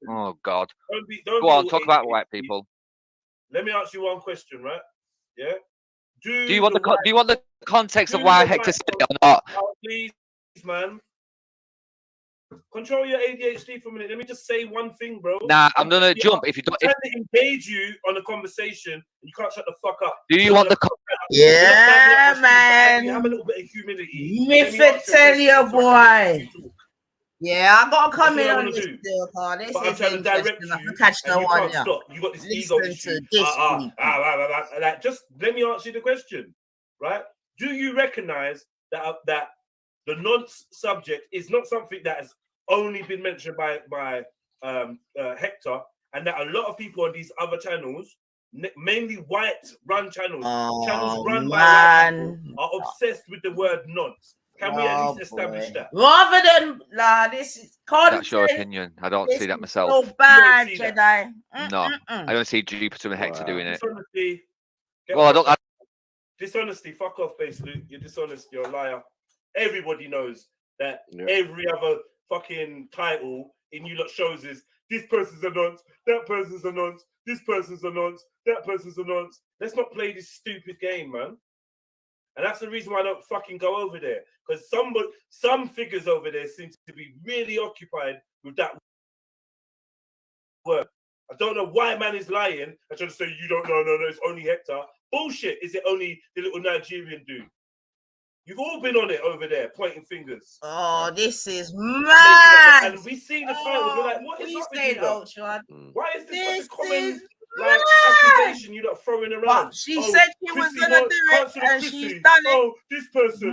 Oh God. Don't Go on, talk about white people. Let me ask you one question, right? Yeah. Do you want the context of why Hector said it or not? Oh, please, man. Control your ADHD for a minute. Let me just say one thing, bro. Nah, I'm gonna jump. If you don't, I'm trying to engage you on a conversation, and you can't shut the fuck up. Do you want the? Yeah, man. Have a little bit of humility. Miff it, tell you, boy. Yeah, I gotta come in on this still, Carl. This is interesting. I can catch the one. Stop. You got this ego issue. Like, just let me answer the question, right? Do you recognize that the nonce subject is not something that has only been mentioned by Hector, and that a lot of people on these other channels, mainly white-run channels, channels run by white people, are obsessed with the word nonce? Can we at least establish that? Rather than this is that's your opinion. I don't see that myself. So bad, Jedi. No, I don't see Jupiter and Hector doing it. Dishonesty. Well, I don't. Dishonesty. Fuck off, basically. You're dishonest. You're a liar. Everybody knows that every other fucking title in you lot shows is this person's a nonce, that person's a nonce, this person's a nonce, that person's a nonce. Let's not play this stupid game, man. And that's the reason why I don't fucking go over there. Because some figures over there seem to be really occupied with that word. I don't know why man is lying. I try to say, you don't know, no, it's only Hector. Bullshit. Is it only the little Nigerian dude? You've all been on it over there, pointing fingers. Oh, this is mad. And we see the titles. We're like, what is up with you? Why is this such a common accusation you lot throwing around? But she said she was going to do it, and she's done it. Oh, this person.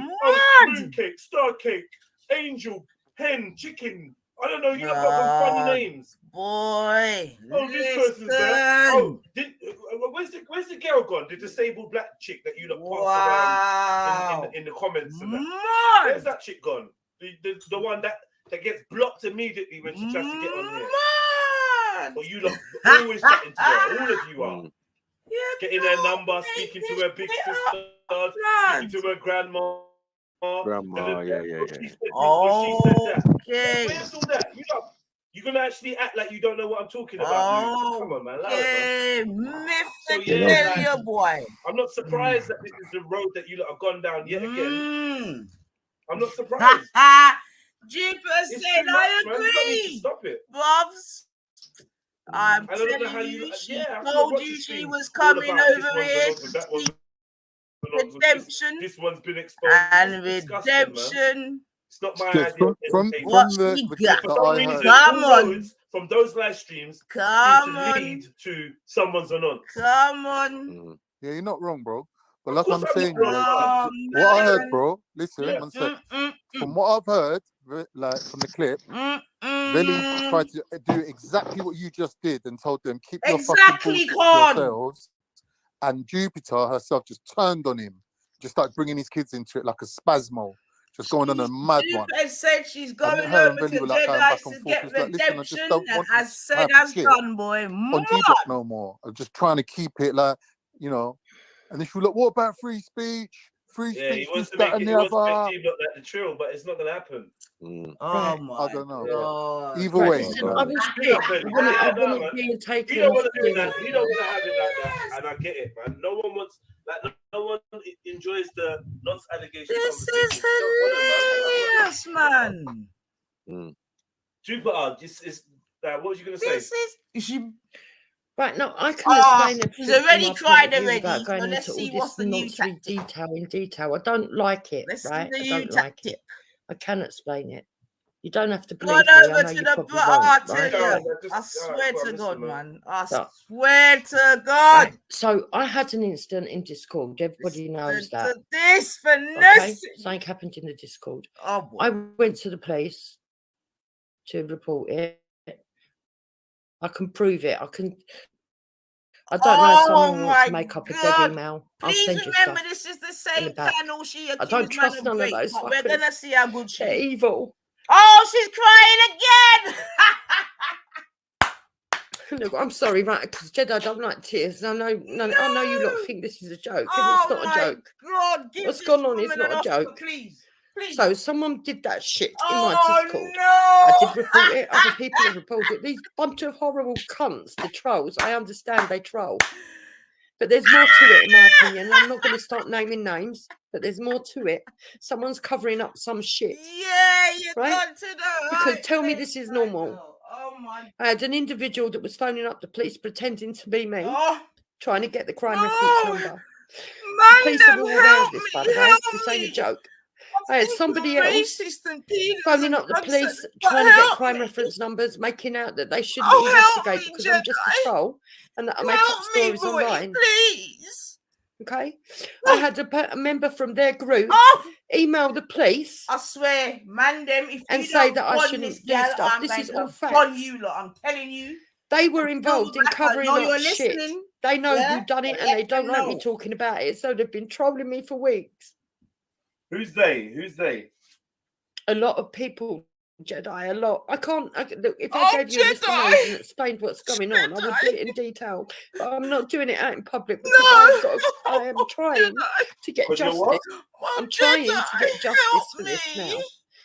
Moon cake, star cake, angel, hen, chicken. I don't know. You lot got some funny names. Boy. Oh, this person's there. Oh, where's the girl gone? The disabled black chick that you lot pass around in the comments and that. Where's that chick gone? The one that gets blocked immediately when she tries to get on here. But you lot always chatting to her. All of you are. Getting her number, speaking to her big sister, speaking to her grandma. Okay. Where's all that? You're gonna actually act like you don't know what I'm talking about. Come on, man. Boy. I'm not surprised that this is the road that you lot have gone down yet again. I'm not surprised. Jupiter said, I agree. Stop it, Bobs. I'm telling you, she told you she was coming over here. Redemption. This one's been exposed. And redemption. It's not my idea. From those live streams, lead to someone's anon. Come on. Yeah, you're not wrong, bro. But like I'm saying, what I heard, bro. Listen, one sec. From what I've heard, like from the clip, Billy tried to do exactly what you just did and told them keep your fucking bullshit to yourselves. And Jupiter herself just turned on him, just started bringing his kids into it like a spasmo, just going on a mad one. Jupiter said she's going over to Jedi to get redemption, and has said has done, boy. On G-Block no more. I'm just trying to keep it like, you know. And then she was like, what about free speech? Free speech, he wants to make G-Block like the trill, but it's not going to happen. Oh my I don't know. God. Either way. I wouldn't be taken. You don't want to do that. You don't want to have it like that. And I get it, man. No one wants, like, no one enjoys the nonce allegation. This is hilarious, man. Jupiter, this is, what was you going to say? This is... Right, no, I can explain it. She's already tried already. So let's see what's the new tactic. Detail. I don't like it, right? I don't like it. I can explain it. You don't have to believe me. Over to the I swear to God, man. I swear to God. Right. So I had an incident in Discord. Everybody knows that. This finesse. Something happened in the Discord. Oh, boy. I went to the place to report it. I can prove it. I don't know if someone wants to make up a dead email. I'll send you remember, stuff. This is the same channel she accused. I don't trust none of those. But we're gonna see how good she's evil. Oh, she's crying again. Look, I'm sorry, right? Because Jedi don't like tears. I know you lot think this is a joke, and it's not a joke. God, what's going on is not a joke. Please. Please. So someone did that shit in my Oh, Discord. no. I did report it. Other people have reported it. These bunch of horrible cunts, the trolls. I understand they troll. But there's more to it, in my opinion. I'm not going to start naming names, but there's more to it. Someone's covering up some shit. Yeah, you right? got to know. Because tell me this is normal. Oh, my. I had an individual that was phoning up the police pretending to be me, Oh, trying to get the crime no. reference number. Man, The police are all aware of this, by the way. help This ain't a me. joke. I had somebody else Racist and penis phoning and up the nonsense, police, but trying to get help crime me. reference numbers, making out that they shouldn't Oh, help investigate me, because I'm just a Jedi. troll and that I make up Help me, stories boy, online. please. Okay, I had a member from their group Oh, email the police I swear, man, them, if and you say don't that I gun shouldn't this do girl, stuff. I'm This going is to all gun facts. you lot. I'm telling you. They were involved in covering know up you're shit. listening. They know Yeah? who done it, But and they let don't them like me know. talking about it. So they've been trolling me for weeks. Who's they? Who's they? A lot of people, Jedi, a lot. Look, if I Oh, gave you a list of Jedi. names and explained what's going on, I would do Jedi. it in detail. But I'm not doing it out in public because I am trying to get Because you're justice. what? I'm trying to get justice for this now.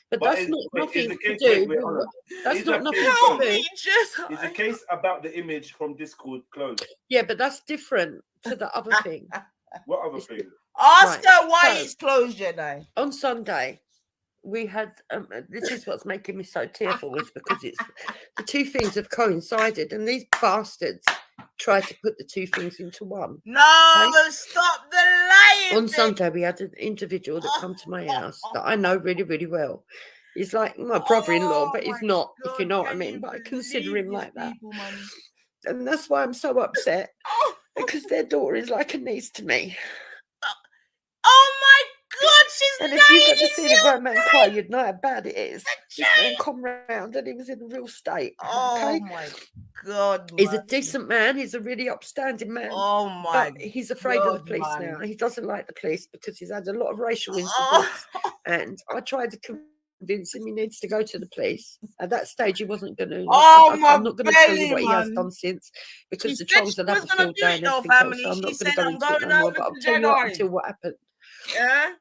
But that's not nothing to do with what. That's not nothing to do. Is the case about the image from Discord closed? Yeah, but that's different to the other thing. What other thing? Ask Right, her why so- it's closed, Jedi. On Sunday, we had this is what's making me so tearful, is because it's the two things have coincided, and these bastards tried to put the two things into one. No, stop the lying. On Sunday, we had an individual that come to my house that I know really, really well. He's like my brother-in-law, but he's not, if you know what I mean. But I consider him like that. And that's why I'm so upset, because their daughter is like a niece to me. Oh my God, she's And if you've ever lying, seen a grown man cry, you'd know how bad it is. This man come round and he was in a real state. Oh Okay? my God, He's a man. decent man. He's a really upstanding man. Oh my But he's afraid of the God, police man. now. He doesn't like the police because he's had a lot of racial incidents. Oh. And I tried to convince him he needs to go to the police. At that stage, he wasn't going to. Oh, I'm my not going to tell you belly, what he has man. done since, because She the said trolls she will have was a gonna field do day it and though, everything else. family. So I'm She not going said, to go "I'm into it going no more. over But I'll to tell you up Jedi." until what happened. Yeah.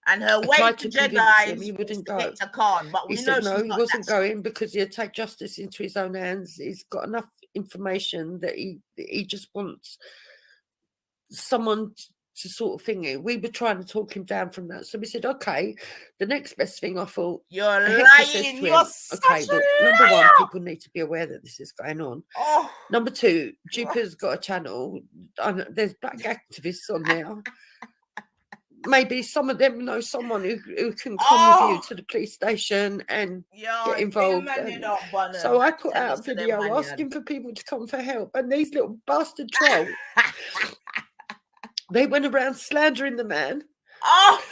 And her I way tried to to convince him Jedi he wouldn't go. is to Khan, but we He know said no, she's he not wasn't that going because he'd take justice into his own hands. He's got enough information that he just wants someone to sort of thing it. We were trying to talk him down from that. So we said, okay, the next best thing I thought, You're Hector says lying. to You're him, such okay, a look, number one, liar. people need to be aware that this is going on. Oh. Number two, Jupiter's got a channel. There's black activists on there. Maybe some of them know someone who can come with you to the police station and get involved. And so I put out a video asking for people to come for help. And these little bastard trolls, they went around slandering the man. Oh.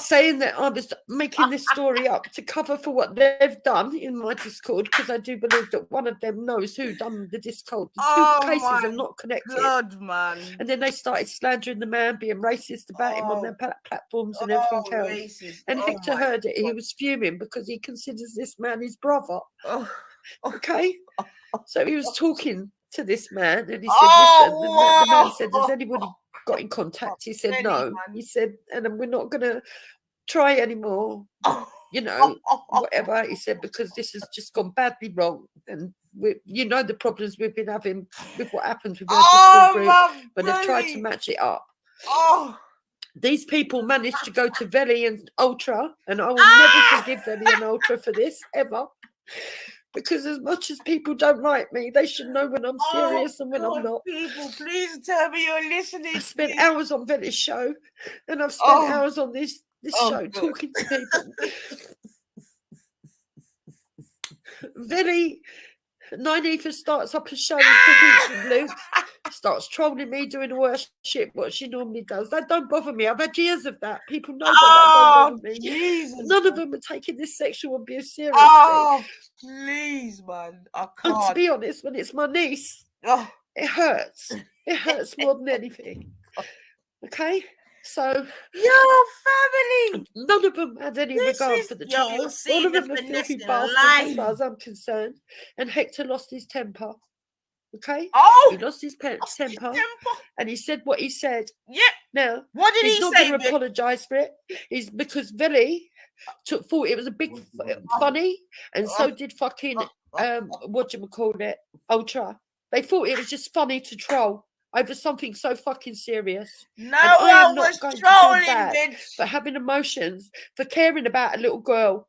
Saying that I was making this story up to cover for what they've done in my Discord, because I do believe that one of them knows who done the Discord. The two cases are not connected. God, man. And then they started slandering the man, being racist about him on their platforms and everything else. Racist. And Hector heard it. He was fuming because he considers this man his brother. Okay? So he was talking to this man and he said, listen, the man said, has anybody got in contact? He said, no. He said, and we're not going to try anymore, you know, whatever. He said, because this has just gone badly wrong. And you know the problems we've been having with what happened with our Discord group when they've tried to match it up. These people managed to go to Veli and Ultra, and I will never forgive Veli and Ultra for this, ever. Because as much as people don't like me, they should know when I'm serious and when I'm not. People, please tell me you're listening. I spent hours on Veli's show, and I've spent hours on this show talking to people. Veli, Nyneetha starts up a show in cahoots with Luke, starts trolling me, doing the worst shit what she normally does. That don't bother me. I've had years of that. People know that don't bother me. Jesus. None of them are taking this sexual abuse seriously. Oh, please, man. I can't. And to be honest, when it's my niece, it hurts. It hurts more than anything. Okay? So, your family. None of them had any regard for the child. All of them are filthy bastards as far as I'm concerned. And Hector lost his temper. Okay? He lost his temper. And he said what he said. Yeah. Now, what did he's he not say? going to apologise for it. He's because Veli thought it was a big funny, and so did fucking whatchamacallit, Ultra. They thought it was just funny to troll over something so fucking serious. No and I am one not was going to feel trolling, bad bitch. for having emotions, for caring about a little girl.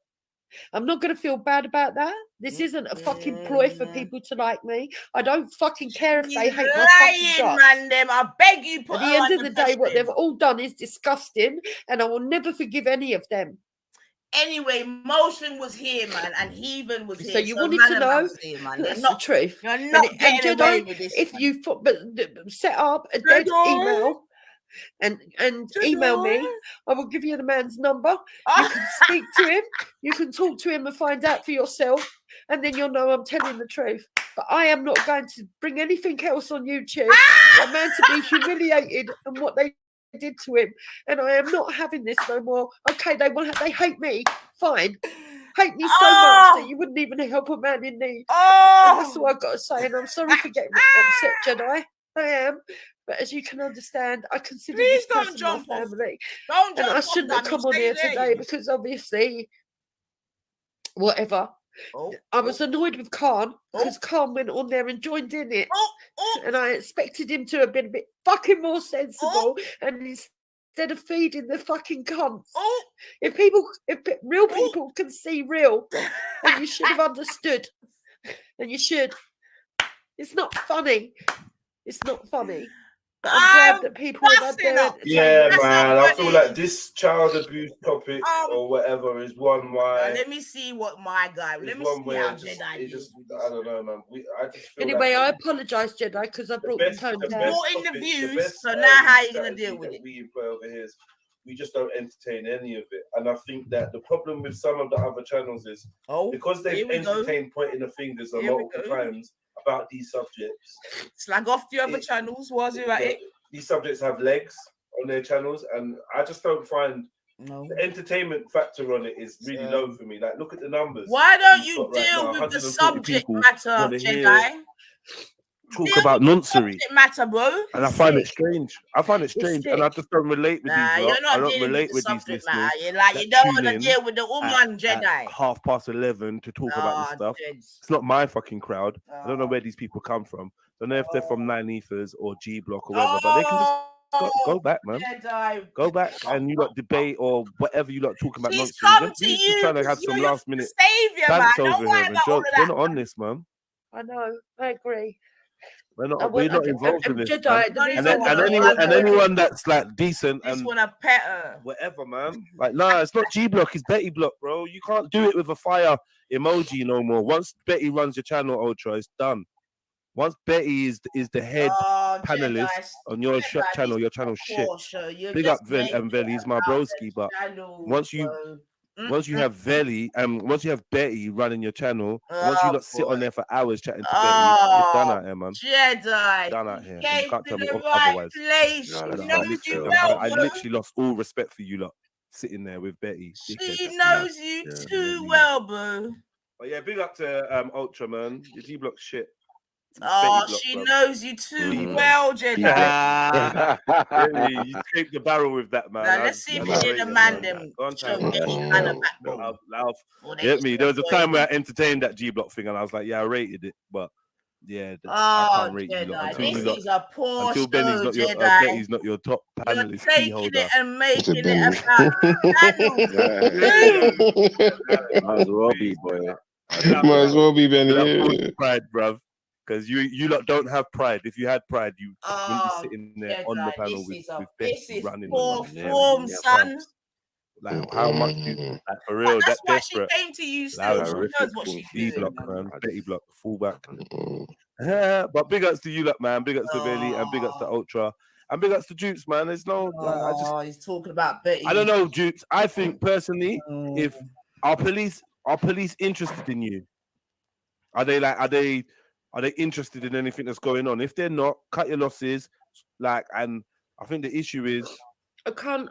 I'm not going to feel bad about that. This isn't a fucking ploy for people to like me. I don't fucking care if they hate my fucking guts. Man, them. I beg you, put At the end of the day, what they've all done is disgusting, and I will never forgive any of them. Anyway, Motion was here, man, and Heathen was here. So you wanted to know that's the truth. You're not getting away with this. If you set up a dead email and email me, I will give you the man's number. You can speak to him, you can talk to him and find out for yourself, and then you'll know I'm telling the truth. But I am not going to bring anything else on YouTube. A man to be humiliated and what they did to him, and I am not having this no more. Okay, they hate me, fine. Hate me so much that you wouldn't even help a man in need. And that's all I've got to say, and I'm sorry for getting upset, Jedi. I am. But as you can understand, I consider this person my family. And I shouldn't have come on here today because obviously, whatever. I was annoyed with Khan because Khan went on there and joined in it. And I expected him to have been a bit fucking more sensible and instead of feeding the fucking cunts. If real people can see real, then you should have understood. And you should. It's not funny. It's not funny. But I'm glad that people have had their man. I feel like this child abuse topic or whatever is one why. Let me see what my guy. Let me see how Jedi is. I don't know, man. I just feel anyway, I apologise, Jedi, because I brought the tone down. Brought in the views, so now how are you gonna deal with it? We employ over here is we just don't entertain any of it, and I think that the problem with some of the other channels is because they've entertained pointing the fingers on multiple times about these subjects. Slag off the other channels, was it right? These subjects have legs on their channels, and I just don't find the entertainment factor on it is really low for me. Like, look at the numbers. Why don't you deal with the subject matter, Jedi? Talk about nonsense. Matter, bro. And I find it strange. And I just don't relate with these. You're not I don't dealing relate with the these subject listeners. matter. You're like, you don't want to deal with the woman, Jedi. At 11:30 to talk about this stuff. It's not my fucking crowd. I don't know where these people come from. I don't know if they're from Nine Ethers or G Block or whatever, but they can just go back, man. Jedi. Go back and you lot debate or whatever you lot talking about. She's nonsense. come to You're trying to have some last minute savior, dance man. over here and jokes. We're not on this, man. I know. I agree. We're not involved in this. Jedi, and anyone that's like decent and want to pet her. Whatever, man. Like, nah, it's not G Block, it's Betty Block, bro. You can't do it with a fire emoji no more. Once Betty runs your channel, Ultra, it's done. Once Betty is the head panelist on your channel, your channel's shit. Big up Veli, he's my broski, but once you have Veli and once you have Betty running your channel, once you lot sit on there for hours chatting to Betty, you're done out here, man. Jedi. Done out here. You Came can't to tell me the right otherwise. place. I literally lost all respect for you lot sitting there with Betty. She knows you too well, bro. But yeah, big up to Ultra, man. Your G Block shit. She knows you too well, Jedi. You scraped the barrel with that, man. Now, let's see if we did a man them show any kind of backbone. Get me. There was a time where I entertained that G Block thing, and I was like, yeah, I rated it, but yeah, I can't rate you lot until Betty's not your top panelist key holder. It and making it about Might as well be, boy. Might as well be, Benny. Pride, bruv. Because you lot don't have pride. If you had pride, you wouldn't be sitting there on the panel with Betty running. Poor form, son. Like, how much for real? That's why desperate. She came to you still. She knows what she's doing. Block, man. Betty Block, fullback. But big ups to you lot, man. Big ups to Veli and big ups to Ultra. And big ups to Jukes, man. There's no he's talking about Betty. I don't know, Jukes. I think personally, if our police interested in you, are they interested in anything that's going on? If they're not, cut your losses. Like, and I think the issue is I can't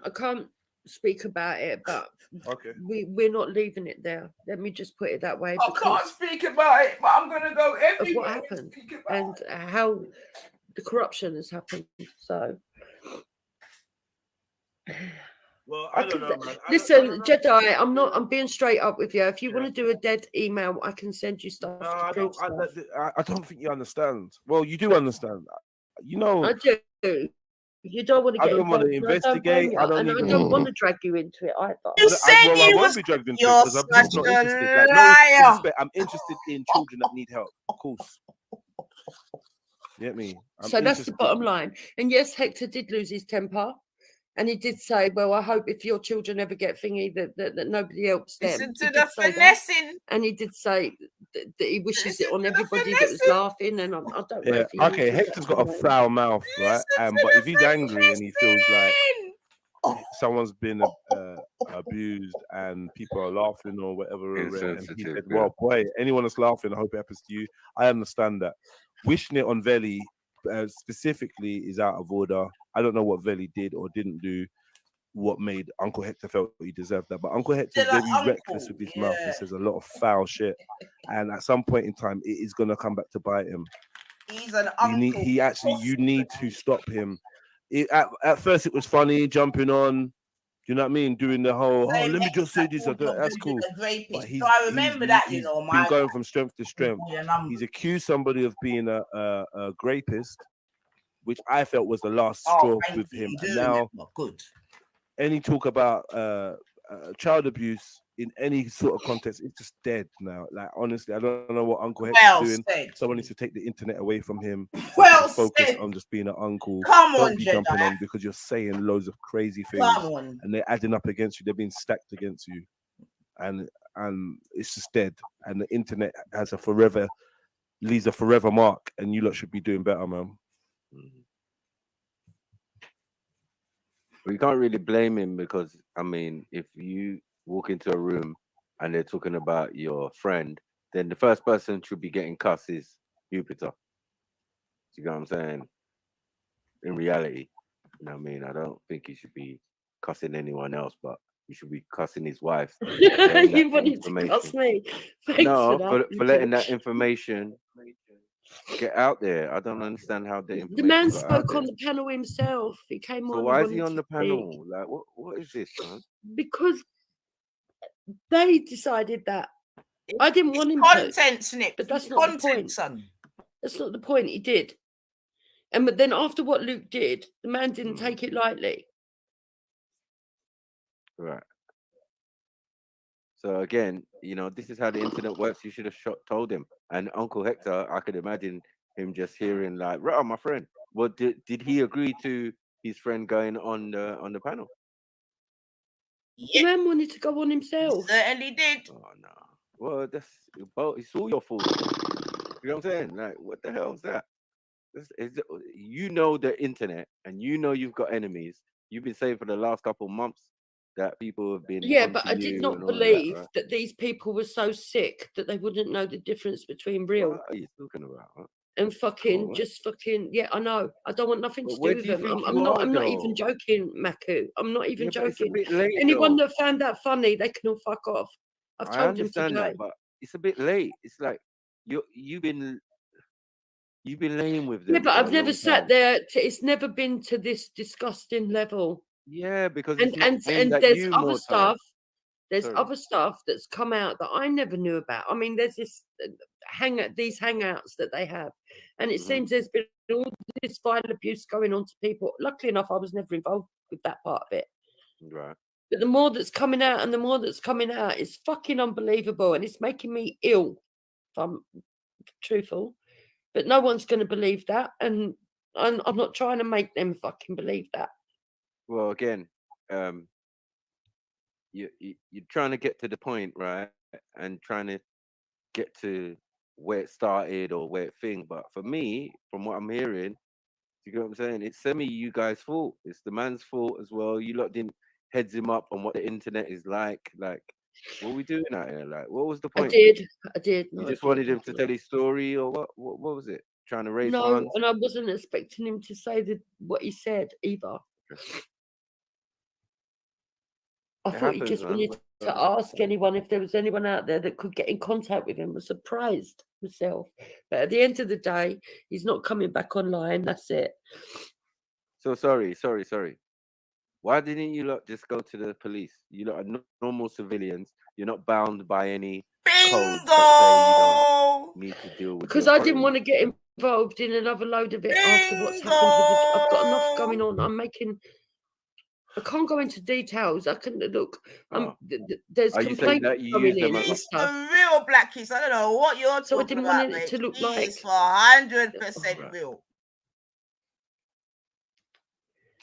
speak about it, but okay, we're not leaving it there. Let me just put it that way. I can't speak about it, but I'm gonna go everywhere. What happened and how the corruption has happened. So Well, I don't know, man. Listen, Jedi, I'm being straight up with you. If you want to do a dead email, I can send you stuff. No, to prove stuff. I don't think you understand. Well, you do understand. You know, I do. You don't want to I get don't want to involved, investigate. I don't and even. I don't want to drag you into it either. You said I you won't was. be dragged into it You're because I'm just such not a interested. Like, no liar. disrespect. I'm interested in children that need help. Of course. You get me? So that's the bottom line. And yes, Hector did lose his temper. And he did say, well, I hope if your children ever get thingy that nobody helps them. Listen to the finessing. And he did say that he wishes it on everybody that was laughing. And I don't know if he okay, Hector's got a foul mouth, right? But if he's angry and he feels like someone's been abused and people are laughing or whatever, and he said, well, boy, anyone that's laughing, I hope it happens to you. I understand that. Wishing it on Veli specifically is out of order. I don't know what Veli did or didn't do, what made Uncle Hector felt he deserved that. But Uncle Hector's very reckless with his mouth. He says a lot of foul shit. And at some point in time, it is going to come back to bite him. He's an uncle. You need to stop him. At first, it was funny, jumping on, you know what I mean? Doing the whole, let me just say this. That's cool. But I remember that, he's been going from strength to strength. He's accused somebody of being a rapist, which I felt was the last straw with him. And now, any talk about child abuse in any sort of context, it's just dead now. Like, honestly, I don't know what Uncle Hector's doing. Someone needs to take the internet away from him. Focus on just being an uncle. Don't be jumping on because you're saying loads of crazy things. And they're adding up against you. They're being stacked against you. And it's just dead. And the internet leaves a forever mark. And you lot should be doing better, man. We can't really blame him because, I mean, if you walk into a room and they're talking about your friend, then the first person should be getting cussed is Jupiter. You know what I'm saying? In reality, you know what I mean? I don't think he should be cussing anyone else, but he should be cussing his wife. You wanted to cuss me. Thanks for letting that information get out there. I don't understand how the man spoke on the panel himself. He came on. So why is he on the panel? Like, what is this, man? Because they decided that. I didn't want him contents, Nick. But that's not the point, son. That's not the point. He did, but then after what Luke did, the man didn't take it lightly. Right. So again, you know, this is how the internet works. You should have told him. And Uncle Hector, I could imagine him just hearing like, "Right, my friend." Well, did he agree to his friend going on the panel? The man wanted to go on himself. Certainly did. Oh no. Well, it's all your fault. You know what I'm saying? Like, what the hell is that? You know the internet, and you know you've got enemies. You've been saying for the last couple of months that people have been. Yeah, but I did not believe that these people were so sick that they wouldn't know the difference between real. What are you talking about? Huh? And fucking, yeah, I know. I don't want nothing to do with them. I'm not even joking, Maku. I'm not even joking. Anyone that found that funny, they can all fuck off. I've told them today. That, but it's a bit late. It's like you've been laying with them. Yeah, but I've never sat there. It's never been to this disgusting level. Yeah, because and there's other stuff. There's other stuff that's come out that I never knew about. I mean, there's this these hangouts that they have, and it seems there's been all this violent abuse going on to people. Luckily enough, I was never involved with that part of it. Right. But the more that's coming out, and the more that's coming out, it's fucking unbelievable, and it's making me ill. If I'm truthful, but no one's going to believe that, and I'm not trying to make them fucking believe that. Well, again, you're trying to get to the point, right? And trying to get to where it started or where it thing. But for me, from what I'm hearing, you know what I'm saying? It's you guys' fault. It's the man's fault as well. You lot didn't heads him up on what the internet is like. Like, what are we doing out here? Like, what was the point? I did. You just wanted him to tell his story, or what? What was it? Trying to raise funds? No, and I wasn't expecting him to say what he said either. I thought he just wanted to ask anyone if there was anyone out there that could get in contact with him. I was surprised myself. But at the end of the day, he's not coming back online. That's it. So sorry. Why didn't you lot just go to the police? You lot are normal civilians. You're not bound by any codes that say you don't need to deal with. Because I didn't want to get involved in another load of it after what's happened with it. I've got enough going on. I can't go into details. I can look. There's complaints going in and stuff. The real Black Kiss. I don't know what you're talking So I didn't about, want it to look He like is for 100% real.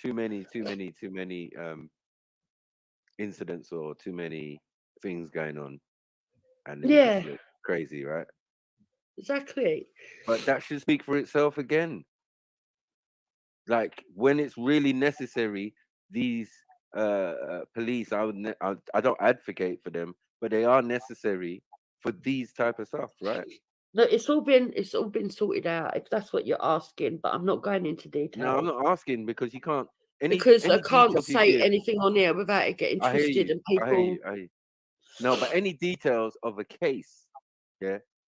Too many incidents or too many things going on, and it just look crazy, right? Exactly. But that should speak for itself again. Like when it's really necessary, these police, I don't advocate for them, but they are necessary for these type of stuff, right? No, it's all been sorted out, if that's what you're asking, but I'm not going into detail. No, I'm not asking because you can't. Because I can't say anything on here without it getting twisted and people. I hear you. No, but any details of a case,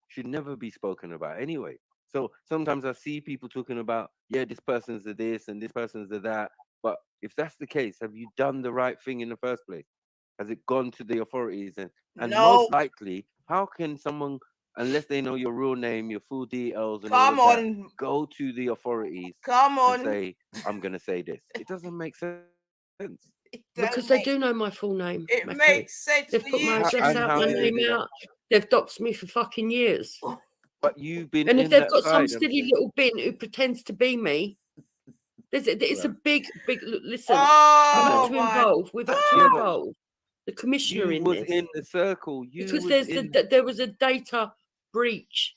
should never be spoken about anyway. So sometimes I see people talking about, this person's the this and this person's the that. But if that's the case, have you done the right thing in the first place? Has it gone to the authorities? And most likely, how can someone, unless they know your real name, your full details, and that, go to the authorities and say, I'm going to say this? It doesn't make sense. Because they do know my full name. It makes sense. They've put my address out, my name out. They've doxed me for fucking years. But you've been. And if they've got some silly little bin who pretends to be me, it's a big. Listen, we've had to involve the commissioner in this. In the circle. Because there was a data breach.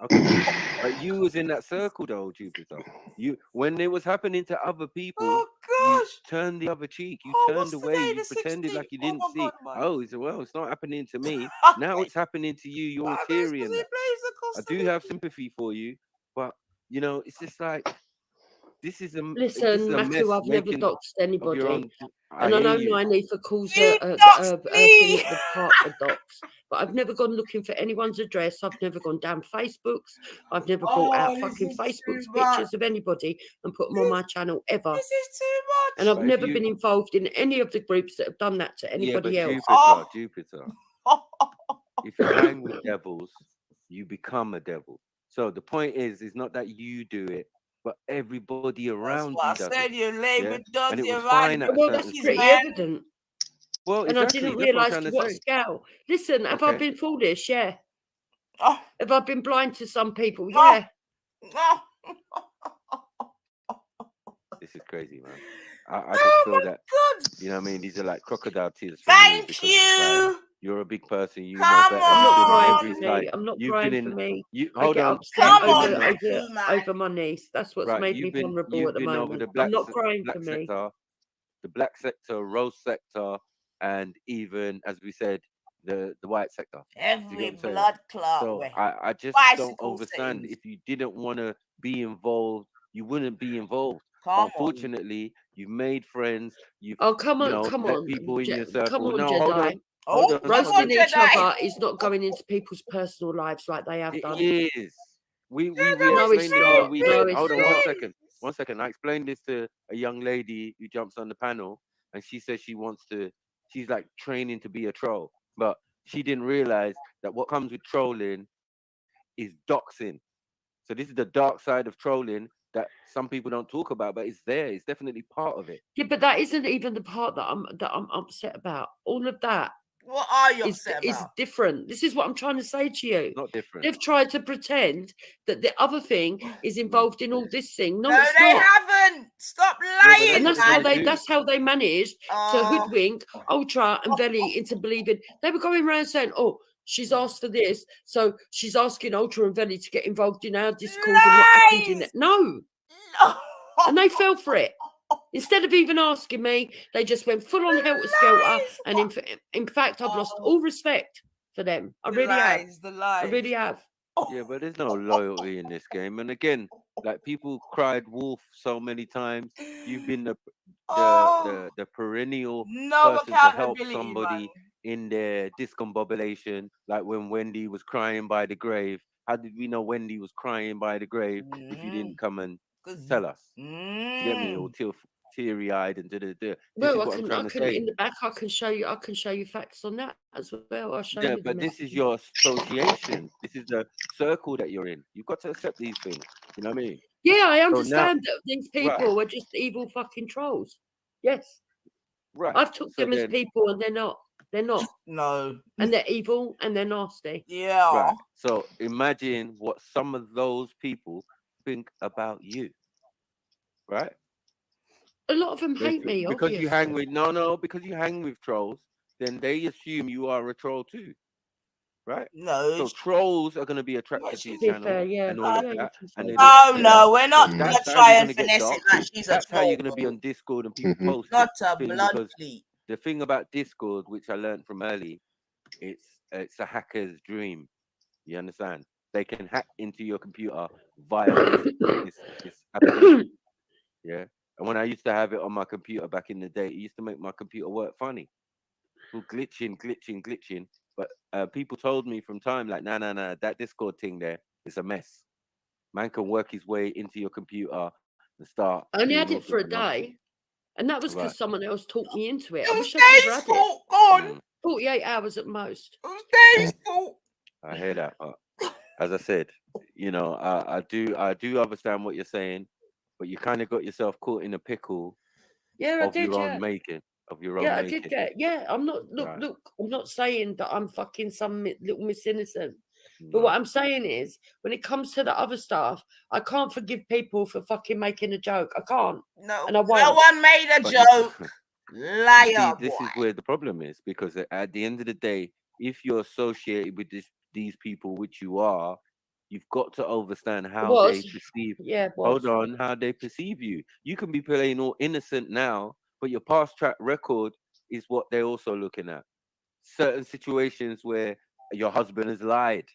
Okay, but you was in that circle though, Jupiter. When it was happening to other people, you turned the other cheek. You turned away. You pretended like you didn't see. He said, "Well, it's not happening to me. Now it's happening to you. You're tearing." I do have sympathy for you, but it's just like this is a listen, Matthew. I've never doxed anybody. And I know Ninefa calls a thing at the part of docs, but I've never gone looking for anyone's address. I've never gone down Facebook's. I've never brought out fucking Facebook's pictures of anybody and put them on my channel ever. This is too much. And I've never been involved in any of the groups that have done that to anybody else. Jupiter. If you hang with devils, you become a devil. So the point is not that you do it, but everybody around you does it. You lay with dogs, and it was right. fine at Well, that's pretty evident. Well, and I didn't realise to what scale. Listen, have I been foolish? Yeah. Have I been blind to some people? Yeah. This is crazy, man. I just feel that. God. You know what I mean? These are like crocodile tears. Thank you. You're a big person. You know better. I'm not crying for me. Hold on. Over my niece. That's what's made me vulnerable at the moment. I'm not crying for me. The black sector, rose sector, and even, as we said, the white sector. Every blood clot. So I just don't understand. If you didn't want to be involved, you wouldn't be involved. Unfortunately, you've made friends. Come on. People in your circle. Come on, no, Jedi. Roasting each other is not going into people's personal lives like they have done. It is. We Hold on 1 second. I explained this to a young lady who jumps on the panel, and she says she's like training to be a troll, but she didn't realize that what comes with trolling is doxing. So this is the dark side of trolling that some people don't talk about, but it's there. It's definitely part of it. Yeah, but that isn't even the part that I'm upset about. All of that. What are you upset about? It's different. This is what I'm trying to say to you. Not different. They've tried to pretend that the other thing is involved in all this thing. No, it's not. They haven't. Stop lying. And that's how they managed to hoodwink Ultra and Veli into believing. They were going around saying, "Oh, she's asked for this, so she's asking Ultra and Veli to get involved in our Discord and what happened in it." No. And they fell for it. Instead of even asking me, they just went full on helter-skelter. And in fact, I've lost all respect for them. I really have. I really have. Yeah, but there's no loyalty in this game. And again, like people cried wolf so many times. You've been the perennial person to help somebody in their discombobulation. Like when Wendy was crying by the grave. How did we know Wendy was crying by the grave if you didn't come and tell us? You get me? Or teary-eyed and This Well, is what I'm trying to say. in the back. I can show you facts on that as well. I'll show Yeah, you. but this is your association. This is the circle that you're in. You've got to accept these things. You know what I mean? Yeah, I So understand now, that these people are just evil fucking trolls. Yes. right. I've took them as people, and they're not. They're not. No. And they're evil, and they're nasty. Yeah. Right. So imagine what some of those people think about you. Right. A lot of them hate me, because obviously. you hang with because you hang with trolls, then they assume you are a troll too. Right? No. So trolls are going to be attracted to your channel and all of that. And no, we're not gonna try and finesse it like she's a troll. That's how you're going to be on Discord and people post. Not a blood plea. The thing about Discord, which I learned from early, it's a hacker's dream. You understand? They can hack into your computer via this application. Yeah. And when I used to have it on my computer back in the day, it used to make my computer work funny. Glitching. But people told me from time, like, no, that Discord thing there is a mess. Man can work his way into your computer and start. I only had it for a day. And that was because someone else talked me into it. It was Dave's fault, gone. 48 hours at most. It was Dave's fault. I hear that. As I said, I do understand what you're saying, but you kind of got yourself caught in a pickle. Yeah, I did. Your own making. Of your own making. I did get. Yeah, I'm not. Look. I'm not saying that I'm fucking some little Miss Innocent. But what I'm saying is, when it comes to the other stuff, I can't forgive people for fucking making a joke. I can't. No, and I won't. No one made a joke. Liar. This is where the problem is, because at the end of the day, if you're associated with these people, which you are, you've got to understand how they perceive. Yeah. Hold on, how they perceive you. You can be playing all innocent now, but your past track record is what they're also looking at. Certain situations where your husband has lied.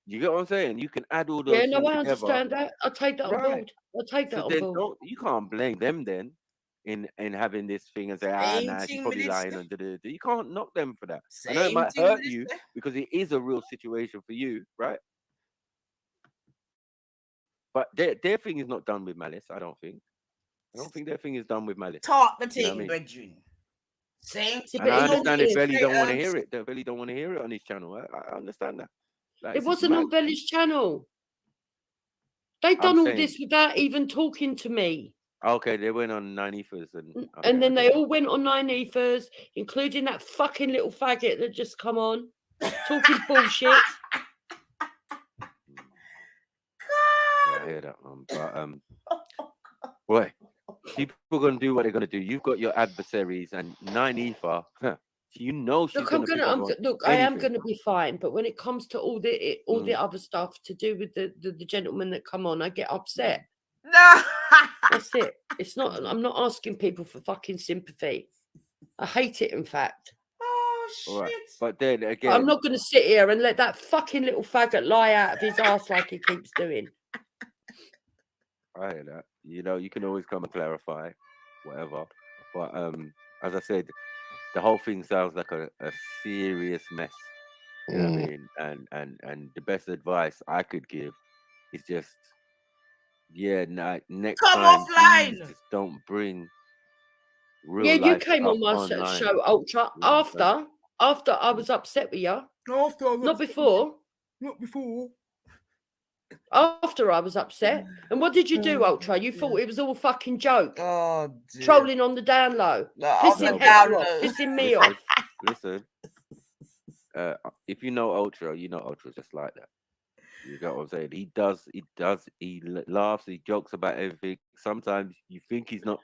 You get what I'm saying? You can add all those things together. I understand that. I'll take that on board. I'll take that on board. You can't blame them then in having this thing and say, she's probably lying. You can't knock them for that. I know it might hurt you because it is a real situation for you, right? But their thing is not done with malice, I don't think. I don't think their thing is done with malice. Talk the thing, brethren. Same thing. I understand if Belly don't want to hear it. Belly don't want to hear it on his channel. I understand that. Like, it wasn't on Belly's channel. They done all this without even talking to me. Okay, they went on 9 ethers and then they all went on 9 ethers, including that fucking little faggot that just come on talking bullshit. I hear that, but boy, people are gonna do what they're gonna do. You've got your adversaries and 9 ether. You know she's I am gonna be fine, but when it comes to all the other stuff to do with the gentlemen that come on, I get upset. That's it. It's not. I'm not asking people for fucking sympathy. I hate it. In fact. Oh shit! Right. But then again, I'm not gonna sit here and let that fucking little faggot lie out of his ass like he keeps doing. I hear that. You can always come and clarify, whatever. But as I said, the whole thing sounds like a serious mess. You know what I mean? And the best advice I could give is just, next time, please just don't bring real life. Yeah, you came on my show, Ultra, after I was upset with you. Not before. Not before. After I was upset. And what did you do, Ultra? You thought it was all fucking joke. Oh, dear. Trolling on the down low. Pissing me off. Listen, if you know Ultra, Ultra's just like that. You get what I'm saying? He laughs, he jokes about everything. Sometimes you think he's not.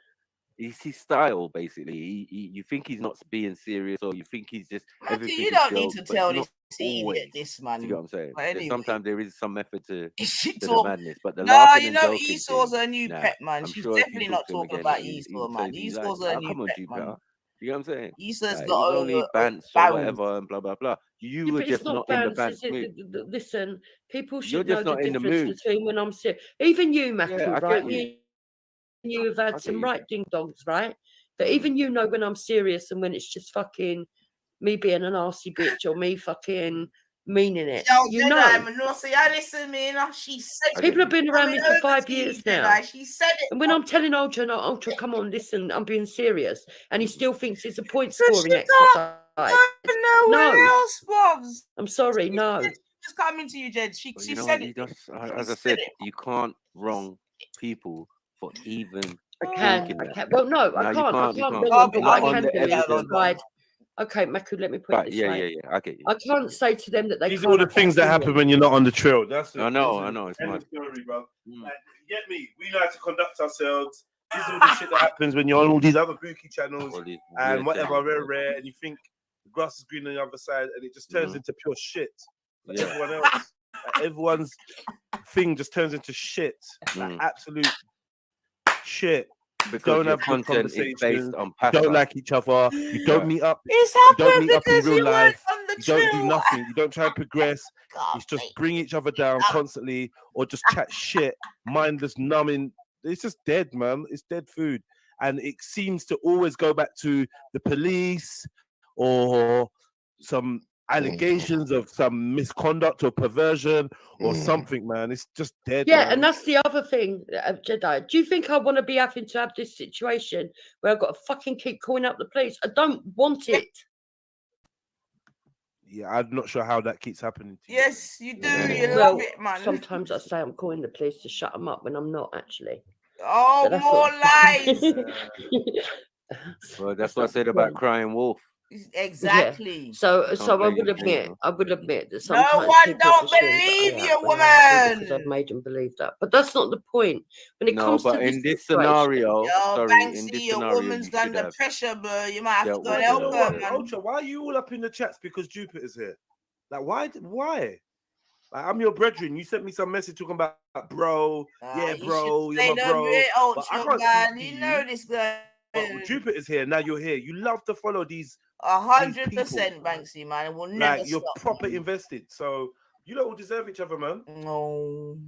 It's his style, basically. You think he's not being serious, or you think he's just everything. You don't need to tell this idiot this, man. You get what I'm saying? Anyway, sometimes there is some method to the madness, but the laughing and joking Esau's a new pet, man. She's sure definitely not talking about Esau, man. Esau's a new pet, man. You know what I'm saying? Esau's got only bants or whatever and blah blah blah. You were just not in the bants mood. Listen, people should know the difference between when I'm serious. Even you, Matthew, right? You have had some right ding dongs, right? But even you know when I'm serious and when it's just fucking me being an arsey bitch or me fucking meaning it. Yo, You Jedi, know. Manossa, I listen to me, you know, she said People have been around me for 5 to you, years Jedi, now. She said it. And when I'm telling Ultra, no, Ultra, come on, listen, I'm being serious. And he still thinks it's a point So scoring she exercise. can't nowhere else, Bobs. I'm sorry, no. Just coming to you, Jed. She But you know said what? You it. just, as I said, you can't wrong people for even thinking that. Well, no, I No, you can't. I can't. You can't can't. wrong them, but Not I on can the do is evidence. decide. Okay, Maku, let me put it Right, this yeah, way. I get you. I can't say to them that they These can't are all the have things that happen opinion. when you're not on the trail. That's it. I know, it's End mad. of story, bro. Like, you get me? We like to conduct ourselves. This is all the shit that happens when you're on all these other bookie channels All these and weird whatever, channels, rare, and you think the grass is green on the other side, and it just turns into pure shit for Yeah. everyone else. Like, everyone's thing just turns into shit, like absolute shit. Because Don't your have good content is conversations. based on You passive. don't like each other. You don't meet up. It's You don't happened meet up in because real you weren't life. on the You don't do trail. nothing. You don't try and progress. God, It's just bring each other down constantly, or just chat shit, mindless, numbing. It's just dead, man. It's dead food, and it seems to always go back to the police or some allegations of some misconduct or perversion or something, man. It's just dead. Yeah, man. and that's the other thing, Jedi. Do you think I want to be having to have this situation where I've got to fucking keep calling up the police? I don't want it. Yeah, I'm not sure how that keeps happening to you. Yes, you do. Yeah. You Well, love it, man. sometimes I say I'm calling the police to shut them up when I'm not actually. Oh, But that's more not- lies. Well, that's what I said about crying wolf. Exactly. Yeah. So Can't I blame would you, admit, Jason. I would admit that No sometimes one people don't assume that believe I you, am, but I do because woman. I've made them believe that. But that's not the point. When it No, comes to but in this situation, scenario, Yo, sorry, in Banksy, this your scenario, woman's you should under have pressure, bro. You might have to dealt go with and help You know her, what, man. Ultra, why are you all up in the chats because Jupiter's here? Like, why? Why? Like, I'm your brethren. You sent me some message talking about, bro. Yeah, You bro, should you're stay my over bro. here, But I Ultra, can't man. speak to You know this guy. But Jupiter's here. Now you're here. You love to follow these 100%, people. Banksy, man. It will never Like, you're stop. proper invested. So you don't all deserve each other, man. No.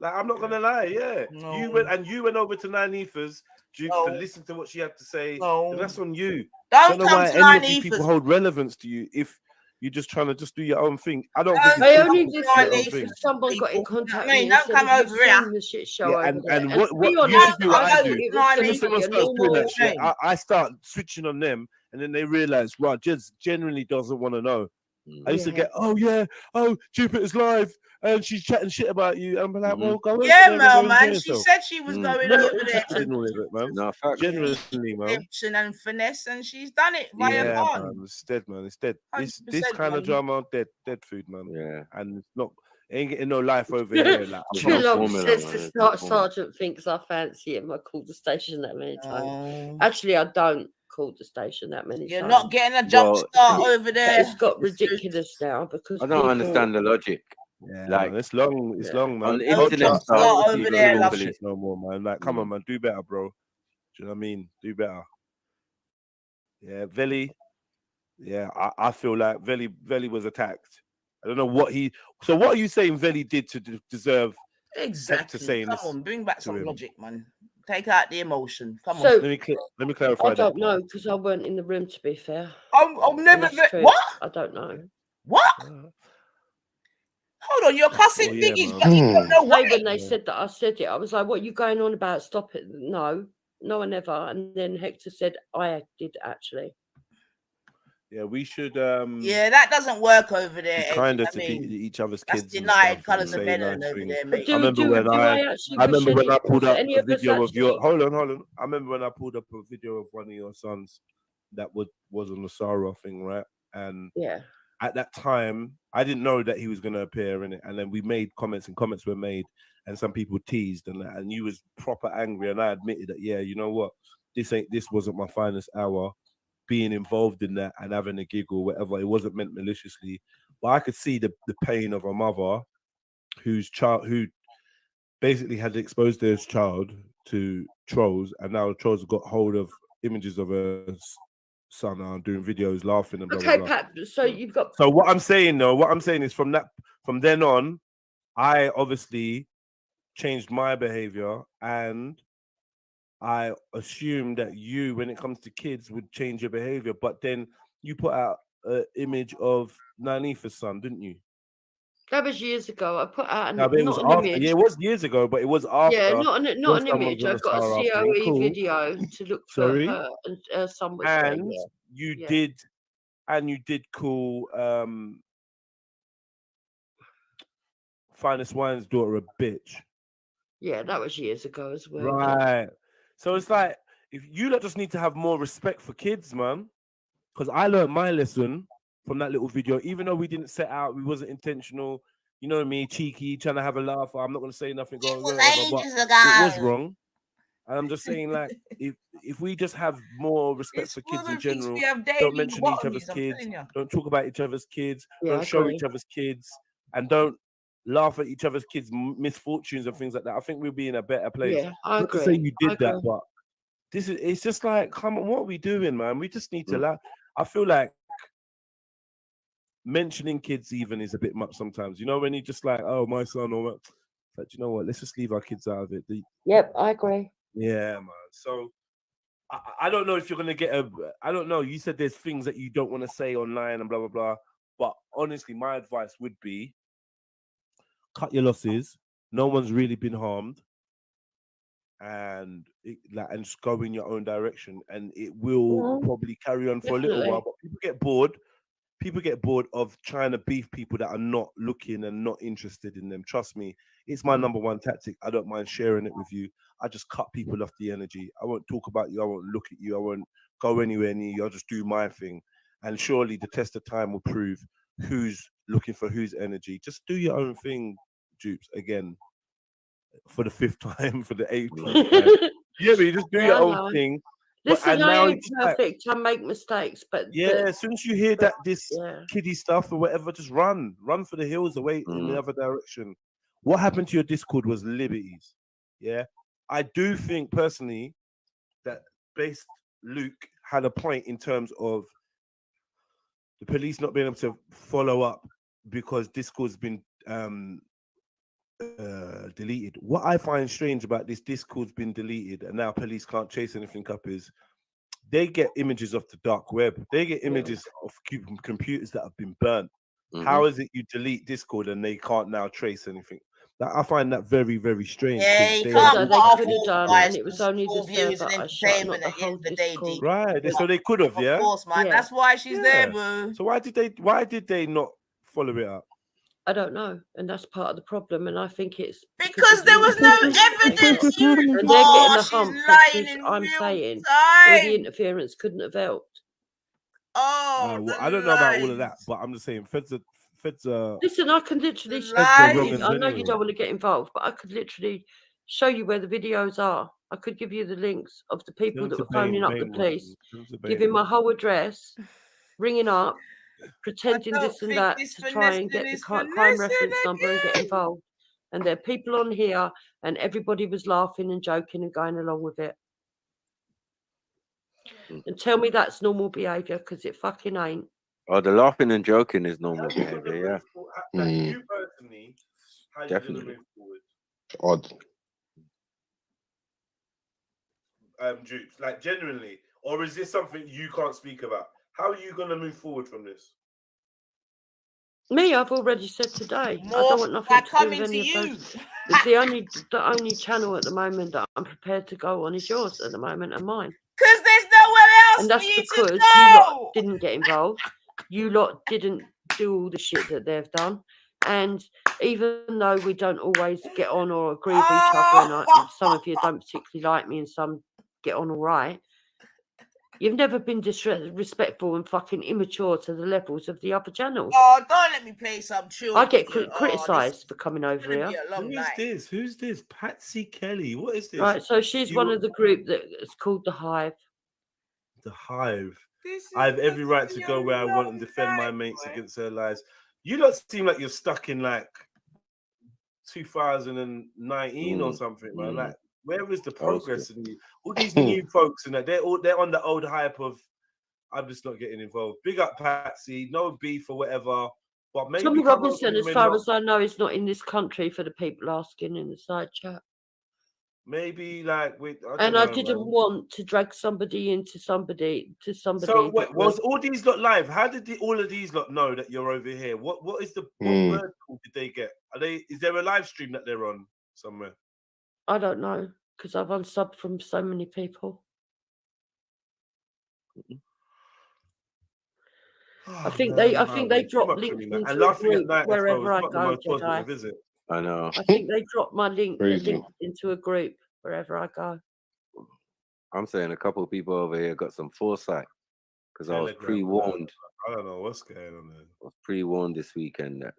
Like, I'm not gonna lie. Yeah, No. you went over to Nanifa's Duke to listen to what she had to say. No. And that's on you. Don't know come why to any of these Nanifa's. people hold relevance to you if you're just trying to just do your own thing. I don't Don't think it's I good only to do listened your own because thing. someone got in people. contact I with mean, me and don't said, come "Have you over here." seen the shit show Yeah, over there?" and to what be you honest, should do what I do. it was As going When to someone be a starts doing normal that shit, thing. I start switching on them, and then they realize, right, just genuinely doesn't want to know. I used to get, oh yeah, oh Jupiter's live, and she's chatting shit about you. I'm like, well, go over Yeah, there, Mel, go enjoy man. She yourself. said she was going No, over there Interested in all of it, man. no facts. Genuinely, man. redemption and finesse, and she's done it via Yeah, Gone. man, it's dead, man. It's dead. This 100%, kind of man. drama, dead food, man. Yeah. And it's not, ain't getting no life over here. Like, I There's promise no Trillon you. formula, says man. the There's no formula. sergeant thinks I fancy him. I called the station that many times. Oh. Actually, I don't call the station that many You're times. not getting a jump Well, start see, over But there. it's got ridiculous now because I don't people, understand the logic. Yeah, Like, man, it's long, it's long, man. on the No internet jump stuff, start over people there, call love. police. Shit no more, man. Like, come on, man, do better, bro. Do you know what I mean? Do better. Yeah, Veli. Yeah, I feel like Veli was attacked. I don't know what he. So, what are you saying Veli did to deserve Exactly. to saying Come this on, bring back to some him? logic, man. Take out the emotion. Come on. so Let me clarify I that. don't know part. because I weren't in the room. To be fair, I've never. And that's true. What? I don't know. What? Hold on, you're cussing Oh, yeah, Biggies, man. but you don't know Hey, why. when they said that I said it, I was like, "What are you going on about? Stop it!" No, I never. And then Hector said I did actually. Yeah, we should. Yeah, that doesn't work over there. Be kinder I to mean, each other's that's kids and denied stuff, colours and of say melon nice over things. there, But mate. do I remember when I actually? I remember wish when I pulled up any a of us video of your. actually- Hold on. I remember when I pulled up a video of one of your sons that was on the Sarah thing, right? And Yeah. at that time, I didn't know that he was going to appear in it. And then we made comments, and comments were made, and some people teased, and you was proper angry. And I admitted that, yeah, you know what, this wasn't my finest hour. Being involved in that and having a giggle, whatever, it wasn't meant maliciously, but I could see the pain of a mother who basically had exposed their child to trolls, and now the trolls have got hold of images of her son doing videos, laughing and blah, Okay, blah, blah. Pat. So you've got. So what I'm saying is from then on, I obviously changed my behavior, and I assumed that you, when it comes to kids, would change your behavior. But then you put out an image of Nanifa's son, didn't you? That was years ago. I put out No, but it was not an after. image. Yeah, it was years ago, but it was after. Yeah, not an someone's image. on I the got a Star after. COE Cool. video to look for Sorry? her and son was there. And Yeah. you Yeah. did, and you did call Finest Wine's daughter a bitch. Yeah, that was years ago as well. Right. So it's like, if you lot just need to have more respect for kids, man. Because I learned my lesson from that little video, even though we didn't set out, we wasn't intentional. You know me, cheeky, trying to have a laugh. I'm not going to say nothing. It was whatever, but ages it was ago. wrong. And I'm just saying, like, if we just have more respect It's for one kids of in the things general, we have daily don't mention each other's bottomies, I'm kids, telling you. don't talk about each other's kids, Yeah, don't I show agree. each other's kids, and don't laugh at each other's kids' misfortunes and things like that. I think we'll be in a better place. Yeah, I Not to say agree. you did that, but it's just like, come on, what are we doing, man? We just need to laugh. I feel like mentioning kids even is a bit much sometimes. You know, when you just like, oh, my son, or like, you know what? Let's just leave our kids out of it. Yep, I agree. Yeah, man. So I don't know if you're gonna get I don't know. You said there's things that you don't want to say online and blah blah blah. But honestly, my advice would be cut your losses. No one's really been harmed, and just go in your own direction, and it will probably carry on for a little while. But people get bored. People get bored of trying to beef people that are not looking and not interested in them. Trust me, it's my number one tactic. I don't mind sharing it with you. I just cut people off the energy. I won't talk about you. I won't look at you. I won't go anywhere near you. I'll just do my thing. And surely the test of time will prove who's looking for whose energy. Just do your own thing, Dupes, again, for the 5th time, for the 18th time. Yeah, but you just do your own thing. Listen, I ain't perfect. I make mistakes, but as soon as you hear that kiddie stuff or whatever, just run for the hills away in the other direction. What happened to your Discord was liberties. Yeah, I do think personally that based Luke had a point in terms of the police not being able to follow up because Discord's been deleted. What I find strange about this Discord's been deleted and now police can't chase anything up is they get images of the dark web. They get images of computers that have been burnt. How is it you delete Discord and they can't now trace anything? I find that very, very strange. Yeah, they could have done, and it was only the server I shut, not the whole Discord. Right, so they could have, Of course, man. That's why she's there, boo. So why did they not follow it up? I don't know, and that's part of the problem. And I think it's because there was no evidence. And they're getting the hump because I'm saying all the interference couldn't have helped. Well, I don't know about all of that, but I'm just saying, feds are. Listen, I can literally show you. I know you don't want to get involved, but I could literally show you where the videos are. I could give you the links of the people that were phoning up the police, giving my whole address, ringing up, pretending this and that to try and get the crime reference number and get involved. And there are people on here, and everybody was laughing and joking and going along with it. And tell me that's normal behaviour, because it fucking ain't. Oh, the laughing and joking is normal behaviour, yeah. You personally, how Definitely. Odd. Dupes, like genuinely, or is this something you can't speak about? How are you going to move forward from this? Me, I've already said today. I don't want nothing to do with any of those. The only channel at the moment that I'm prepared to go on is yours at the moment and mine. Because there's nowhere else. And that's for you because to you go. lot didn't get involved. You lot didn't do all the shit that they've done. And even though we don't always get on or agree with each other, and some of you don't particularly like me and some get on all right, you've never been disrespectful and fucking immature to the levels of the other channels. Oh, don't let me play some tune. I get criticised for coming over here. Who's this? Patsy Kelly. What is this? Right, so she's one of the group that is called The Hive. The Hive. I have every right to go where I want and defend my mates against their lies. You don't seem like you're stuck in like 2019 or something, man. Like, where is the progress in you? All these new folks and that they're on the old hype of I'm just not getting involved. Big up Patsy, no beef or whatever. But maybe Tommy Robinson, as far as I know, is not in this country for the people asking in the side chat. Maybe like I don't know, didn't man. want to drag somebody into somebody. So was all these lot live? How did all of these lot know that you're over here? What word call did they get? Is there a live stream that they're on somewhere? I don't know, because I've unsubbed from so many people. I think they dropped links into a group wherever I go, Jedi. Is it? I know. I think they dropped my link Crazy. into a group wherever I go. I'm saying a couple of people over here got some foresight because I was Telegram, pre-warned. I don't know what's going on there. I was pre-warned this weekend that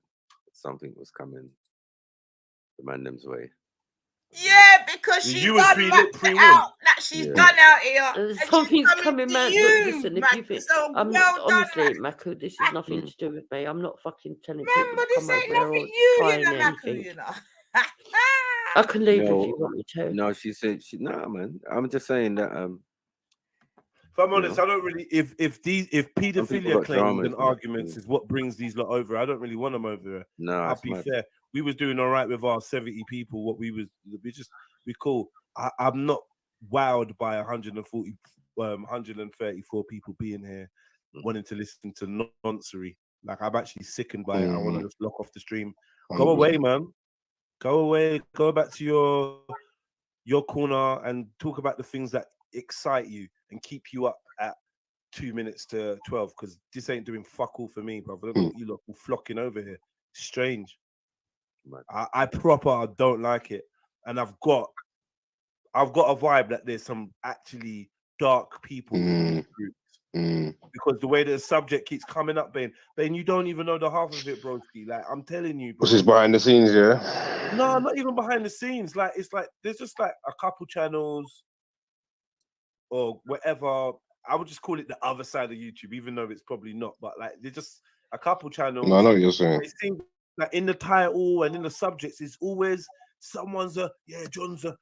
something was coming the man's way. Yeah, because she's done out. That she's done out here. And something's coming, man. Listen, if you think so honestly, Maku, this is nothing to do with me. I'm not fucking telling people to come over here or trying anything. I can leave if you want me to. No, she said no, man. I'm just saying that if I'm honest, I don't really if paedophilia claims and arguments is what brings these lot over, I don't really want them over there. No, I'll be fair. We was doing all right with our 70 people. We cool. I'm not wowed by 134 people being here wanting to listen to nonsense. Like I'm actually sickened by it. I want to just lock off the stream. Go away, man. Go away. Go back to your corner and talk about the things that excite you and keep you up at 2 minutes to 12. Because this ain't doing fuck all for me, brother. I don't know what you lot all flocking over here. It's strange. I proper don't like it, and I've got a vibe that there's some actually dark people in these groups because the way the subject keeps coming up, Ben, you don't even know the half of it, broski. Like I'm telling you, bro. This is behind the scenes, yeah. No, not even behind the scenes. Like it's like there's just like a couple channels or whatever. I would just call it the other side of YouTube, even though it's probably not. But like there's just a couple channels. No, I know what you're saying. It seems like in the title and in the subjects, it's always someone's John's a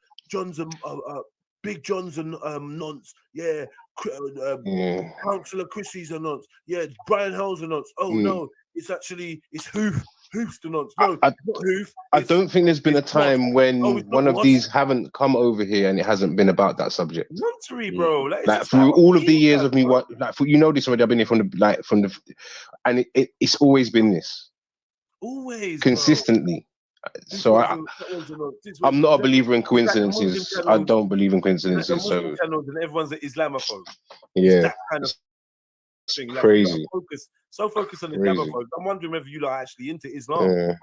Big John's a nonce. Yeah, Councillor Chrissy's a nonce. Yeah, Brian Hell's a nonce. Oh no, it's Hoof's the nonce. No, not Hoof. I don't think there's been a time when one of these haven't come over here and it hasn't been about that subject. Noncery, bro. Like through all of the years of me, you know this already. I've been here and it's always been this. Always consistently. So I'm not a believer in coincidences. I don't believe in coincidences. So channels and everyone's an Islamophobe. Yeah, that kind of thing. Like, crazy. So focused on Islamophobes. I'm wondering whether you are actually into Islam. Yeah.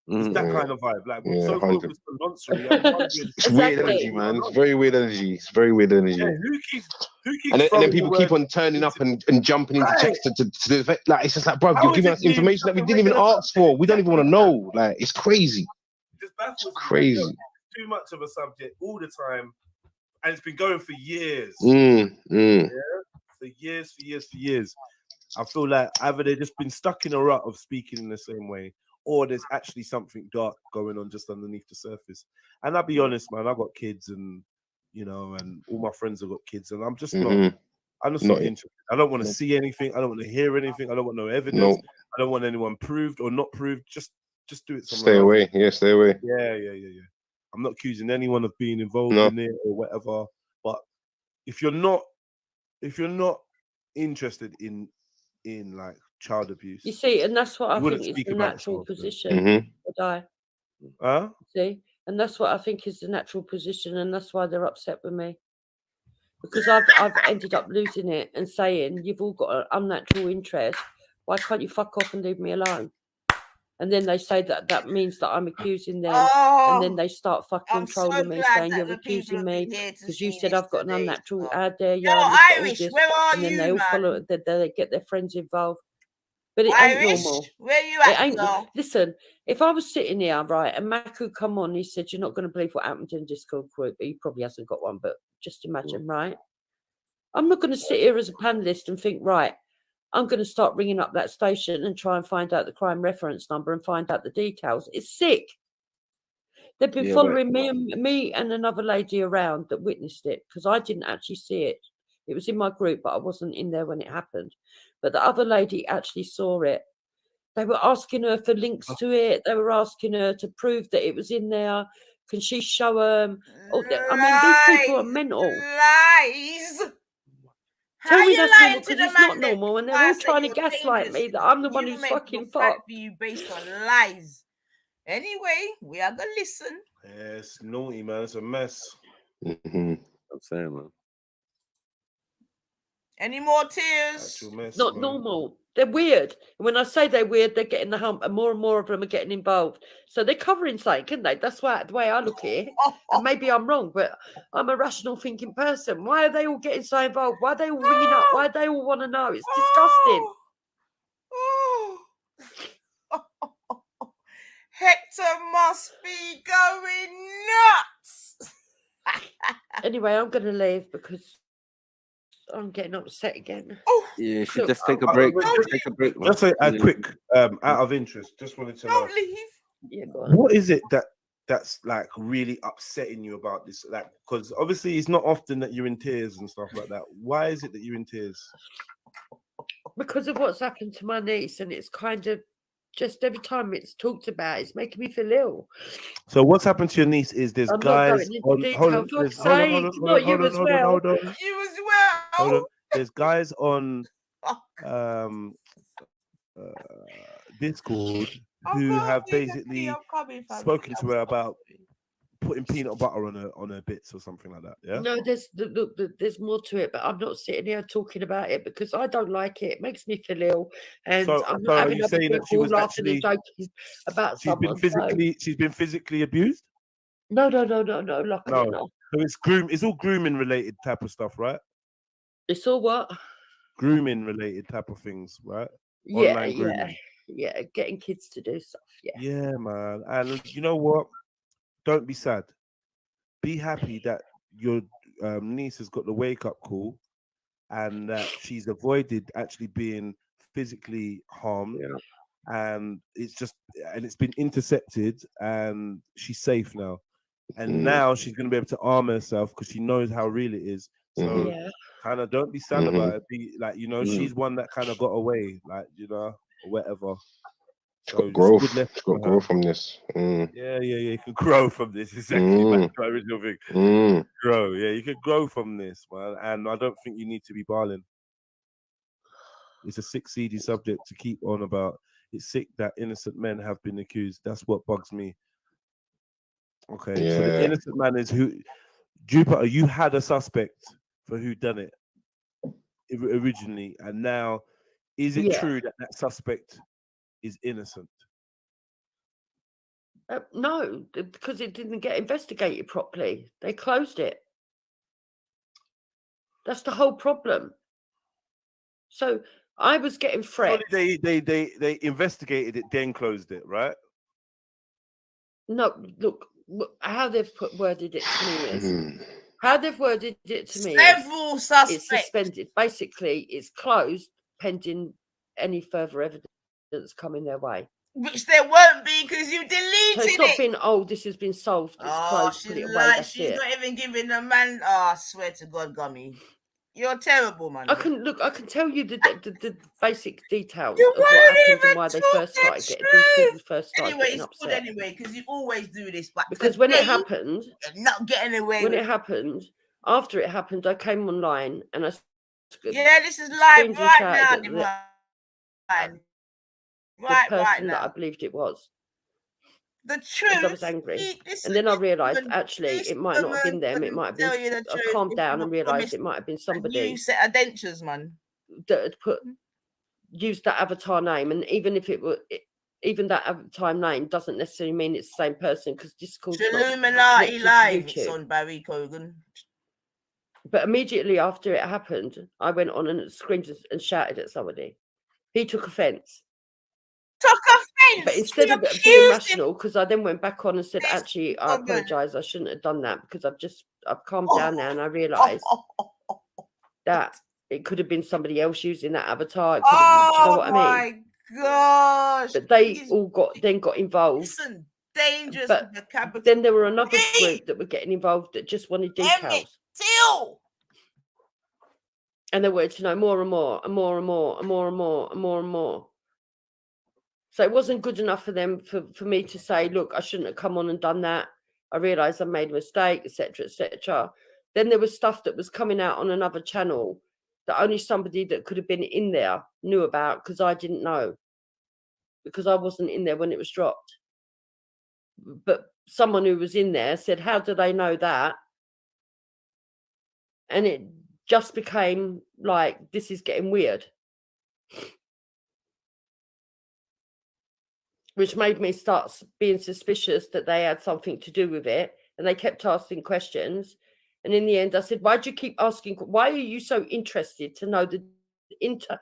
It's that kind of vibe. Like so 100. focused on nonsense. It's weird energy, man. It's very weird energy. It's very weird energy. Yeah, who keeps and then people keep on turning up and jumping into text to the effect. Like it's just like, bro, you're giving us information that we didn't even ask for. We don't even want to know. Like it's crazy. It's crazy. Too much of a subject all the time, and it's been going for years. Yeah, for years. I feel like either they've just been stuck in a rut of speaking in the same way, or there's actually something dark going on just underneath the surface. And I'll be honest, man, I've got kids, and and all my friends have got kids, and I'm just not. I'm just not interested. I don't want to see anything. I don't want to hear anything. I don't want no evidence. I don't want anyone proved or not proved. Just do it somewhere. Stay away. Yeah, stay away. Yeah. I'm not accusing anyone of being involved in it or whatever. But if you're not interested in like child abuse, you see, and that's what I think is the natural position. See, and that's what I think is the natural position, and that's why they're upset with me. Because I've ended up losing it and saying, you've all got an unnatural interest. Why can't you fuck off and leave me alone? And then they say that means that I'm accusing them. And then they start fucking trolling me, saying you're accusing me because you said I've got an unnatural ad there. You're Irish. Where are you, and then they all follow it. They get their friends involved. But it Irish? ain't normal. Where you at, it ain't. Listen, if I was sitting here, right, and Maku come on, he said, you're not going to believe what happened in the Discord group. He probably hasn't got one, but just imagine, right? I'm not going to sit here as a panelist and think, right, I'm going to start ringing up that station and try and find out the crime reference number and find out the details. It's sick. They've been following me and another lady around that witnessed it because I didn't actually see it. It was in my group, but I wasn't in there when it happened. But the other lady actually saw it. They were asking her for links to it. They were asking her to prove that it was in there. Can she show them? Oh, I mean, these people are mental. Lies. Tell How me you that's normal, lying to because the it's not man then? normal, and they're Why I all say trying to you're gaslight dangerous, me that I'm the one you who's make fucking people fight fucked. for you based on lies. Anyway, we are gonna listen. Yeah, it's naughty, man. It's a mess. I'm saying, man. Any more tears? Actual mess, Not man. normal. They're weird. And when I say they're weird, they're getting the hump, and more of them are getting involved. So they're covering something, can't they? That's why the way I look at it. And maybe I'm wrong, but I'm a rational thinking person. Why are they all getting so involved? Why are they all ringing up? Why do they all want to know? It's disgusting. Hector must be going nuts. Anyway, I'm going to leave because I'm getting upset again. Yeah, you should just take a break. Take a break, man. Just a quick, out of interest, just wanted to know. Don't leave. Yeah, go on. What is it that's like really upsetting you about this? Like, because obviously it's not often that you're in tears and stuff like that. Why is it that you're in tears? Because of what's happened to my niece, and it's kind of just every time it's talked about, it's making me feel ill. So what's happened to your niece is there's I'm guys not going into detail. Hold on. You as well. Hold on. There's guys on Discord who have basically spoken to her about putting peanut butter on her bits or something like that. Yeah. No, there's more to it, but I'm not sitting here talking about it because I don't like it. It makes me feel ill, and I'm not having other people laughing and joking about someone. She's been physically abused. No. Luckily not. So it's all grooming related type of stuff, right? It's all what? Grooming related type of things, right? Yeah, getting kids to do stuff. Yeah, man. And you know what? Don't be sad. Be happy that your niece has got the wake up call, and that she's avoided actually being physically harmed. Yeah. And it's been intercepted, and she's safe now. And now she's going to be able to arm herself because she knows how real it is. So kind of don't be sad about it. Be like, she's one that kind of got away, like, or whatever. She's got growth. She's got growth from this. Yeah. You can grow from this. Exactly. That's my original thing. Grow. Yeah, you can grow from this, man. And I don't think you need to be barling. It's a sick, seedy subject to keep on about. It's sick that innocent men have been accused. That's what bugs me. Okay, so the innocent man is who. Jupiter, you had a suspect for who done it originally, and now is it true that suspect is innocent? No, because it didn't get investigated properly. They closed it. That's the whole problem. So I was getting threats. They investigated it, then closed it, right? No, look, how they've worded it to me is several suspects. It's suspended. Basically, it's closed pending any further evidence coming their way. Which there won't be because you deleted it. So it's not been, this has been solved. It's closed. Put it away. She's not even giving the man. I swear to God, Gummy. You're terrible, man. I can tell you the basic details of what happened and why they first started getting upset. Good anyway, because you always do this. But because when it happened, you're not getting away. When it happened, after it happened, I came online and I. This is live right now. The person that I believed it was. The truth. I was angry, and then I realised actually it might not have been them. It might have been. I calmed down and realised it might have been somebody. You set of dentures, man. That had used that avatar name, and even if it were, even that avatar name doesn't necessarily mean it's the same person because Discord's Trilluminati live. It's on Barry Cogan. But immediately after it happened, I went on and screamed and shouted at somebody. He took offence. But instead of being rational, because I then went back on and said, actually, I apologise, I shouldn't have done that because I've calmed down now and I realised that it could have been somebody else using that avatar. It could have, you know what I mean? Gosh. But they all got involved. Listen, dangerous. But then there were another group that were getting involved that just wanted details. And they wanted to know more and more and more and more and more and more and more and more. So it wasn't good enough for them for me to say, look, I shouldn't have come on and done that. I realised I made a mistake, etc., etc. Then there was stuff that was coming out on another channel that only somebody that could have been in there knew about, because I didn't know, because I wasn't in there when it was dropped. But someone who was in there said, how do they know that? And it just became like, this is getting weird. Which made me start being suspicious that they had something to do with it. And they kept asking questions. And in the end, I said, why do you keep asking? Why are you so interested to know the intricate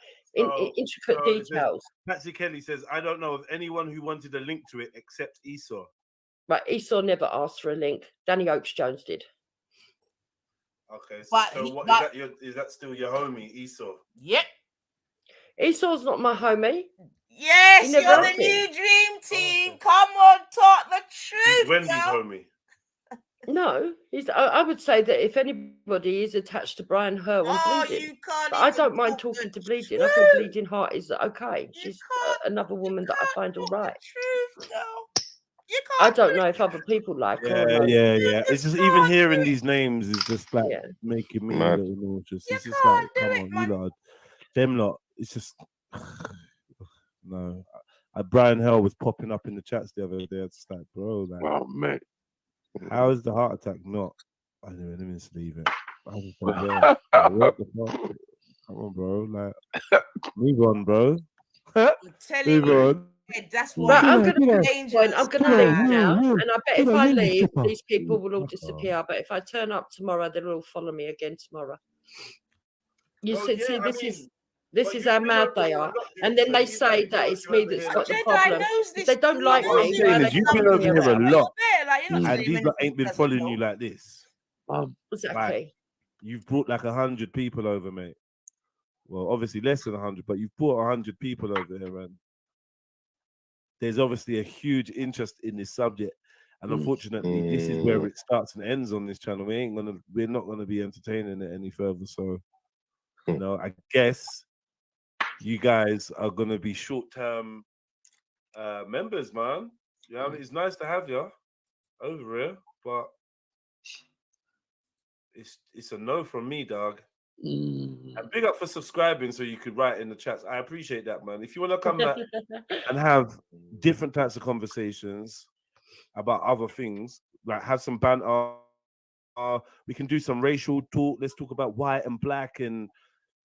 details? Patsy Kelly says, I don't know of anyone who wanted a link to it except Esau. Right, Esau never asked for a link. Danny Oakes Jones did. Okay, so is that still your homie, Esau? Yep. Esau's not my homie. Yes, you're the new dream team. Come on, talk the truth. He's Wendy's homie. No, I would say that if anybody is attached to Brian Her on Bleeding, I don't mind talking to Bleeding. I think Bleeding Heart is okay. She's another woman that I find all right. I don't know if other people like her. Yeah. It's just even hearing these names is just like making me a little nauseous. It's just like, come on, you lot, them lot. It's just no. Brian Hell was popping up in the chats the other day. It's like, bro, like, oh mate, how is the heart attack not? I don't know. Let me just leave it. I was like, what the fuck? Come on, bro. Like, move on, bro. Move on. That's what I'm going to leave now, and I bet if I leave, these people will all disappear. But if I turn up tomorrow, they'll all follow me again tomorrow. You see, this is how mad they are, and then they say that it's me that's got the problem. If they don't like me, you've been over here a lot, and these ain't been following you like this. Exactly. Like, you've brought like 100 people over, mate. Well, obviously less than 100, but you've brought 100 people over here, man. There's obviously a huge interest in this subject, and unfortunately, this is where it starts and ends on this channel. We're not gonna be entertaining it any further. So, you know, I guess you guys are gonna be short-term members, man. Yeah, it's nice to have you over here, but it's a no from me, dog. And big up for subscribing so you could write in the chats. I appreciate that, man. If you want to come back and have different types of conversations about other things, like have some banter, we can do some racial talk. Let's talk about white and black and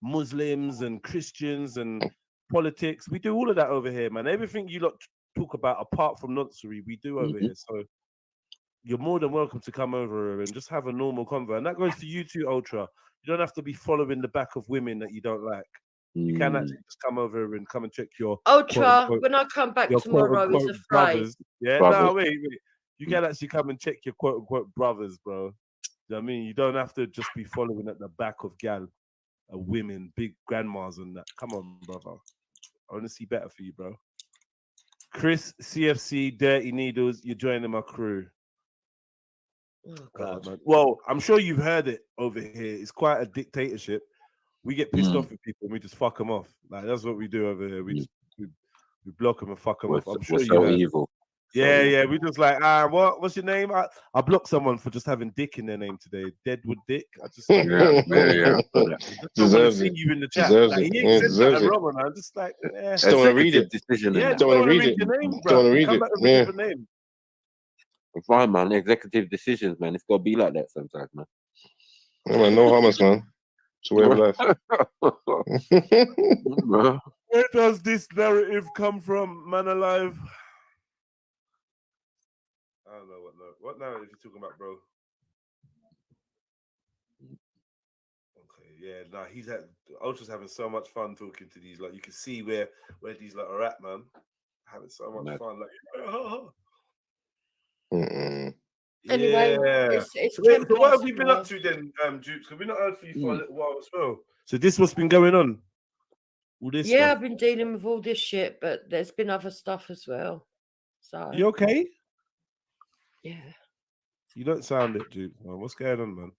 Muslims and Christians and politics. We do all of that over here, man. Everything you lot talk about apart from nonsense, we do over here. So you're more than welcome to come over here and just have a normal convo. And that goes to you too, Ultra. You don't have to be following the back of women that you don't like. You can actually just come over and come and check your Ultra. When I come back tomorrow, is a brothers. Yeah, no, wait. You can actually come and check your quote unquote brothers, bro. You know what I mean? You don't have to just be following at the back of gal, women, big grandmas and that. Come on, brother. I want to see better for you, bro. Chris, CFC, Dirty Needles, you're joining my crew. Oh, God. Well, I'm sure you've heard it over here. It's quite a dictatorship. We get pissed off with people and we just fuck them off. Like, that's what we do over here. We just we block them and fuck them off. I'm sure you heard. Evil. Yeah. We just like, what's your name? I blocked someone for just having Dick in their name today. Deadwood Dick. I just yeah. Deserves it. You in the chat. Like, he ain't said that wrong, and I'm just like, just don't want to read it. Yeah, don't want to read it. Don't want to read it. With a name. Fine, man. Executive decisions, man. It's got to be like that sometimes, man. Yeah, man, no harmless, man. It's a way of life. Where does this narrative come from, man alive? I don't know what narrative you're talking about, bro. Okay, yeah, he's Ultra's having so much fun talking to these. Like, you can see where these like are at, man. Having so much fun. Like, Anyway, it's so what have you been up to then, Dupes? Because we've not heard from you for a little while as well. So this what's been going on? All this stuff? I've been dealing with all this shit, but there's been other stuff as well. So you okay? Yeah. You don't sound it, Dupes. What's going on, man?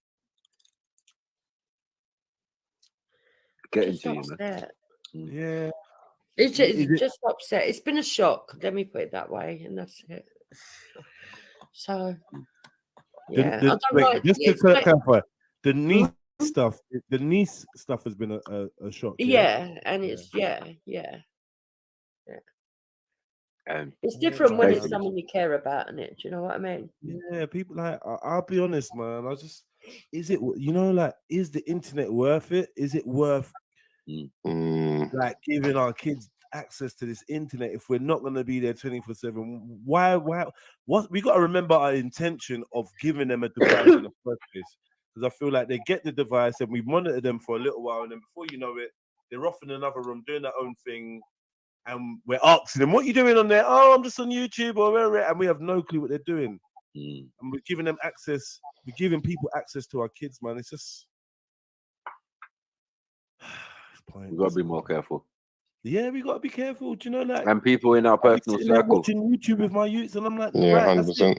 Getting to you, man. Yeah. It's just upset. It's been a shock. Let me put it that way, and that's it. So Yeah, just to clarify, the niece stuff. The niece stuff has been a shock. Yeah, and it's yeah. It's different when it's someone you care about, isn't it? Do you know what I mean? Yeah, people like I'll be honest, man. Is the internet worth it? Is it worth like giving our kids access to this internet if we're not going to be there 24/7? Why? What we got to remember our intention of giving them a device in the first place, because I feel like they get the device and we monitor them for a little while, and then before you know it, they're off in another room doing their own thing. And we're asking them, what are you doing on there? Oh, I'm just on YouTube or wherever. And we have no clue what they're doing. And we're giving them access. We're giving people access to our kids, man. It's just... We've got to be more careful. Yeah, we got to be careful. Do you know, like... And people in our personal circle. I'm watching YouTube with my youths and I'm like, yeah, right, 100%.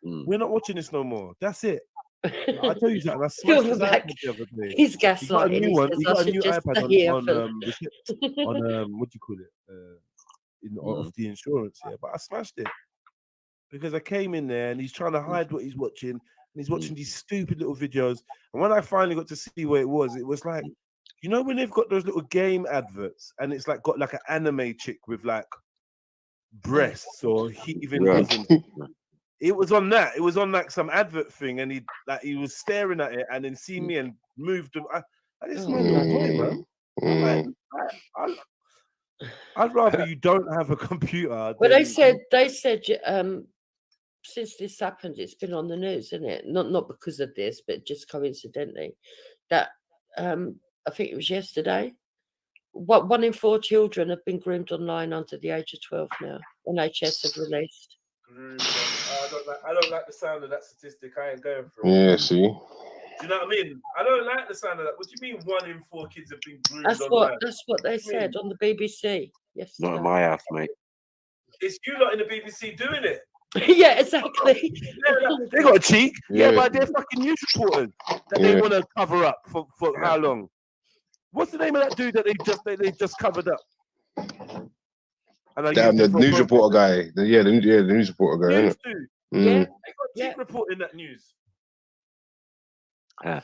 We're not watching this no more. That's it. I tell you that. I smashed his iPad the other day. He's gaslighting. He got a new iPad on what do you call it? Off the insurance, yeah. But I smashed it because I came in there and he's trying to hide what he's watching, and he's watching these stupid little videos. And when I finally got to see what it was like, you know, when they've got those little game adverts and it's like got like an anime chick with like breasts or heaving bosoms. It was on that. It was on like some advert thing, and he was staring at it, and then see me and moved. I just man. I'd rather you don't have a computer. Well, they said since this happened, it's been on the news, isn't it? Not because of this, but just coincidentally, that I think it was yesterday. 1 in 4 children have been groomed online under the age of 12 now. NHS have released. I don't like the sound of that statistic. I ain't going for it. Yeah, see. Do you know what I mean? I don't like the sound of that. What do you mean 1 in 4 kids have been groomed online? That's what they said on the BBC yesterday. Not in my house, mate. It's you lot in the BBC doing it. Yeah, exactly. They got a cheek. Yeah, but they're fucking news reporters that they want to cover up for how long? What's the name of that dude that they just covered up? Damn, the news reporter guy. The news reporter guy. News dude. Yeah, they got cheek reporting that news. Yeah.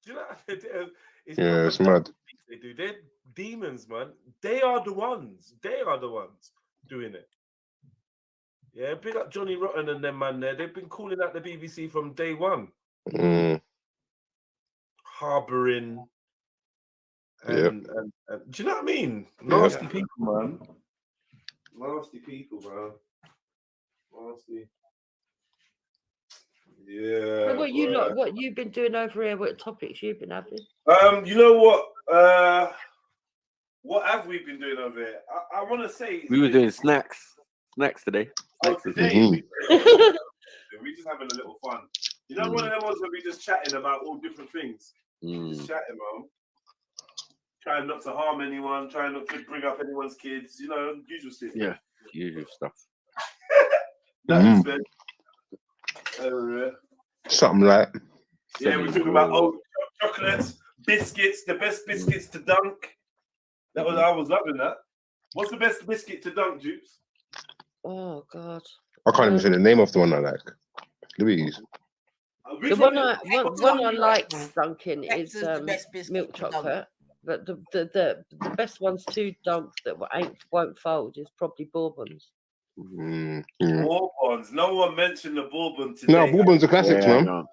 Do you know? It's mad. They do. They're demons, man. They are the ones. They are the ones doing it. Yeah, big up Johnny Rotten and them, man. They've been calling out the BBC from day one. Harboring. And do you know what I mean? Nasty people, man. Nasty people, man. Nasty. Yeah. What you've been doing over here? What topics you've been having? You know what? What have we been doing over here? I want to say we were doing snacks today. Today we're just having a little fun. You know, one of them ones where we just chatting about all different things. Just chatting, man. Trying not to harm anyone, trying not to bring up anyone's kids. You know, usual stuff. Yeah, usual stuff. Something like. Yeah, we're talking about chocolates, biscuits, the best biscuits to dunk. I was loving that. What's the best biscuit to dunk, Jupes? Oh God. I can't even say the name of the one I like. Louise. The one I like dunking is milk chocolate. But the best ones to dunk that won't fold is probably bourbons. Bourbons. No one mentioned the bourbon today. No, bourbons are classics, man. No.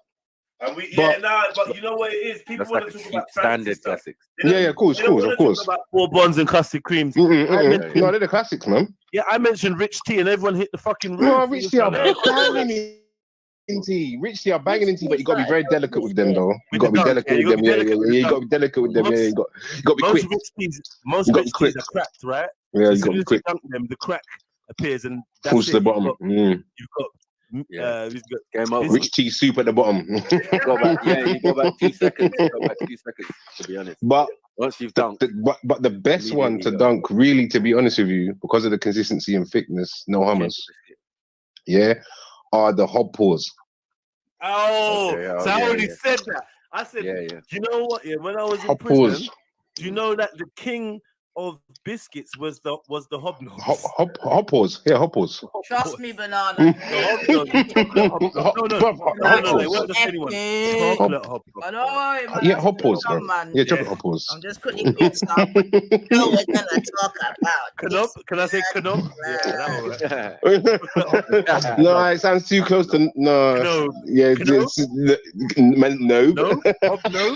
And but you know what it is? People want to talk about standard classics. Yeah, of course. About bourbons and custard creams. No, they're the classics, man. Yeah, I mentioned rich tea, and everyone hit the fucking roof. No, rich tea are banging in tea. Rich tea are banging in tea, but you got to be very delicate with them, though. You got to be delicate with them. Yeah, you got to be delicate with them. Yeah, you got to be quick. Most rich teas are cracked, right? Yeah, you got to be quick. The crack appears and falls to the bottom. You've got rich tea soup at the bottom. You go back 2 seconds. To be honest. But once you've dunked, but the best one to dunk, really, to be honest with you, because of the consistency and thickness, no hummus. Yeah, are the hob paws. I already said that. I said, do you know what? Yeah, when I was in prison, do you know that the king of biscuits was the hobnobs. Hoppers, yeah, hoppers. Trust me, banana. No, they weren't just anyone. Chocolate hobnobs. Yeah, hoppers, bro. Man. Yeah, chocolate hoppers. I'm just quickly doing some. We're gonna talk about Knob? Can I say knob? Yeah, No, it sounds too close to no. Yeah, it's no. No, no.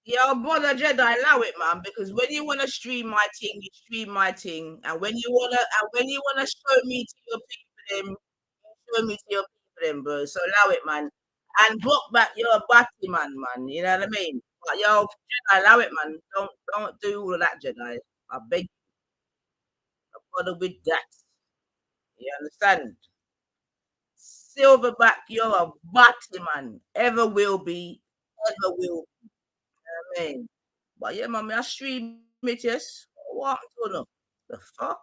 Yo, brother Jedi, allow it, man. Because when you wanna stream my thing, you stream my thing, and when you wanna show me to your people, them, show me to your people, them, bro. So allow it, man. And block back your batty, man. You know what I mean? But yo, Jedi, allow it, man. Don't do all of that, Jedi. I beg you, brother, with that. You understand? Silverback, you're a batty, man. Ever will be, ever will be. You know what I mean? But yeah, man, I stream it, yes. What happened to them? The fuck?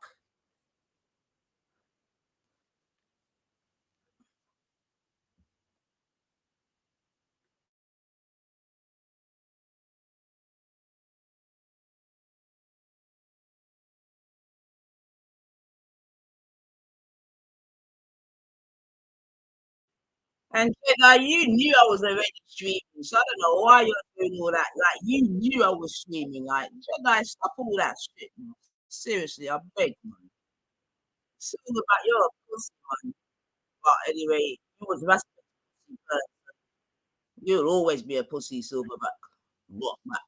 And Jedi, you knew I was already streaming, so I don't know why you're doing all that. Like, you knew I was streaming. Like, Jedi, stop all that shit, man. Seriously, I beg, man. Silverback, you're a pussy, man. But anyway, you was pussy first. You'll always be a pussy, Silverback. Block back.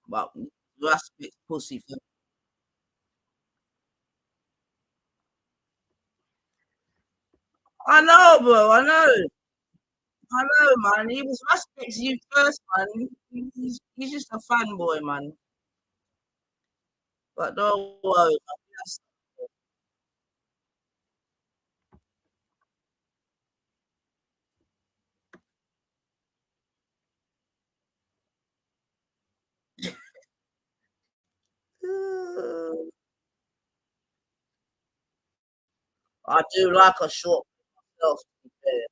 But respect pussy first. I know, bro. I know, man. He was respecting you first, man. He's just a fanboy, man. But don't worry, man. I do like a short myself, to be fair.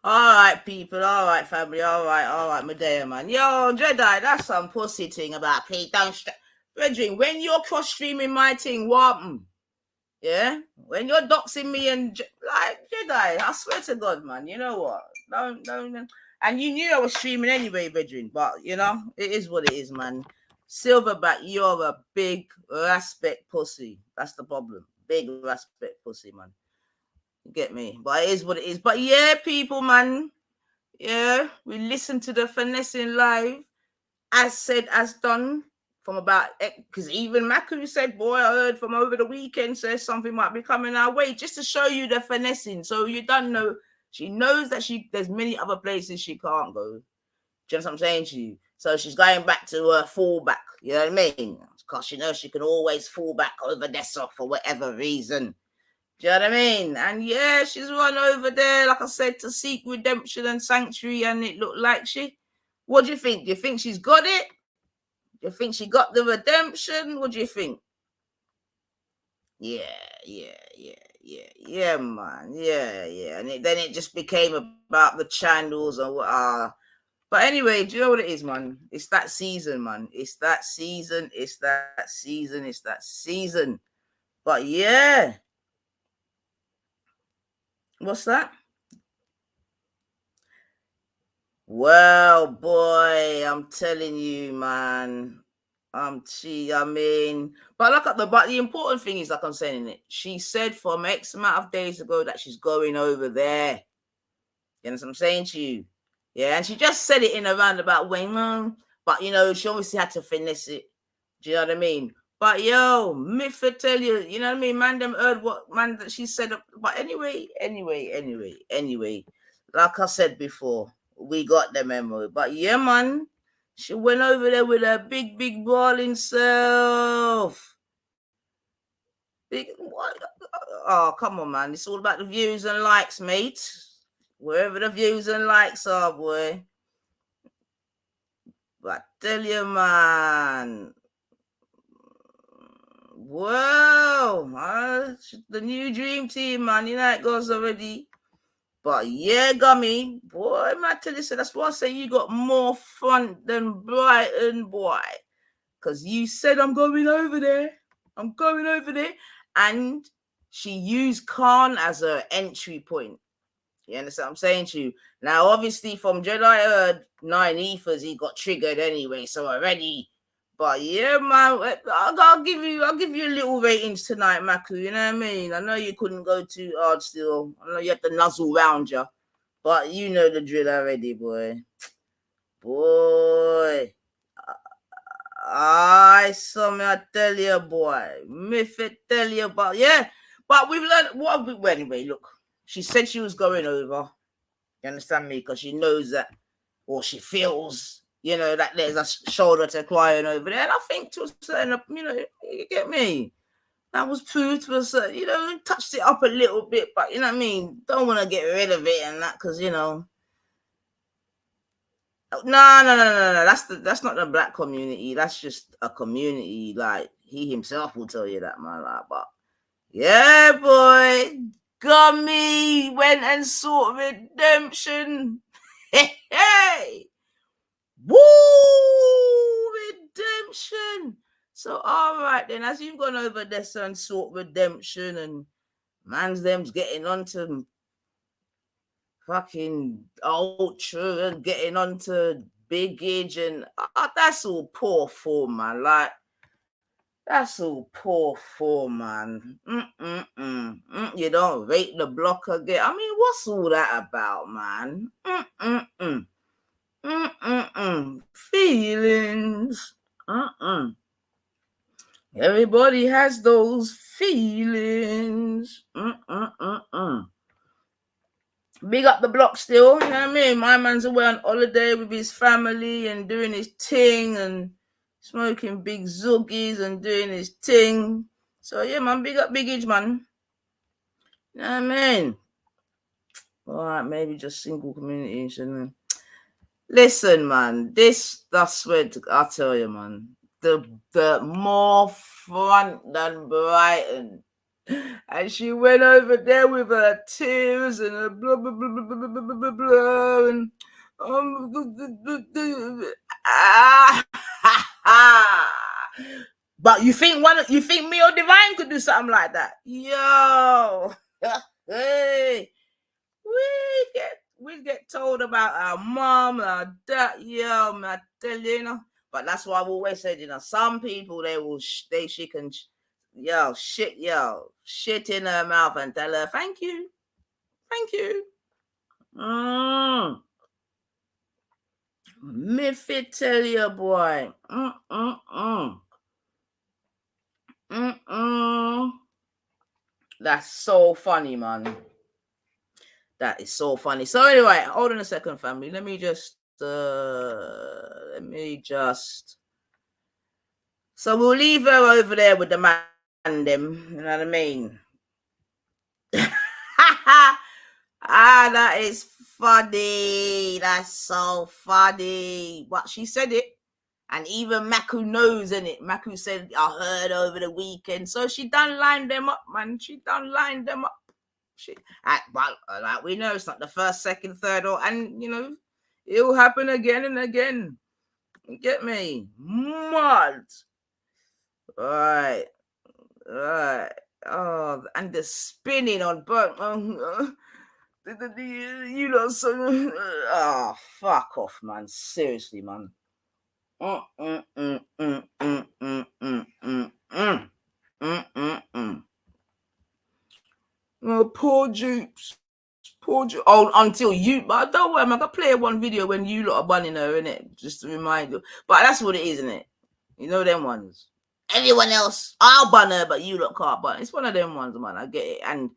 All right, people. All right, family. All right, Medea, man. Yo, Jedi, that's some pussy thing about please don't. Brethren, when you're cross streaming my thing, what? Yeah, when you're doxing me and like Jedi, I swear to God, man. You know what? No. And you knew I was streaming anyway, brethren. But you know, it is what it is, man. Silverback, you're a big respect pussy. That's the problem. Big respect pussy, man. You get me? But it is what it is. But yeah, people, man. Yeah, we listened to the finessing live, as said, as done. From about, because even Maku said, boy, I heard from over the weekend says something might be coming our way, just to show you the finessing. So you don't know, she knows that there's many other places she can't go. Do you know what I'm saying to you? So she's going back to her fallback, you know what I mean? Because she knows she can always fall back over Dessa for whatever reason. Do you know what I mean? And yeah, she's run over there, like I said, to seek redemption and sanctuary, and it looked like what do you think? Do you think she's got it? You think she got the redemption? What do you think? Yeah, man. Yeah. And then it just became about the channels and what. But anyway, do you know what it is, man? It's that season, man. It's that season. But yeah. What's that? Well, boy, I'm telling you, man. But the important thing is, like I'm saying it, she said from X amount of days ago that she's going over there. You know what I'm saying to you? Yeah, and she just said it in a roundabout way, but you know, she obviously had to finesse it. Do you know what I mean? But yo, myth I tell you, you know what I mean? Man, them heard what man that she said. But anyway. Like I said before, we got the memory. But yeah, man, she went over there with her big brawling self. Oh, come on, man. It's all about the views and likes, mate. Wherever the views and likes are, boy. But I tell you, man. Whoa, the new dream team, man. You know it goes already. But yeah, Gummy, boy, man, I tell you, so that's why I say you got more front than Brighton, boy. Because you said I'm going over there. And she used Khan as her entry point. You understand what I'm saying to you? Now, obviously, from Jedi heard 9 ethers, he got triggered anyway, so already. But yeah, man, I'll give you a little ratings tonight, Maku. You know what I mean? I know you couldn't go too hard still. I know you had to nuzzle round you, but you know the drill already, boy. I tell you, boy. Myth it tell you about, yeah. But we've learned anyway, look. She said she was going over. You understand me? Because she knows that, or she feels, you know, that there's a shoulder to cry on over there. And I think to a certain, you know, you get me? That was proved to us, you know, touched it up a little bit, but you know what I mean? Don't want to get rid of it and that, because, you know. No. That's not the black community. That's just a community. Like, he himself will tell you that, man. Like, but yeah, boy. Gummy went and sought redemption. Hey. Woo! Redemption. So, all right, then, as you've gone over this and sought redemption, and man's them's getting onto fucking Ultra and getting onto Big Age, and that's all poor form, man. Like, that's all poor form, man. You don't rate the block again. I mean, what's all that about, man? Feelings. Everybody has those feelings. Big up the block still, you know what I mean? My man's away on holiday with his family and doing his thing and smoking big zoogies and doing his thing. So yeah, man, big up Big Age, man. You know what I mean? All right, maybe just single community, shouldn't I? Listen, man, I swear to, I tell you, man, the more front than Brighton. And she went over there with her tears and her blah blah blah blah blah blah blah blah blah. And but you think me or Divine could do something like that? Yo, hey, we get told about our mom, our dad. Yo, man, I tell you, you know. But that's why I've always said, you know, some people she can, shit in her mouth and tell her thank you. Me fit tell you, boy. That's so funny, man. That is so funny. So anyway, hold on a second, family. Let me just. So we'll leave her over there with the man, them. You know what I mean? That is funny. That's so funny. But she said it. And even Maku knows, innit? Maku said, I heard over the weekend. So she done lined them up, man. Like we know, it's not the first, second, third, and you know, it'll happen again and again. You get me? Mad. Right. Oh, and the spinning on burnt. You know, so fuck off, man. Seriously, man. Oh, poor Jukes. Oh, until you, but don't worry, I'm gonna play one video when you lot are bunning her, innit? Just to remind you. But that's what it is, isn't it? You know them ones. Everyone else, I'll bun her, but you lot can't bun. It's one of them ones, man. I get it. And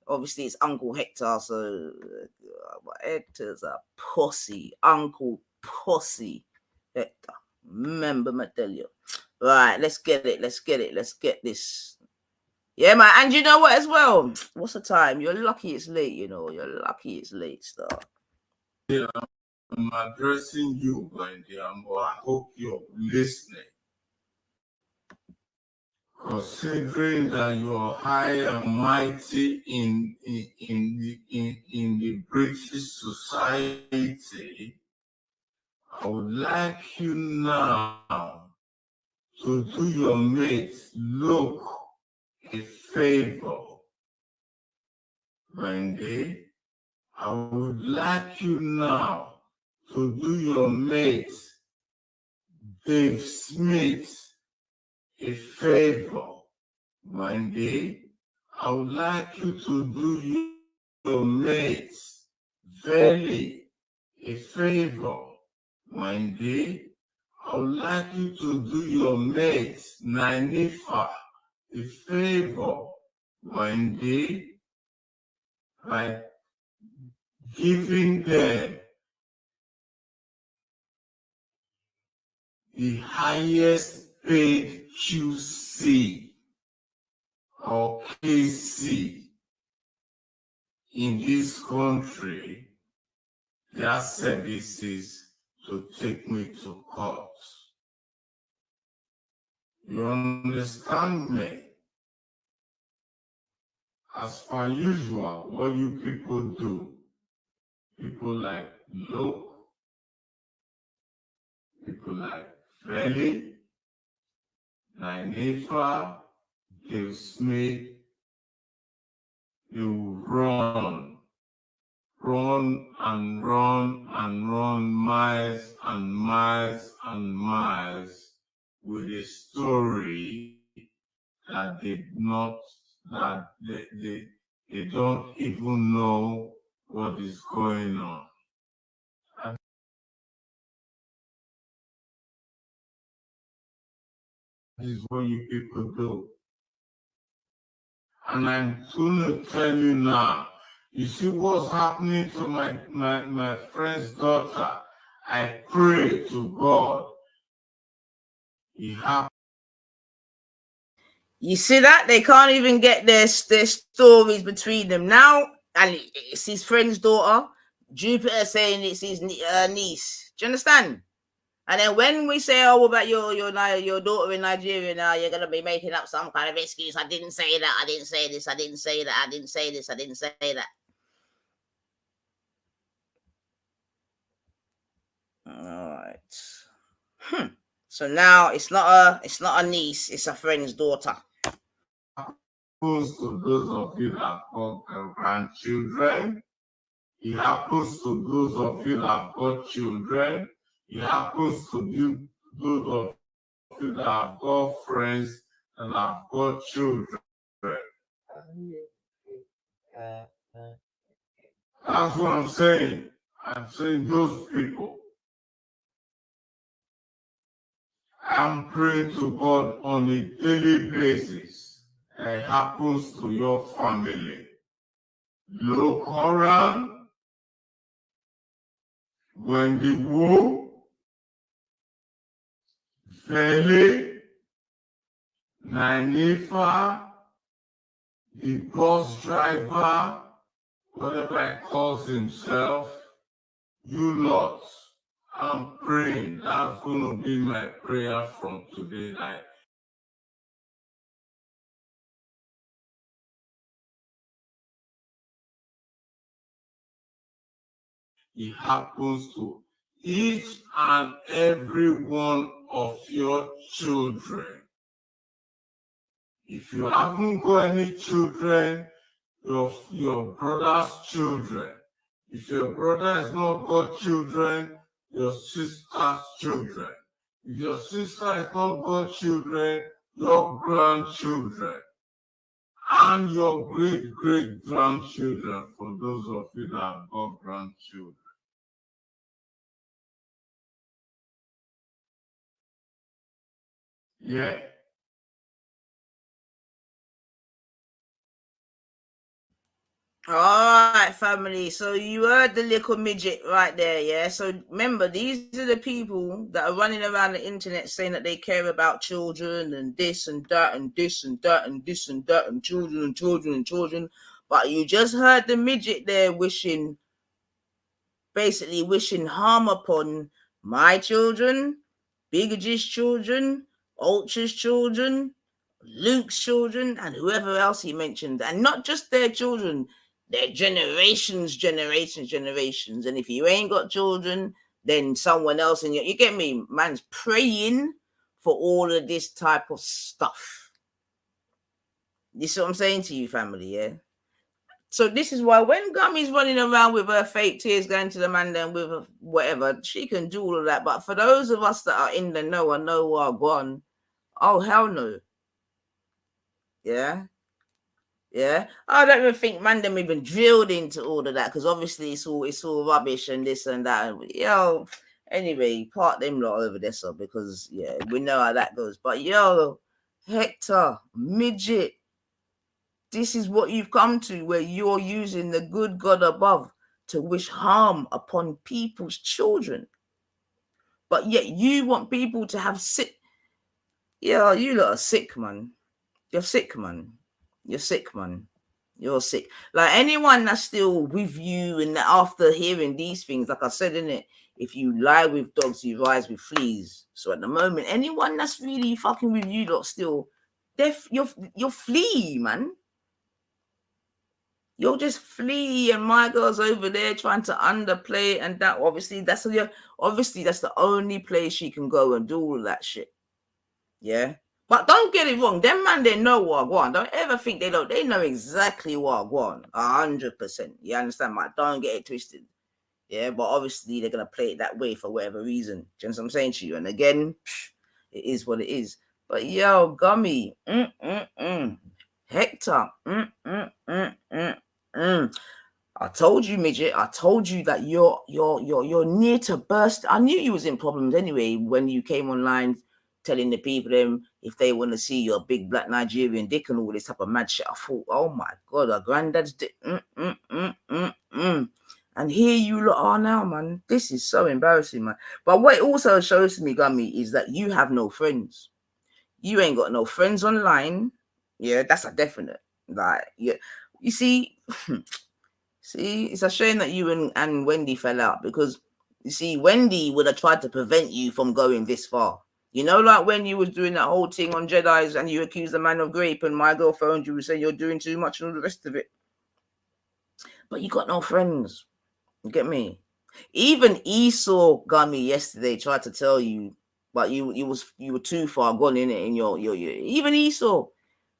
obviously it's Uncle Hector, so Hector's a pussy. Uncle Pussy Hector. Remember, I tell you. Right, let's get it. Let's get this. Yeah, man. And you know what as well? What's the time? You're lucky it's late, you know. You're lucky it's late, stuff. Yeah, I'm addressing you, my dear, but I hope you're listening. Considering that you're high and mighty in the British society, I would like you now to do your mate look a favor. Wendy, I would like you now to do your mate Dave Smith a favor. Wendy, I would like you to do your mate Veli a favor. Wendy, I would like you to do your mate Nanifa a favor. Wendy, by giving them the highest paid QC or KC in this country, their services to take me to court. You understand me? As per usual, what you people do, people like Luke, people like Freddy, Nanifa, Dave Smith, you run miles and miles and miles with a story that they don't even know what is going on. And this is what you people do. And I'm going to tell you now, you see what's happening to my friend's daughter. I pray to God. You see that? They can't even get their stories between them now. And it's his friend's daughter. Jupiter saying it's his niece. Do you understand? And then when we say, "Oh, what about your daughter in Nigeria now? You're gonna be making up some kind of excuse. I didn't say that. I didn't say this. I didn't say that. I didn't say this. I didn't say that." All right. So now it's not a niece. It's a friend's daughter. Happens to those of you that got grandchildren. It happens to those of you that got children. It happens to those of you that have got friends and have got children. That's what I'm saying. I'm saying those people. I'm praying to God on a daily basis. It happens to your family. Look around. Wendy Wu, Feli, Nanifa, the bus driver, whatever he calls himself, you lot, I'm praying. That's going to be my prayer from today night. It happens to each and every one of your children. If you haven't got any children, your brother's children. If your brother has not got children, your sister's children. If your sister has not got children, your grandchildren. And your great-great-grandchildren, for those of you that have got grandchildren. Yeah. All right, family. So you heard the little midget right there, yeah? So remember, these are the people that are running around the internet saying that they care about children and this and that and this and that and this and that and children and children and children. But you just heard the midget there basically wishing harm upon my children, Big G's children, Ultra's children, Luke's children, and whoever else he mentioned. And not just their children, their generations. And if you ain't got children, then someone else in you get me? Man's praying for all of this type of stuff. You see what I'm saying to you, family, yeah? So this is why when Gummy's running around with her fake tears going to the man then with her whatever, she can do all of that. But for those of us that are in the know and know are gone, oh hell no. Yeah. I don't even think man them even drilled into all of that because obviously it's all rubbish and this and that. And, anyway, part them lot over there, so because we know how that goes. But Hector, midget. This is what you've come to, where you're using the good God above to wish harm upon people's children. But yet you want people to have sick. Yeah, you lot are sick, man. You're sick, man. You're sick, man. You're sick. Like anyone that's still with you and after hearing these things, like I said, innit, if you lie with dogs, you rise with fleas. So at the moment, anyone that's really fucking with you lot still, you're flea, man. You'll just flee, and my girl's over there trying to underplay, and that obviously that's the only place she can go and do all that shit. Yeah, but don't get it wrong. Them man, they know what I want. Don't ever think they don't. They know exactly what I want. 100%. You understand? Like, don't get it twisted. Yeah, but obviously they're gonna play it that way for whatever reason. Do you know what I'm saying to you? And again, it is what it is. But Gummy, Hector, I told you, midget. I told you that you're near to burst. I knew you was in problems anyway when you came online telling the people them if they want to see your big black Nigerian dick and all this type of mad shit. I thought, oh my god, a granddad's dick. And here you lot are now, man. This is so embarrassing, man. But what it also shows to me, Gummy, is that you have no friends. You ain't got no friends online. Yeah, that's a definite. Like, yeah, you see, it's a shame that you and Wendy fell out because You see, Wendy would have tried to prevent you from going this far. You know, like when you was doing that whole thing on Jedi's and you accused the man of rape, and my girl phoned you and said you're doing too much and all the rest of it. But you got no friends. You get me? Even Esau Gummy yesterday tried to tell you, but you were too far gone in it in your even Esau.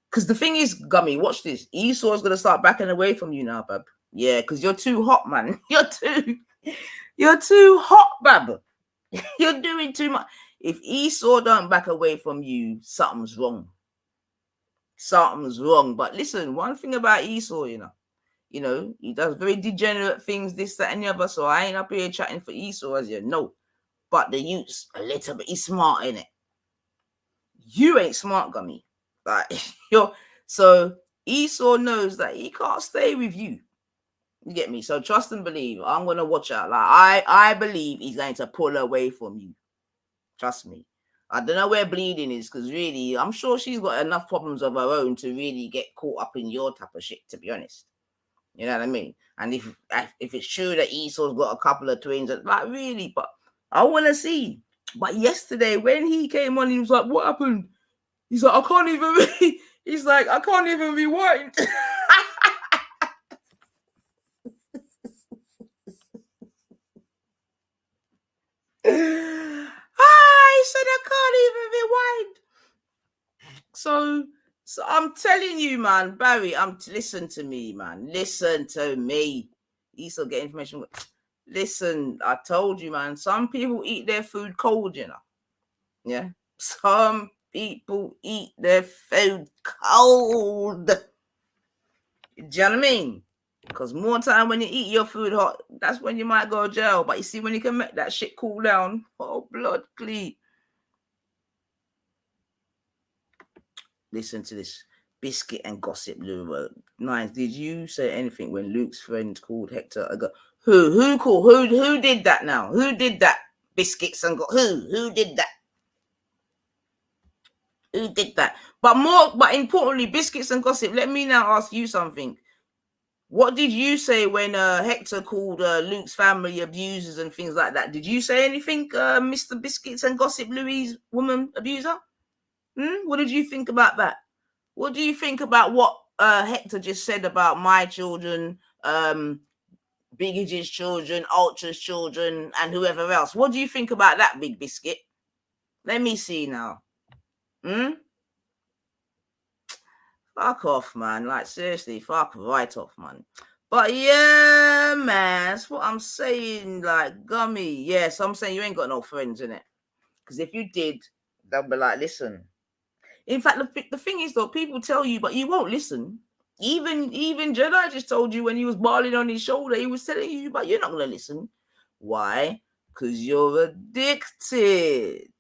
Because the thing is, Gummy, watch this. Esau's gonna start backing away from you now, bab. Yeah, because you're too hot, man. You're too hot, bab. You're doing too much. If Esau don't back away from you, something's wrong. Something's wrong. But listen, one thing about Esau, you know, he does very degenerate things, this, that, and the other. So I ain't up here chatting for Esau, as you know. But the youth's a little bit, he's smart, in it. You ain't smart, Gummy. Like so Esau knows that he can't stay with you. You get me? So trust and believe. I'm gonna watch out. Like I believe he's going to pull away from you. Trust me. I don't know where Bleeding is, because really, I'm sure she's got enough problems of her own to really get caught up in your type of shit, to be honest. You know what I mean? And if it's true that Esau's got a couple of twins, like really, but I want to see. But yesterday when he came on, he was like, "What happened?" He's like, "I can't even." He's like, "I can't even rewind." He said, "I can't even rewind." So I'm telling you, man, Barry, listen to me, man. Listen to me. Esau get information. Listen, I told you, man, some people eat their food cold, you know. Yeah. Some people eat their food cold. Do you know what I mean? Because more time when you eat your food hot, that's when you might go to jail. But you see, when you can make that shit cool down, oh, blood clean. Listen to this. Biscuit and gossip, Lou. Nice. Did you say anything when Luke's friend called Hector? Who called? Who did that now? Who did that? Biscuits and who did that? Who did that? But importantly, biscuits and gossip. Let me now ask you something. What did you say when Hector called Luke's family abusers and things like that? Did you say anything, Mr. Biscuits and Gossip Louis, woman abuser? What did you think about that? What do you think about what Hector just said about my children, Big Idge's children, Ultra's children, and whoever else? What do you think about that, Big Biscuit? Let me see now. Fuck off, man. Like, seriously, fuck right off, man. But yeah, man, that's what I'm saying. Like, Gummy. Yes, I'm saying you ain't got no friends in it. Because if you did, they'll be like, listen. In fact, the thing is, though, people tell you, but you won't listen. Even Jedi just told you when he was bawling on his shoulder, he was telling you, but you're not going to listen. Why? Because you're addicted.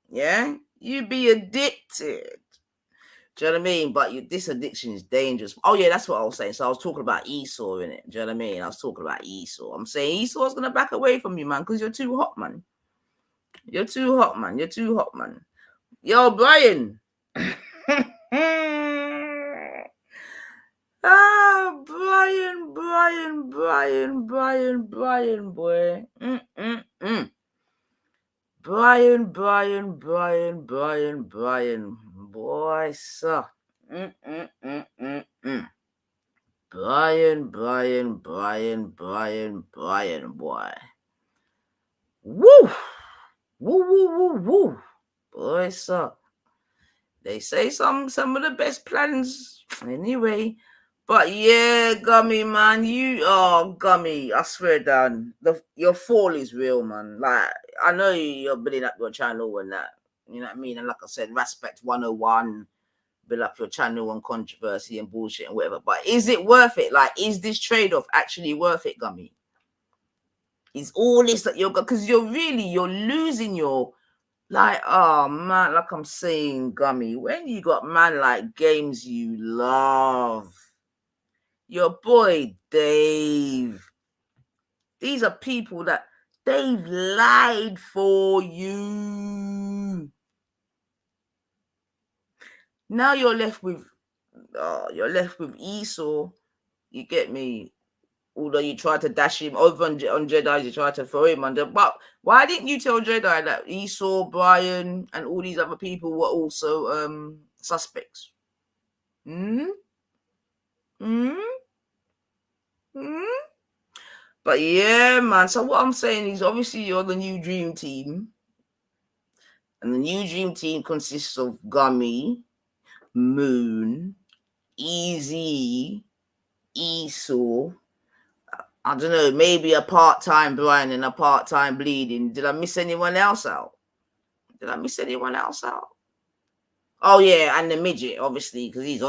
Yeah? You be addicted. Do you know what I mean? But this addiction is dangerous. Oh, yeah, that's what I was saying. So I was talking about Esau in it. Do you know what I mean? I was talking about Esau. I'm saying Esau's going to back away from you, man, because you're too hot, man. You're too hot, man. You're too hot, man. Yo, Brian. Brian, boy. Brian, boy, sir. Brian, boy. Woo. Boy, sir. They say some of the best plans anyway. But yeah, Gummy, man, Gummy, I swear down, your fall is real, man. Like, I know you're building up your channel and that, you know what I mean? And like I said, Respect 101, build up your channel on controversy and bullshit and whatever. But is it worth it? Like, is this trade-off actually worth it, Gummy? Is all this that because you're losing your, like, oh man, like I'm saying, Gummy, when you got man like Games You Love, your boy Dave, these are people that they've lied for you. Now you're left with Esau. You get me? Although you tried to dash him over on Jedi, you tried to throw him under. But why didn't you tell Jedi that Esau, Brian, and all these other people were also suspects? But yeah, man. So what I'm saying is, obviously, you're the new dream team, and the new dream team consists of Gummy, Moon, Easy, Esau. I don't know, maybe a part-time Brian and a part-time Bleeding. Did I miss anyone else out? Oh yeah, and the midget, obviously, because he's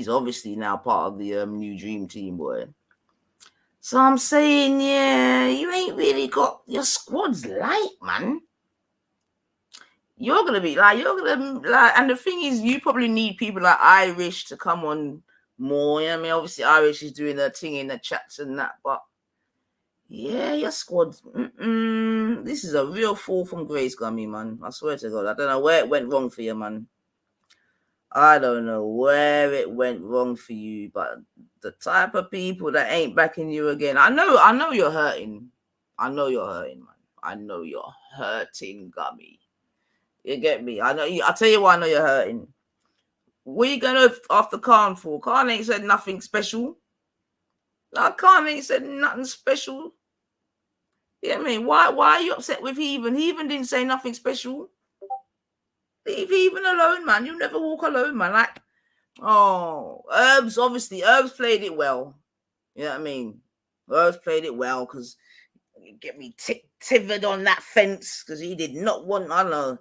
obviously now part of the new dream team, boy. So I'm saying, yeah, you ain't really got your squad's light, man. You're gonna be like, and the thing is, you probably need people like Irish to come on more. You know what I mean? Obviously, Irish is doing their thing in the chats and that, but yeah, your squad. This is a real fall from grace, Gummy, man. I swear to God, I don't know where it went wrong for you, man. I don't know where it went wrong for you, but the type of people that ain't backing you again. I know you're hurting. I know you're hurting, man. I know you're hurting, Gummy. You get me? I know you. I'll tell you why I know you're hurting. What you going after Khan for? Khan ain't said nothing special. Khan ain't said nothing special. Yeah, I mean, why are you upset with Heathen? Heathen didn't say nothing special. Leave Heathen alone, man. You never walk alone, man. Like, Herbs, obviously, Herbs played it well. You know what I mean? Herbs played it well because you get me tivered on that fence because he did not want, I don't know.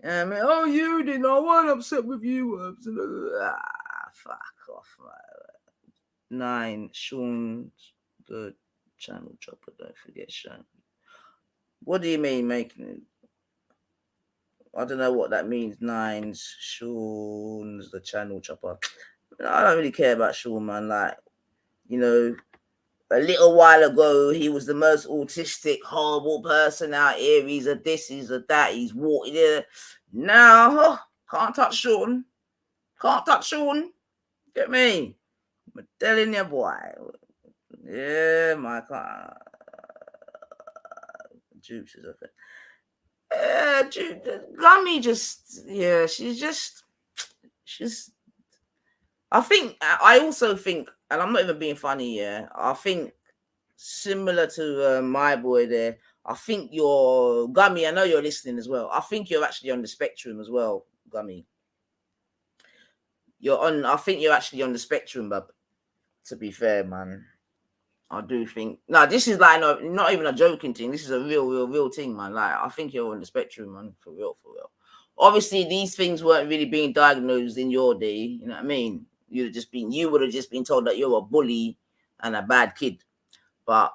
I mean, you did not want upset with you, Herbs. Fuck off, man. 9, Sean, the channel chopper. Don't forget, Sean. What do you mean making it? I don't know what that means. 9, Sean's the channel chopper. I don't really care about Sean, man. Like, you know, a little while ago, he was the most autistic, horrible person out here. He's a this, he's a that, he's walking there. Now, can't touch Sean. Can't touch Sean. Get me? I'm telling you, boy. Yeah, my car. Juice is okay. Gummy she's I also think, and I'm not even being funny, yeah, I think similar to my boy there, I think you're Gummy, I know you're listening as well. I think you're actually on the spectrum as well, Gummy. I think you're actually on the spectrum, but to be fair, man. I do think this is like not even a joking thing. This is a real thing, man. Like, I think you're on the spectrum, man, for real. Obviously, these things weren't really being diagnosed in your day. You know what I mean? You would have just been told that you're a bully and a bad kid. But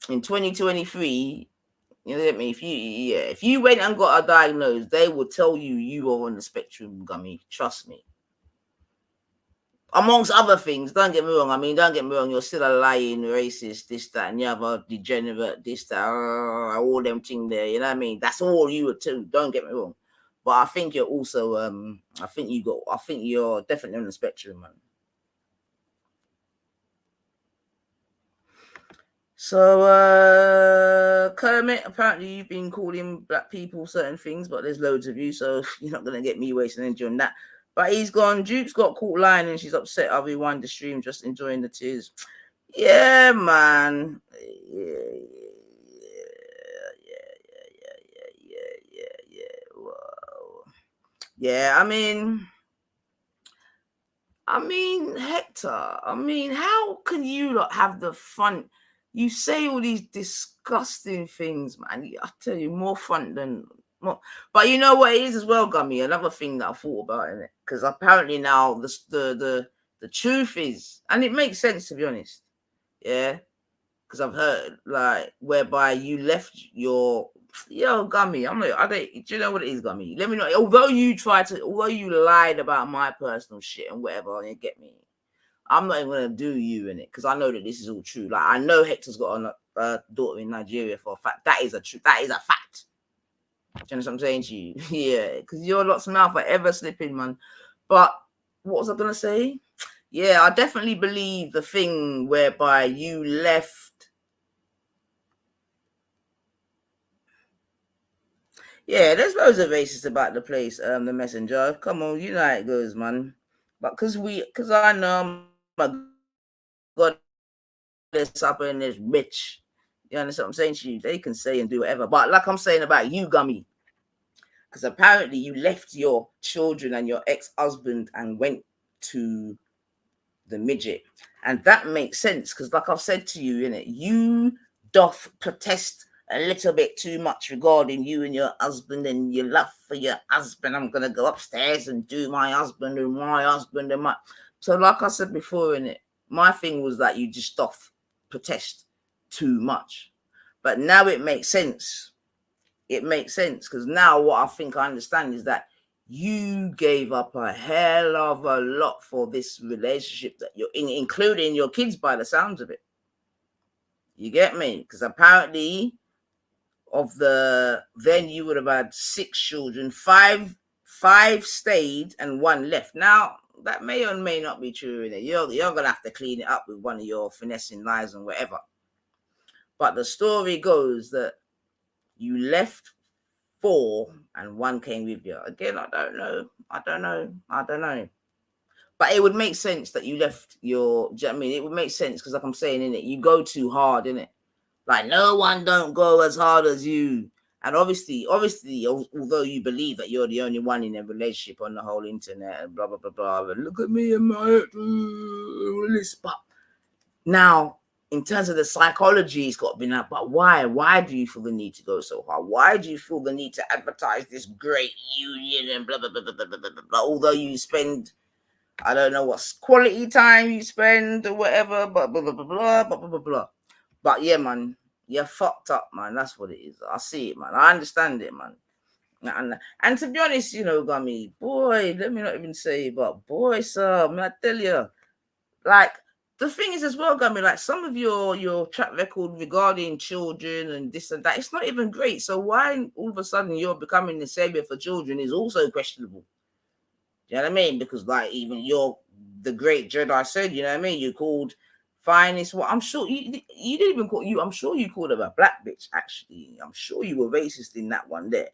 in 2023, you know what I mean? If you went and got a diagnosed, they would tell you are on the spectrum, Gummy. Trust me. Amongst other things, don't get me wrong. You're still a lying racist, this, that, and the other, degenerate, this, that, all them things there. You know what I mean? That's all you were too. Don't get me wrong. But I think you're also, I think you're definitely on the spectrum, man. So, Kermit, apparently you've been calling black people certain things, but there's loads of you, so you're not going to get me wasting energy on that. But he's gone. Duke's got caught lying and she's upset. I'll rewind the stream, just enjoying the tears. Yeah, man. Yeah. Whoa. Yeah, I mean, Hector. How can you not have the fun? You say all these disgusting things, man. I tell you, more fun than. But you know what it is as well, Gummy. Another thing that I thought about in it, because apparently now the truth is, and it makes sense to be honest, yeah. Because I've heard like whereby you left your Gummy. Do you know what it is, Gummy? Let me know. Although you lied about my personal shit and whatever, you get me. I'm not even gonna do you in it because I know that this is all true. Like, I know Hector's got a daughter in Nigeria for a fact. That is a fact. Do you know what I'm saying to you? Yeah, because your lot's mouth are ever slipping, man. But what was I gonna say? Yeah, I definitely believe the thing whereby you left. Yeah, there's loads of racists about the place, the messenger. Come on, you know how it goes, man. But because I know I'm a goddess up in this bitch. You understand what I'm saying to you? They can say and do whatever. But like I'm saying about you, Gummy, because apparently you left your children and your ex-husband and went to the midget. And that makes sense because like I've said to you, innit, you doth protest a little bit too much regarding you and your husband and your love for your husband. I'm gonna go upstairs and do my husband and my husband and my. So like I said before, innit, my thing was that you just doth protest too much. But now it makes sense. It makes sense because now what I think I understand is that you gave up a hell of a lot for this relationship that you're in, including your kids by the sounds of it. You get me? Because apparently then you would have had 6 children, five stayed and 1 left. Now that may or may not be true. You're gonna have to clean it up with one of your finessing lies and whatever. But the story goes that you left 4 and 1 came with you. Again, I don't know. But it would make sense that you left your. Do you know what I mean? It would make sense because, like I'm saying, innit, you go too hard, innit? Like no one don't go as hard as you. And obviously, although you believe that you're the only one in a relationship on the whole internet and blah blah blah blah, and look at me and my list. But now, in terms of the psychology, it's got to be now. But why? Why do you feel the need to go so hard? Why do you feel the need to advertise this great union and blah blah blah blah blah blah blah? Blah? Although you spend, I don't know what quality time you spend or whatever, but blah blah blah blah blah blah blah blah. But yeah, man, you're fucked up, man. That's what it is. I see it, man. I understand it, man. And to be honest, you know, Gummy, boy, let me not even say, but boy, sir, man, I tell you, like. The thing is as well, Gummy, like some of your track record regarding children and this and that, it's not even great. So why all of a sudden you're becoming the savior for children is also questionable. You know what I mean? Because like even you're the great Jedi said, you know what I mean? You called finest. Well, I'm sure you didn't even call you. I'm sure you called her a black bitch. Actually, I'm sure you were racist in that one there.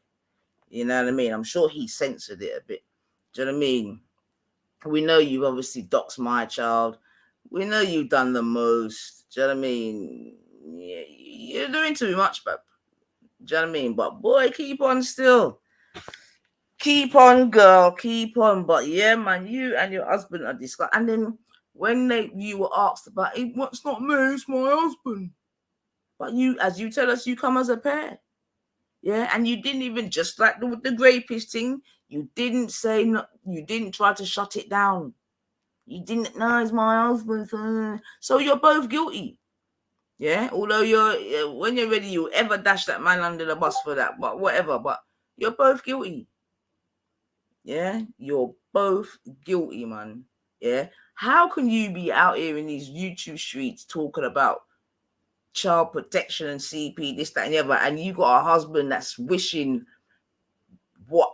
You know what I mean? I'm sure he censored it a bit. Do you know what I mean? We know you obviously doxed my child. We know you've done the most. Do you know what I mean? You're doing too much, bro. Do you know what I mean? But boy, keep on still. Keep on, girl. Keep on. But yeah, man, you and your husband are discussing. And then when you were asked about it, it's not me, it's my husband. But you, as you tell us, you come as a pair. Yeah, and you didn't even, just like the rapist thing, you didn't say no, you didn't try to shut it down. You didn't know it's my husband. So you're both guilty. Yeah. Although when you're ready, you ever dash that man under the bus for that. But whatever. But you're both guilty. Yeah. You're both guilty, man. Yeah. How can you be out here in these YouTube streets talking about child protection and CP, this, that, and the other, and you got a husband that's wishing what?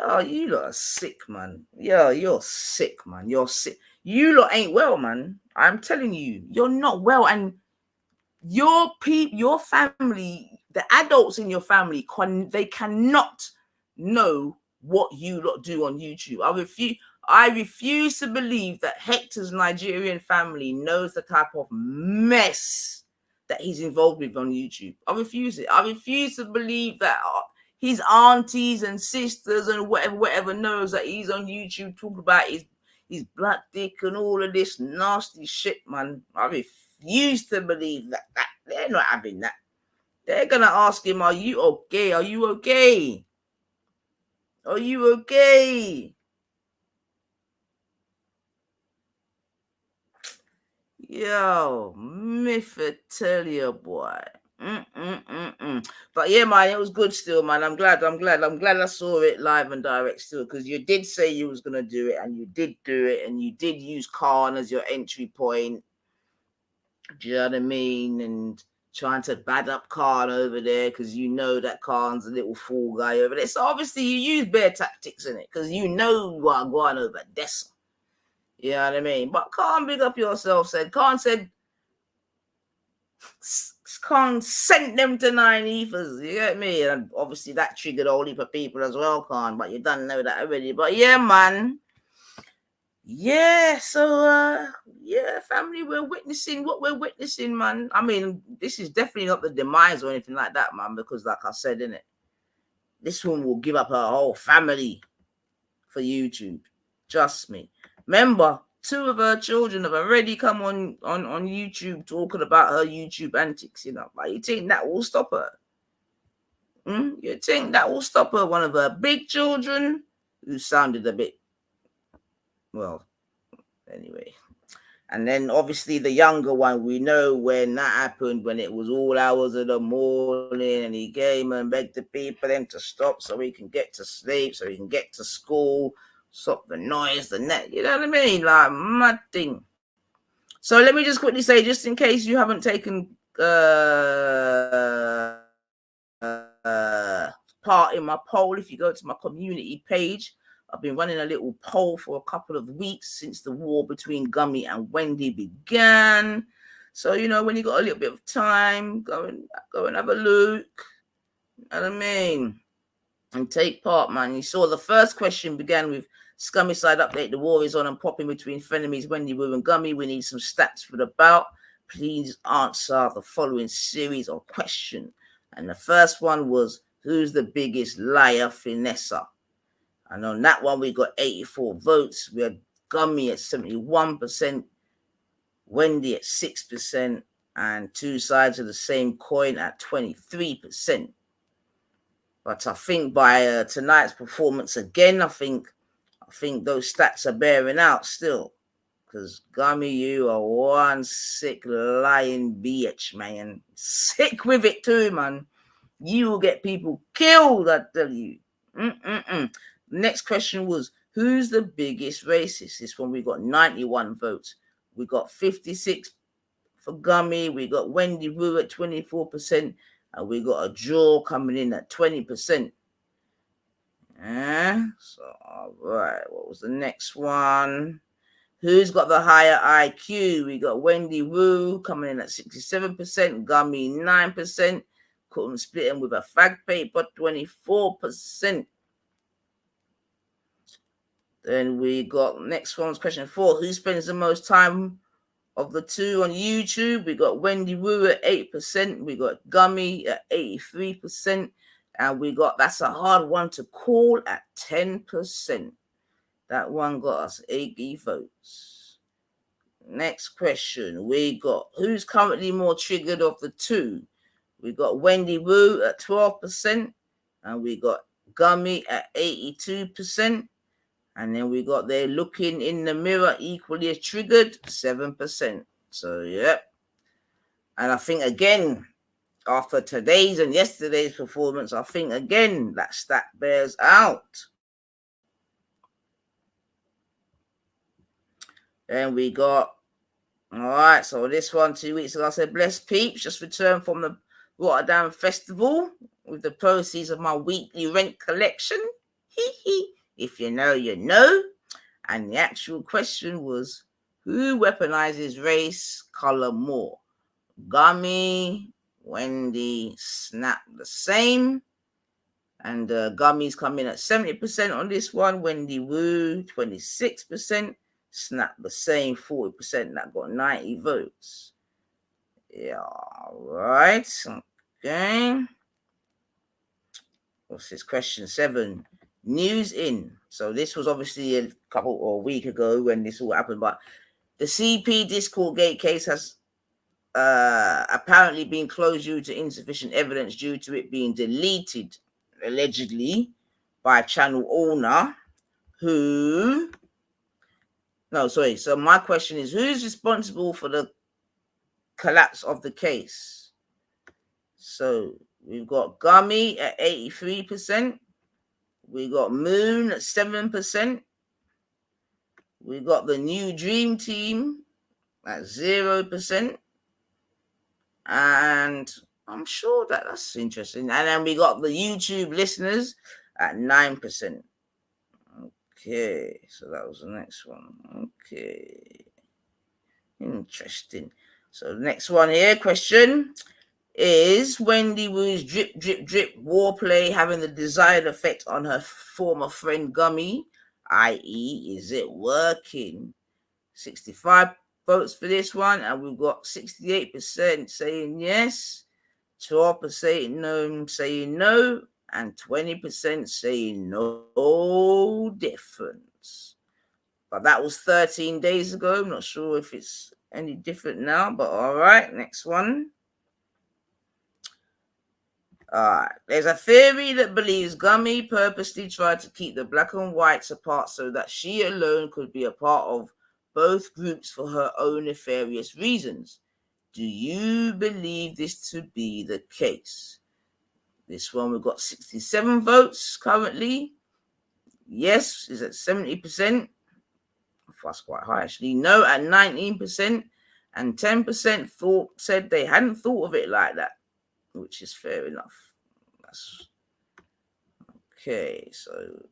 Oh, you lot are sick, man. Yeah, you're sick, man. You're sick. You lot ain't well, man. I'm telling you, you're not well. And your family, the adults in your family, they cannot know what you lot do on YouTube. I refuse to believe that Hector's Nigerian family knows the type of mess that he's involved with on YouTube. I refuse it. I refuse to believe that his aunties and sisters and whatever knows that he's on YouTube talking about his black dick and all of this nasty shit, man. I refuse to believe that. They're not having that. They're gonna ask him, "Are you okay? Are you okay? Are you okay?" Yo, Miffy, tell you, boy. But yeah, man, it was good still, man. I'm glad I saw it live and direct still, because you did say you was gonna do it, and you did do it, and you did use Khan as your entry point. Do you know what I mean? And trying to bad up Khan over there because you know that Khan's a little fool guy over there. So obviously you use bear tactics in it because you know what I'm going over there. You know what I mean? But can't big up yourself, said. Can't send them to 9 ethers. You get me? And obviously that triggered a whole heap of people as well, Khan. But you don't know that already. But yeah, man. Yeah, so yeah, family, we're witnessing what we're witnessing, man. I mean, this is definitely not the demise or anything like that, man, because like I said, innit, this one will give up her whole family for YouTube. Trust me. Remember, 2 of her children have already come on YouTube talking about her YouTube antics, you know. But you think that will stop her? You think that will stop her? One of her big children, who sounded a bit, well, anyway. And then obviously the younger one, we know when that happened, when it was all hours of the morning and he came and begged the people then to stop so he can get to sleep, so he can get to school, stop the noise, the net, you know what I mean? Like, mad thing. So let me just quickly say, just in case you haven't taken part in my poll, if you go to my community page, I've been running a little poll for a couple of weeks since the war between Gummy and Wendy began. So, you know, when you got a little bit of time, go and have a look. You know what I mean? And take part, man. You saw the first question began with Scummy side update. The war is on and popping between frenemies Wendy, Woo and Gummy. We need some stats for the bout. Please answer the following series or question. And the first one was, who's the biggest liar finesser? And on that one, we got 84 votes. We had Gummy at 71%, Wendy at 6%, and 2 sides of the same coin at 23%. But I think by tonight's performance again, I think those stats are bearing out still. Because Gummy, you are one sick lying bitch, man. Sick with it too, man. You will get people killed, I tell you. Next question was, who's the biggest racist? This one we got 91 votes. We got 56 for Gummy. We got Wendy Woo at 24%. And we got a draw coming in at 20%. So, all right. What was the next one? Who's got the higher IQ? We got Wendy Woo coming in at 67%. Gummy 9%. Couldn't split him with a fag paper, 24%. Then we got next one's question 4. Who spends the most time of the 2 on YouTube? We got Wendy Woo at 8%. We got Gummy at 83%. And we got, that's a hard one to call, at 10%. That one got us 80 votes. Next question. We got, who's currently more triggered of the 2? We got Wendy Woo at 12%. And we got Gummy at 82%. And then we got there looking in the mirror equally as triggered, 7%. So, yeah. And I think, again, after today's and yesterday's performance, I think, again, that stat bears out. Then we got, all right, so this one 2 weeks ago, I said, bless peeps, just returned from the Rotterdam Festival with the proceeds of my weekly rent collection. If you know, you know. And the actual question was, who weaponizes race color more? Gummy, Wendy, Snap the same. And Gummy's coming at 70% on this one. Wendy Woo, 26%. Snap the same, 40%. That got 90 votes. Yeah, all right. Okay. What's this? Question 7. News in. So this was obviously a couple or a week ago when this all happened, but the CP Discord gate case has apparently been closed due to insufficient evidence due to it being deleted, allegedly, by a channel owner who... No, sorry. So my question is, who's responsible for the collapse of the case? So we've got Gummy at 83%. We got Moon at 7%. We got the New Dream Team at 0%. And I'm sure that's interesting. And then we got the YouTube listeners at 9%. Okay, so that was the next one. Okay. Interesting. So the next one here, question. Is Wendy Woo's drip, drip, drip warplay having the desired effect on her former friend Gummy? I.e., is it working? 65 votes for this one, and we've got 68% saying yes, 12% saying no, and 20% saying no difference. But that was 13 days ago. I'm not sure if it's any different now, but all right, next one. There's a theory that believes Gummy purposely tried to keep the black and whites apart so that she alone could be a part of both groups for her own nefarious reasons. Do you believe this to be the case? This one, we've got 67 votes currently. Yes is at 70%. That's quite high, actually. No at 19%. And 10% said they hadn't thought of it like that, which is fair enough. Okay, so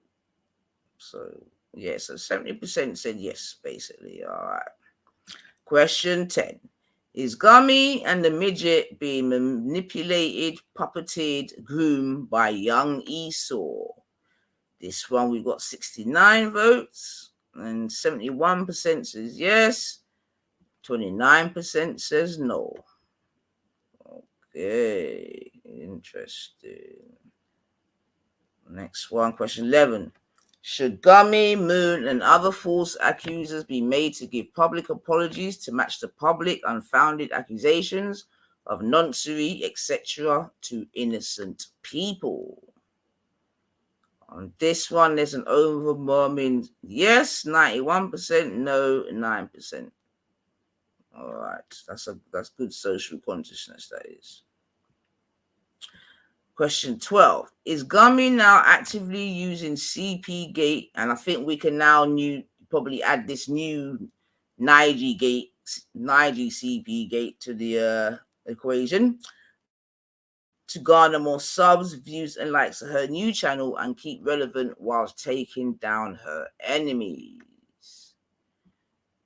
70% said yes, basically. All right. Question 10. Is Gummy and the midget being manipulated, puppeted, groomed by young Esau? This one, we've got 69 votes, and 71% says yes, 29% says no. Okay, interesting. Next one, question 11. Should Gummy, Moon, and other false accusers be made to give public apologies to match the public unfounded accusations of noncery, etc., to innocent people? On this one, there's an overwhelming yes, 91%, no, 9%. All right, that's good social consciousness, that is. Question 12. Is Gummy now actively using CP Gate? And I think we can now probably add this new Nige CP Gate to the equation to garner more subs, views, and likes of her new channel and keep relevant whilst taking down her enemies.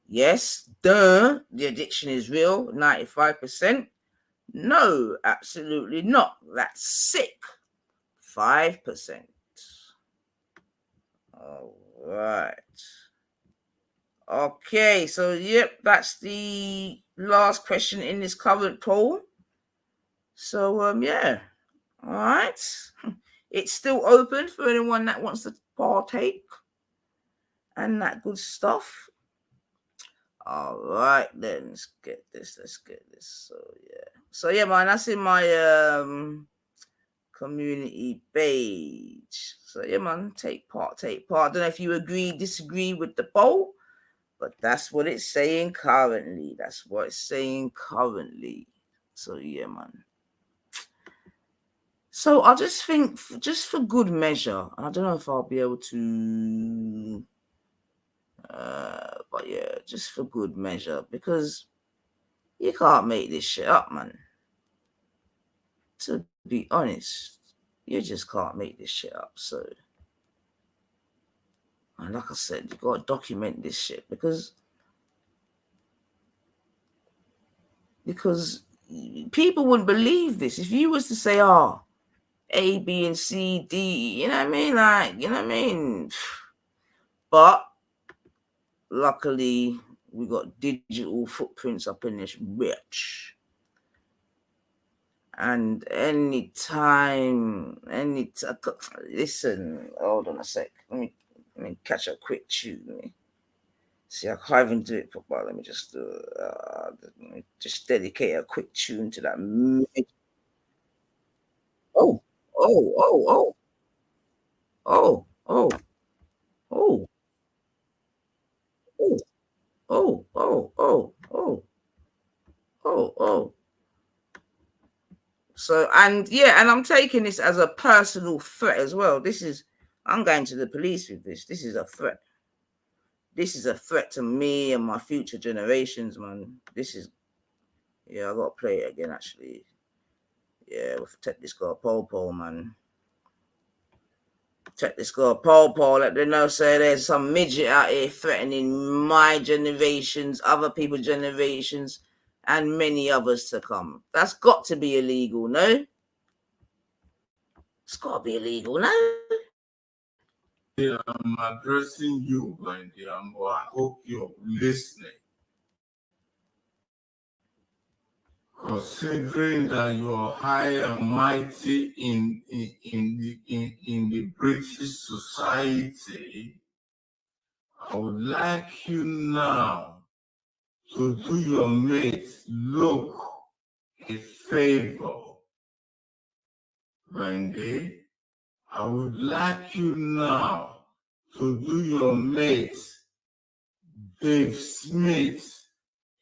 Yes, the addiction is real, 95%. No, absolutely not. That's sick. 5%. All right. Okay, so yep, that's the last question in this current poll. So yeah. All right. It's still open for anyone that wants to partake and that good stuff. All right, then let's get this. So yeah, man, that's in my community page. So yeah, man, take part. I don't know if you disagree with the poll, but that's what it's saying currently. So yeah, man. So I just think, just for good measure, I don't know if I'll be able to, but yeah, just for good measure, because you can't make this shit up, man. To be honest, you just can't make this shit up. So, and like I said, you got to document this shit because people wouldn't believe this. If you was to say, A, B, and C, D, you know what I mean? Like, you know what I mean? But luckily, we got digital footprints up in this bitch. And listen, hold on a sec. Let me catch a quick tune. See, I can't even do it properly. Let me just dedicate a quick tune to that. Oh. So, and I'm taking this as a personal threat as well. I'm going to the police with this. This is a threat. This is a threat to me and my future generations, man. I gotta play it again, actually. Yeah, we'll protect this guy, Pole, man. Check this girl, Paul. Let them know, say there's some midget out here threatening my generations, other people's generations, and many others to come. That's got to be illegal, no? It's got to be illegal, no? I'm addressing you, my dear, and I hope you're listening. Considering that you're high and mighty in the British society, I would like you now to do your mate look a favor. Wendy, I would like you now to do your mate Dave Smith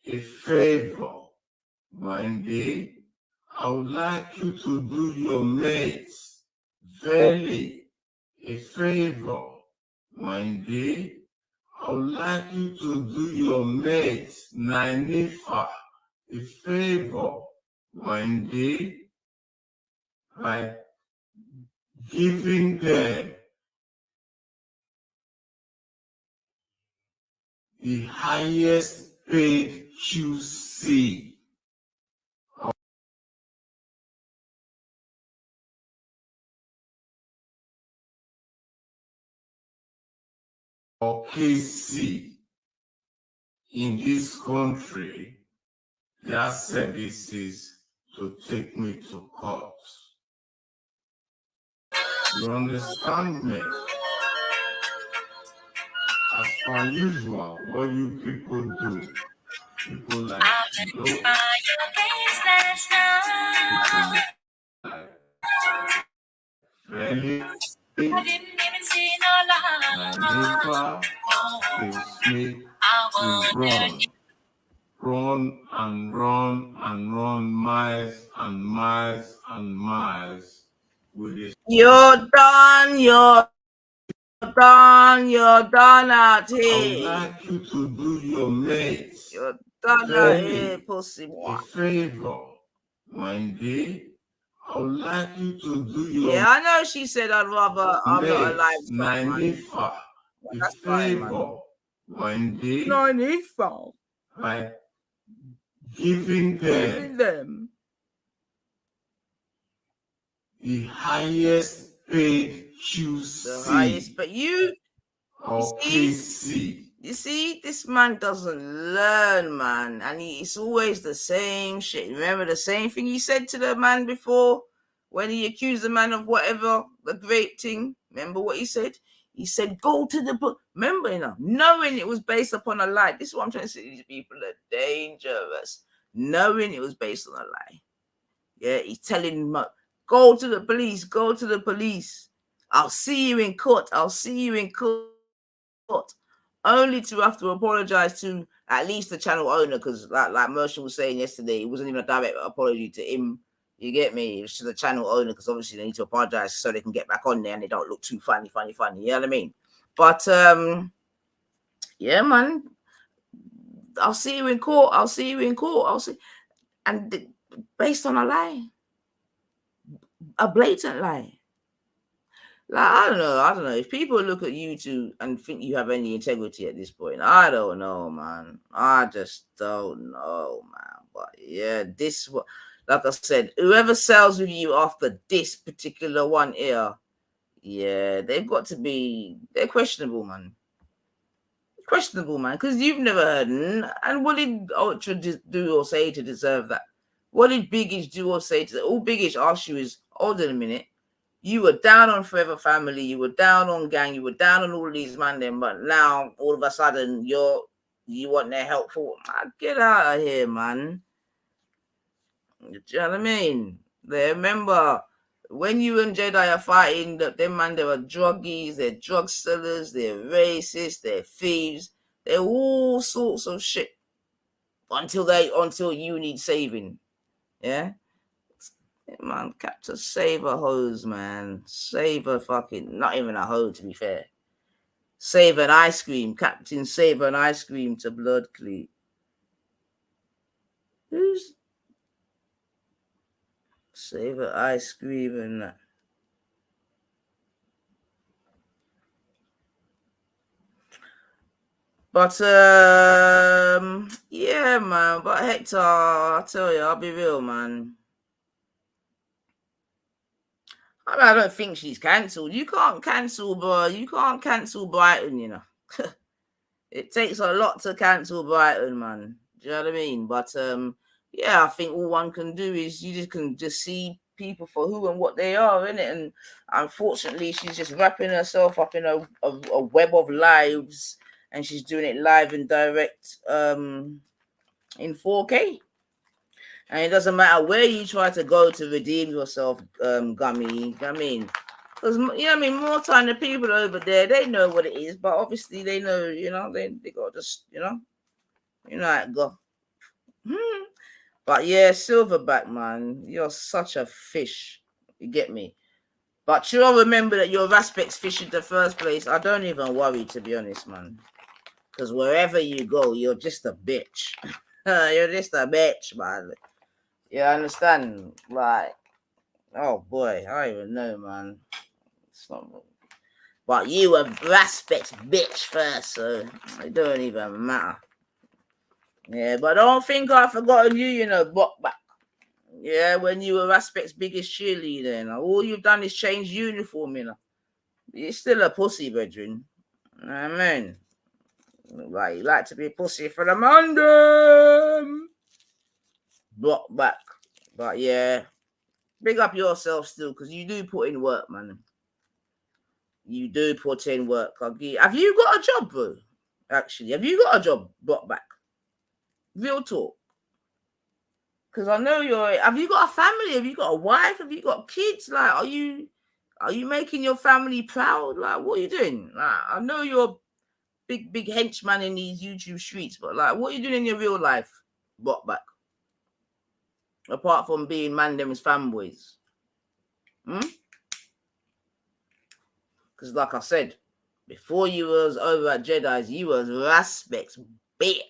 a favor. Wendy, I would like you to do your mate Valley a favor. Wendy, I would like you to do your mate Nanifa a favor. Wendy, by giving them the highest paid QC or KC in this country their services to take me to court. You understand me? As per usual, what you people do, people like Joe, people like Freddy, Nanifa, Dave Smith, run and run and run miles and miles and miles with this. You're done out here. I would like you to do your mate. You're done out here, pussy. A favor, Wendy. I would like you to do your Yeah, I know she said I'd rather I'm not alive. Nanifa. A favor, Wendy. Nanifa. By giving them the highest paid QC. The highest, but you see, this man doesn't learn, man, and it's always the same shit. Remember the same thing he said to the man before when he accused the man of whatever, the grape thing. Remember what he said? He said, go to the book. Remember, knowing it was based upon a lie. This is what I'm trying to say. These people are dangerous. Knowing it was based on a lie. Yeah, he's telling him, go to the police, go to the police. I'll see you in court. I'll see you in court. Only to have to apologize to at least the channel owner, because like Merchant was saying yesterday, it wasn't even a direct apology to him. You get me? It was to the channel owner, because obviously they need to apologize so they can get back on there and they don't look too funny. You know what I mean? But yeah, man. I'll see you in court. And based on a lie. A blatant lie. Like, I don't know. If people look at you two and think you have any integrity at this point, I don't know, man. I just don't know, man. But yeah, like I said, whoever sells with you after this particular one here, yeah, they're questionable, man. Questionable, man, because you've never heard. And what did Ultra do or say to deserve that? What did Biggish do or say to that? All Biggish asks you is, hold on a minute. You were down on Forever Family, you were down on Gang, you were down on all these man them, but now all of a sudden you want their help for get out of here, man. Do you know what I mean? Remember when you and Jedi are fighting, them man, they were druggies, they're drug sellers, they're racist, they're thieves, they're all sorts of shit until you need saving. Yeah. Man, Captain, save a hose, man. Save a fucking, not even a hoe, to be fair. Save an ice cream. Captain, save an ice cream to blood clean. Who's save an ice cream and that? But yeah, man. But Hector, I tell you, I'll be real, man. I don't think she's cancelled. You can't cancel, bro. You can't cancel Brighton, you know. It takes a lot to cancel Brighton, man. Do you know what I mean? But yeah, I think all one can do is you can see people for who and what they are, innit? And unfortunately, she's just wrapping herself up in a web of lives, and she's doing it live and direct in 4K. And it doesn't matter where you try to go to redeem yourself, Gummy. I mean, because, you know what I mean, more time the people over there, they know what it is, but obviously they know, you know, they got to just, you know how it go. But yeah, Silverback, man, you're such a fish. You get me? But you'll remember that you're Raspec's fish in the first place. I don't even worry, to be honest, man. Because wherever you go, you're just a bitch. You're just a bitch, man. You understand? Like, oh boy, I don't even know, man. It's not. But you were Raspec's bitch first, so it don't even matter. Yeah, but I don't think I've forgotten you, you know, Buckback. Yeah, when you were Raspec's biggest cheerleader, you know, all you've done is change uniform, you know. You're still a pussy, brethren. I mean, like you like to be a pussy for the Mandem. Buckback. But yeah, big up yourself still, because you do put in work, man. You do put in work. Have you got a job, bro? Actually, have you got a job, Buckback? Real talk. Because I know have you got a family? Have you got a wife? Have you got kids? Like, are you making your family proud? Like, what are you doing? Like, I know you're a big henchman in these YouTube streets, but like, what are you doing in your real life, Buckback? Apart from being Mandem's fanboys. Because like I said, before you was over at Jedi's, you was Raspec's bitch.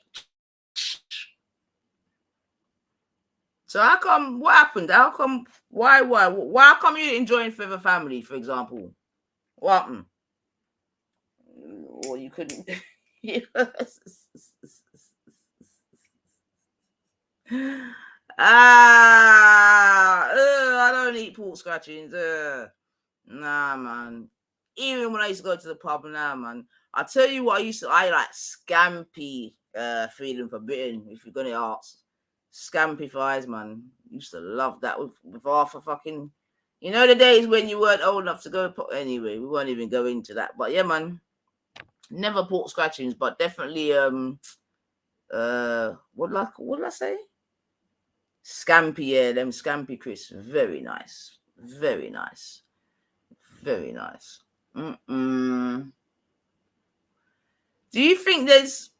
So how come, what happened? How come, why come you didn't join Forever Family, for example? What happened? Or you couldn't. I don't eat pork scratchings. Nah, man. Even when I used to go to the pub now, man. I tell you what, I like Scampi Freedom for Britain, if you're gonna ask. Scampi fries, man. Used to love that with half a fucking, you know, the days when you weren't old enough to go. Anyway, we won't even go into that. But yeah, man, never pork scratchings, but definitely what did I say? Scampi, yeah, them Scampi crisps, very nice, very nice, very nice. Do you think there's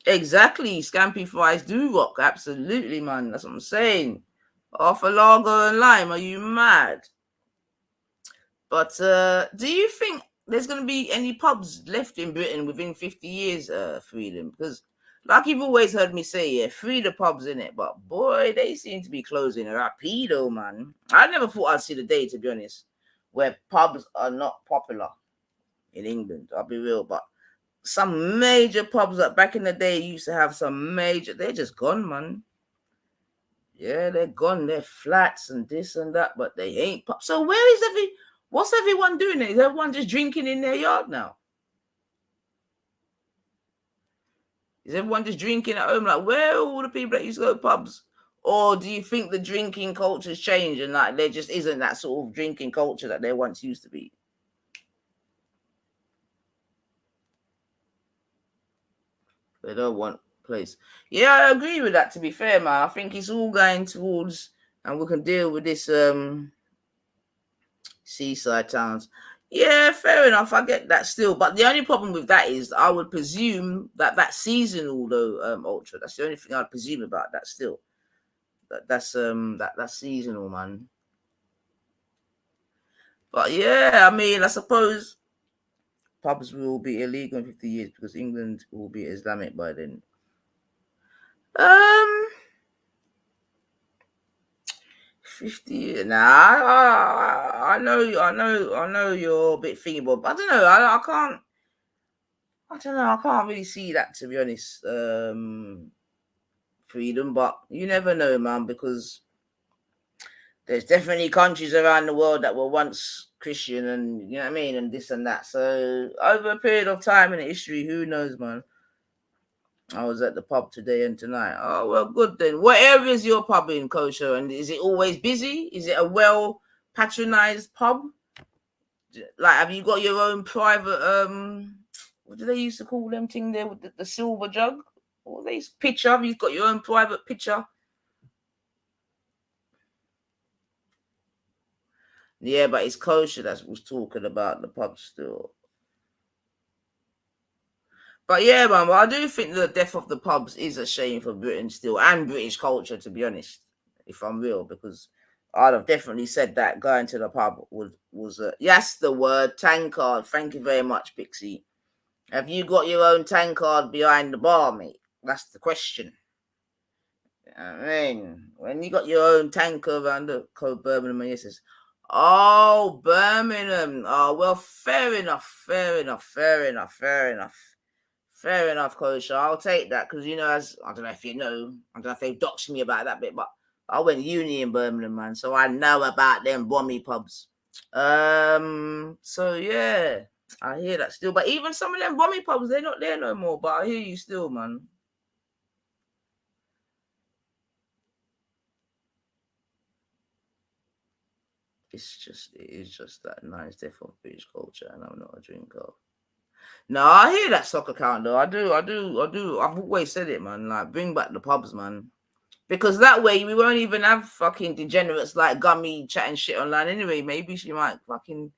exactly Scampi fries do rock? Absolutely, man. That's what I'm saying. Half a lager and lime. Are you mad? But do you think there's going to be any pubs left in Britain within 50 years, Freedom? Because like you've always heard me say, yeah, free the pubs in it. But boy, they seem to be closing rapido, man. I never thought I'd see the day, to be honest, where pubs are not popular in England. I'll be real, but some major pubs that back in the day used to have some major, they're just gone, man. Yeah, they're gone. They're flats and this and that, but they ain't pubs. So where is what's everyone doing? Is everyone just drinking in their yard now? Is everyone just drinking at home? Like, where are all the people that used to go to pubs? Or do you think the drinking culture's changed and like there just isn't that sort of drinking culture that there once used to be? They don't want place. Yeah, I agree with that, to be fair, man. I think it's all going towards, and we can deal with this seaside towns. Yeah, fair enough. I get that still. But the only problem with that is I would presume that seasonal though, Ultra. That's the only thing I'd presume about that still. That's seasonal, man. But yeah, I mean, I suppose pubs will be illegal in 50 years because England will be Islamic by then. 50 years. Nah, I know you're a bit thingy, but I don't know. I can't. I don't know. I can't really see that, to be honest. Freedom, but you never know, man, because there's definitely countries around the world that were once Christian, and you know what I mean, and this and that. So over a period of time in history, who knows, man. I was at the pub today and tonight. Oh, well, good then. What area is your pub in, Kosher? And is it always busy? Is it a well patronized pub? Like, have you got your own private what do they used to call them thing there with the silver jug? What they pitcher? Have you got your own private pitcher? Yeah, but it's Kosher that was talking about the pub still. But yeah, man, I do think the death of the pubs is a shame for Britain still, and British culture, to be honest, if I'm real, because I'd have definitely said that going to the pub was yes, the word tankard. Thank you very much, Pixie. Have you got your own tankard behind the bar, mate? That's the question. I mean, when you got your own tanker around the code Birmingham, and he says, "Oh, Birmingham. Oh, well, fair enough, Coach. I'll take that because, you know, as I don't know if you know, I don't know if they've doxed me about that bit, but I went uni in Birmingham, man, so I know about them bommy pubs. So yeah, I hear that still. But even some of them bommy pubs, they're not there no more. But I hear you still, man. It is just that nice different British culture, and I'm not a drinker. No, I hear that soccer count though. I do. I've always said it, man. Like, bring back the pubs, man. Because that way we won't even have fucking degenerates like Gummy chatting shit online anyway. Maybe she might fucking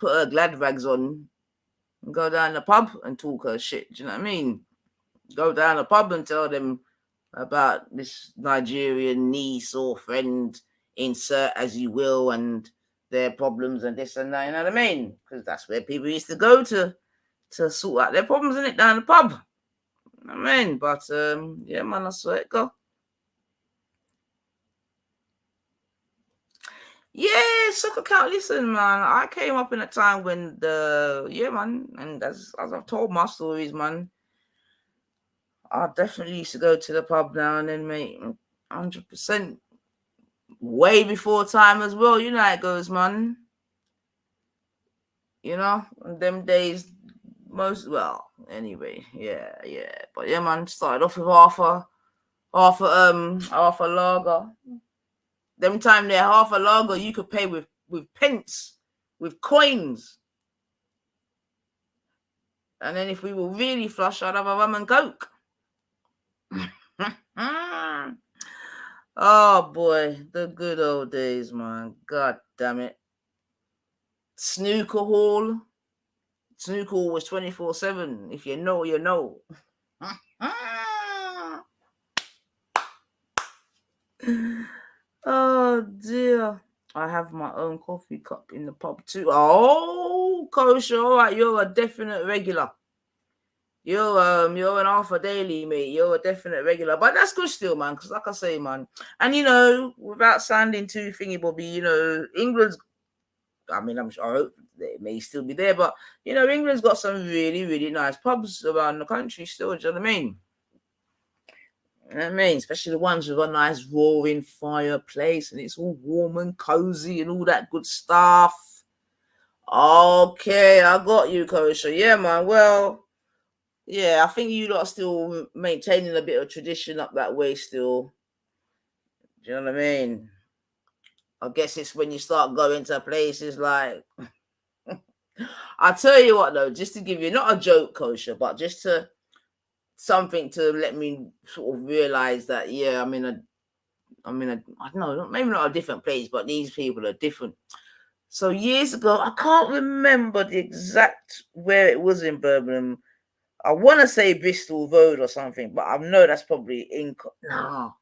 put her glad rags on and go down the pub and talk her shit. Do you know what I mean? Go down the pub and tell them about this Nigerian niece or friend, insert as you will, and their problems and this and that. You know what I mean? Because that's where people used to go to sort out their problems, in it, down the pub. You know what I mean? But yeah, man, I swear it go. Yeah, soccer count. Listen, man, I came up in a time when man, and as I've told my stories, man, I definitely used to go to the pub now and then, mate. 100%. Way before time as well. You know how it goes, man. You know, them days, anyway, yeah. But yeah, man, started off with half a lager. Them time there, half a lager you could pay with pence, with coins. And then if we were really flush, I'd have a rum and coke. Oh boy, the good old days, man. God damn it. Snooker hall was 24/7. If you know, you know. Oh dear. I have my own coffee cup in the pub too. Oh, Kosher, all right, you're a definite regular. You're an alpha daily, mate. You're a definite regular, but that's good still, man. Because like I say, man, and you know, without sounding too thingy bobby, you know, England's. I mean, I hope they may still be there, but you know, England's got some really, really nice pubs around the country still. Do you know what I mean? You know what I mean? Especially the ones with a nice roaring fireplace and it's all warm and cozy and all that good stuff. Okay, I got you, Kosher. Yeah, man. Well. Yeah, I think you lot are still maintaining a bit of tradition up that way still. Do you know what I mean? I guess it's when you start going to places like... I'll tell you what, though, just to give you, not a joke, Kosher, but just to... something to let me sort of realize that, yeah, I don't know, maybe not a different place, but these people are different. So years ago, I can't remember the exact where it was in Birmingham. I want to say Bristol Road or something, but I know that's probably no.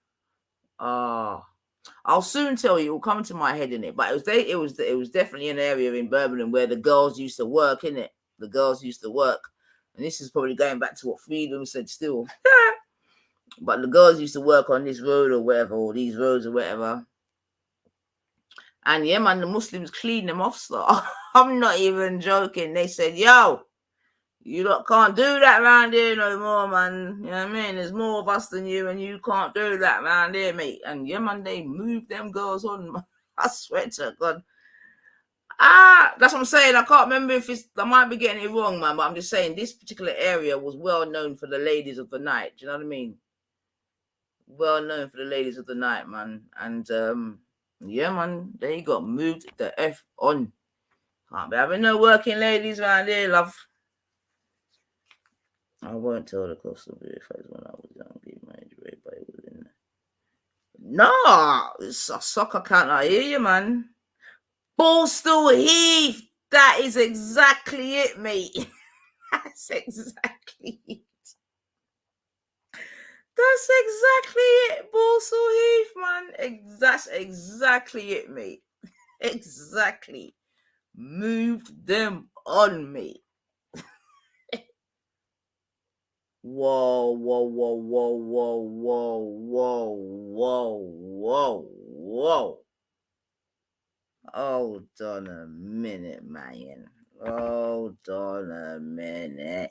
I'll soon tell you. It will come to my head in it. But it was definitely an area in Birmingham where the girls used to work, in it. The girls used to work, and this is probably going back to what Freedom said still. But the girls used to work on this road or whatever, or these roads or whatever. And yeah, man, the Muslims cleaned them off. So I'm not even joking. They said, "Yo, You lot can't do that around here no more, man. You know what I mean? There's more of us than you, and you can't do that around here, mate. And yeah, man, they move them girls on. I swear to God. That's what I'm saying. I can't remember if I might be getting it wrong, man, but I'm just saying this particular area was well known for the ladies of the night. Do you know what I mean? Well known for the ladies of the night, man. And yeah, man, they got moved the F on. Can't be having no working ladies around here, love. I won't tell the cost of it if I was when I was young. My age rate, but it was in there. No, it's a soccer count. I hear you, man. Ballstool Heath. That is exactly it, mate. That's exactly it. That's exactly it, Ballstool Heath, man. That's exactly it, mate. Exactly. Moved them on me. Whoa, whoa, whoa, whoa, whoa, whoa, whoa, whoa, whoa, whoa. Hold on a minute, man. Hold on a minute.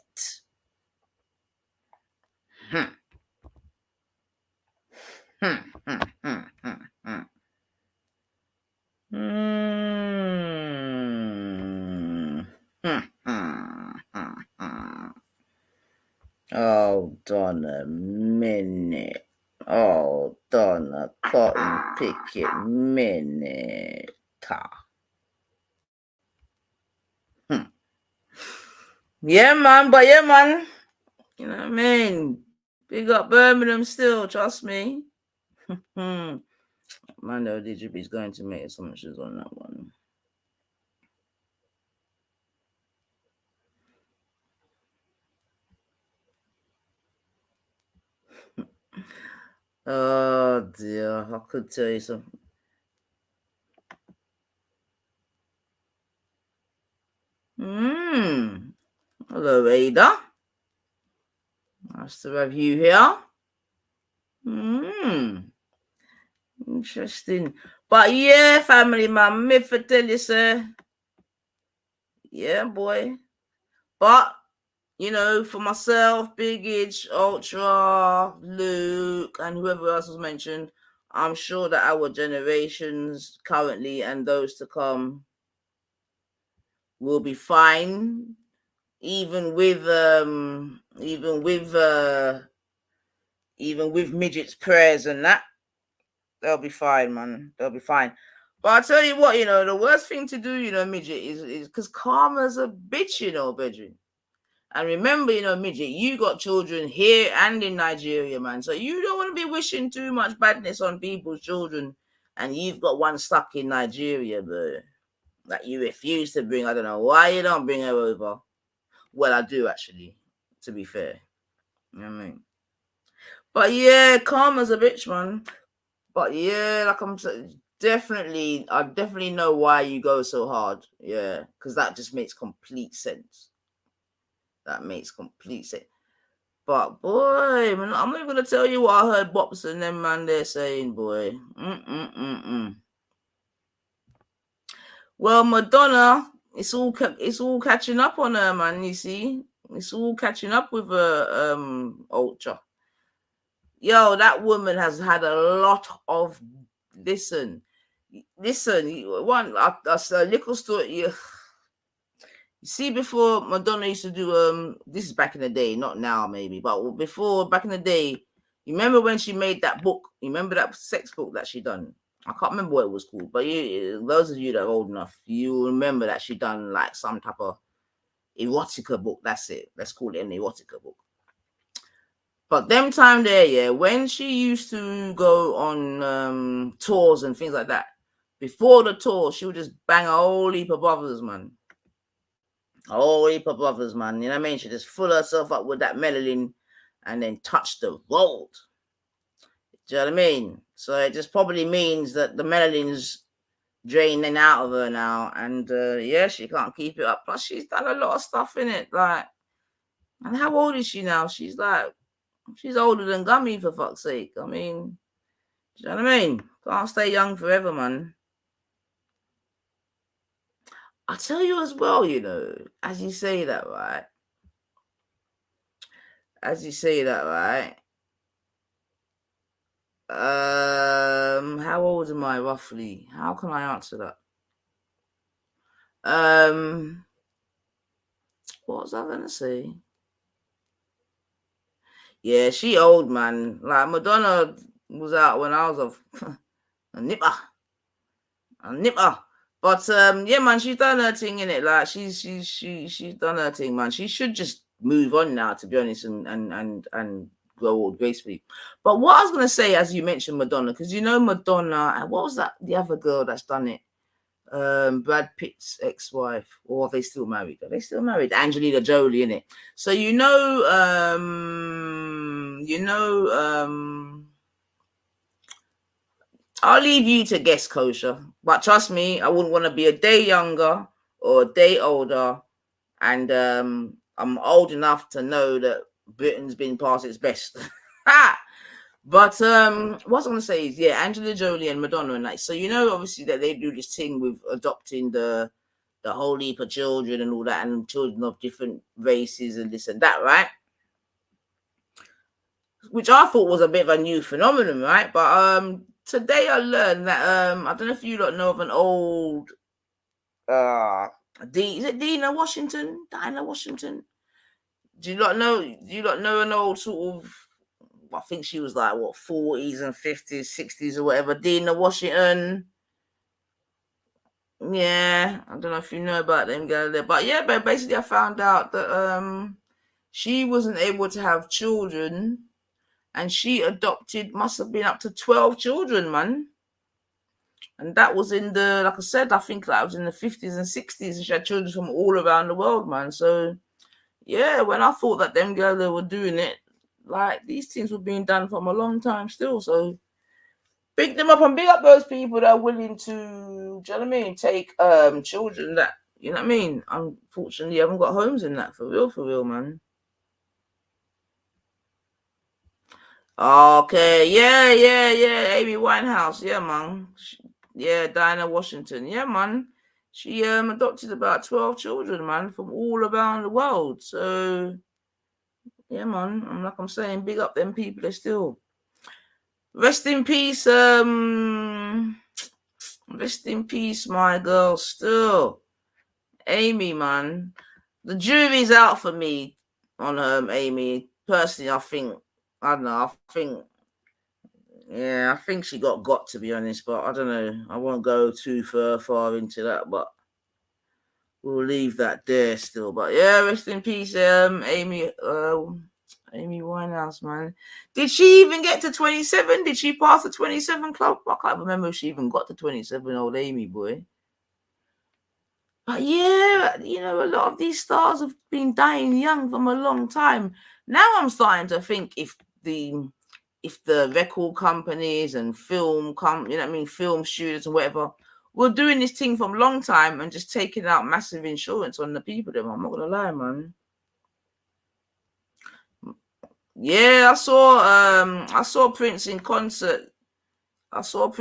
Hold on a minute. Hold on a cotton picket minute. Yeah, man, but yeah, man. You know what I mean? Big up Birmingham still, trust me. Mando DGB's going to make assumptions on that one. Oh dear, I could tell you something. Hello, Ada. Nice to have you here. Interesting. But yeah, family man, me for tell you, sir. Yeah, boy. But you know, for myself, Big Itch, Ultra, Luke, and whoever else was mentioned, I'm sure that our generations currently and those to come will be fine, even with midgets' prayers and that. They'll be fine, man. They'll be fine. But I'll tell you what, you know, the worst thing to do, you know, midget, is because karma's a bitch, you know, bedroom. And remember, you know, midget, you got children here and in Nigeria, man. So you don't want to be wishing too much badness on people's children. And you've got one stuck in Nigeria, bro, that you refuse to bring. I don't know why you don't bring her over. Well, I do, actually, to be fair. You know what I mean? But yeah, karma's a bitch, man. But yeah, like I'm saying, I definitely know why you go so hard. Yeah, because that just makes complete sense. That makes complete sense. But boy, man, I'm not gonna tell you what I heard Bops and them man they're saying, boy. Well, Madonna, it's all catching up on her, man. You see, it's all catching up with her, Ultra. Yo, that woman has had a lot of. Listen. One, a little story. You see, before Madonna used to do this is back in the day, not now maybe, but before, back in the day, you remember when she made that book? You remember that sex book that she done? I can't remember what it was called, but those of you that are old enough, you remember that she done like some type of erotica book. That's it. Let's call it an erotica book. But them time there, yeah, when she used to go on tours and things like that, before the tour, she would just bang a whole heap of brothers, man. A whole heap of brothers, man. You know what I mean? She just fill herself up with that melanin and then touch the road. Do you know what I mean? So it just probably means that the melanin's draining out of her now. And yeah, she can't keep it up. Plus, she's done a lot of stuff in it. Like, and how old is she now? She's older than Gummy, for fuck's sake. I mean, do you know what I mean? Can't stay young forever, man. I tell you as well, you know, as you say that, right? as you say that, right? How old am I roughly? How can I answer that? What was I gonna say? Yeah, she old, man. Like Madonna was out when I was a nipper. But yeah, man, she's done her thing in it. Like she's done her thing, man. She should just move on now, to be honest, and grow old gracefully. But what I was gonna say, as you mentioned Madonna, because you know Madonna, and what was that? The other girl that's done it, Brad Pitt's ex-wife, or are they still married? Are they still married? Angelina Jolie, in it. So I'll leave you to guess, Kosher. But trust me, I wouldn't want to be a day younger or a day older. And I'm old enough to know that Britain's been past its best. But what I was going to say is, yeah, Angelina Jolie and Madonna and that. So obviously that they do this thing with adopting the whole heap of children and all that, and children of different races and this and that, right? Which I thought was a bit of a new phenomenon, right? But today I learned that I don't know if you lot know of an old is it Dinah Washington? Dinah Washington? Do you lot know an old sort of, I think she was like 40s and 50s, 60s or whatever, Dinah Washington. Yeah, I don't know if you know about them girl there. But yeah, but basically I found out that she wasn't able to have children. And she adopted, must have been up to 12 children, man. And that was in the, like I said, I think that was in the 50s and 60s. And she had children from all around the world, man. So, yeah, when I thought that them girls were doing it, like, these things were being done from a long time still. So, pick them up and big up those people that are willing to, do you know what I mean, take children that, you know what I mean? Unfortunately, I haven't got homes in that, for real, man. Okay, yeah, Amy Winehouse, yeah, man. Yeah, Dinah Washington, yeah, man. She adopted about 12 children, man, from all around the world. So, yeah, man. I'm saying, big up them people. They still. Rest in peace, my girl. Still, Amy, man. The jury's out for me on Amy. Personally, I think. I don't know. Yeah, I think she got to be honest, but I don't know. I won't go too far into that, but we'll leave that there still. But yeah, rest in peace, Amy Winehouse, man. Did she even get to 27? Did she pass the 27 club? I can't remember if she even got to 27, old Amy boy. But yeah, a lot of these stars have been dying young from a long time. Now I'm starting to think if the record companies and film studios and whatever were doing this thing from a long time and just taking out massive insurance on the people, then I'm not gonna lie, man. Yeah, I saw Prince in concert. Still,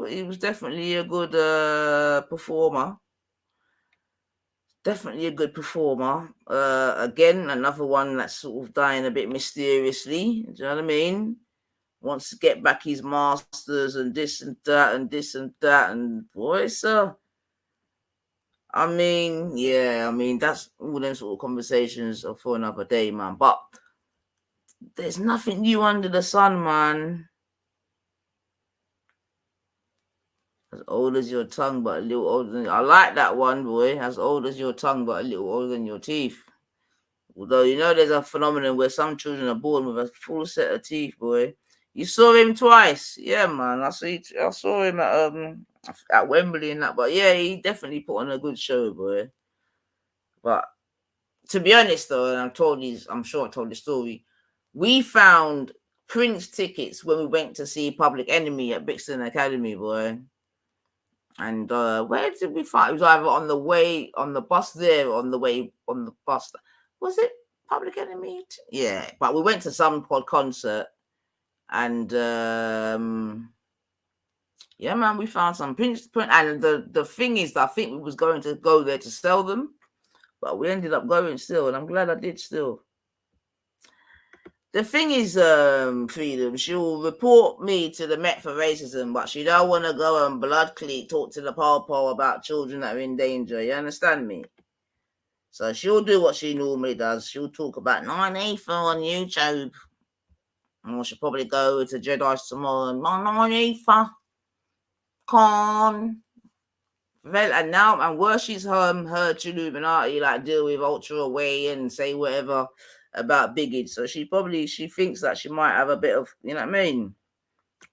he was definitely a good performer. Definitely a good performer. Again, another one that's sort of dying a bit mysteriously. Do you know what I mean? Wants to get back his masters and this and that and this and that, and boy, sir. I mean, yeah, that's all them sort of conversations are for another day, man. But there's nothing new under the sun, man. As old as your tongue, but a little older than... I like that one, boy. As old as your tongue, but a little older than your teeth. Although, there's a phenomenon where some children are born with a full set of teeth, boy. You saw him twice. Yeah, man. I saw him at Wembley and that. But yeah, he definitely put on a good show, boy. But to be honest, though, and I'm sure I told the story, we found Prince tickets when we went to see Public Enemy at Brixton Academy, boy. And where did we find? It was either on the way on the bus there, or on the way on the bus. Was it Public Enemy? Yeah, but we went to some concert, and yeah, man, we found some Prince. And the thing is, I think we was going to go there to sell them, but we ended up going still, and I'm glad I did still. The thing is, Freedom, she'll report me to the Met for racism, but she don't want to go and blood cleat talk to the Popo about children that are in danger. You understand me? So she'll do what she normally does. She'll talk about 9-8 on YouTube. Or she'll probably go to Jedi's tomorrow and 9-8 con. And now, and where she's heard trilluminati like deal with Ultra Away and say whatever about bigots. So she thinks that she might have a bit of, you know what I mean?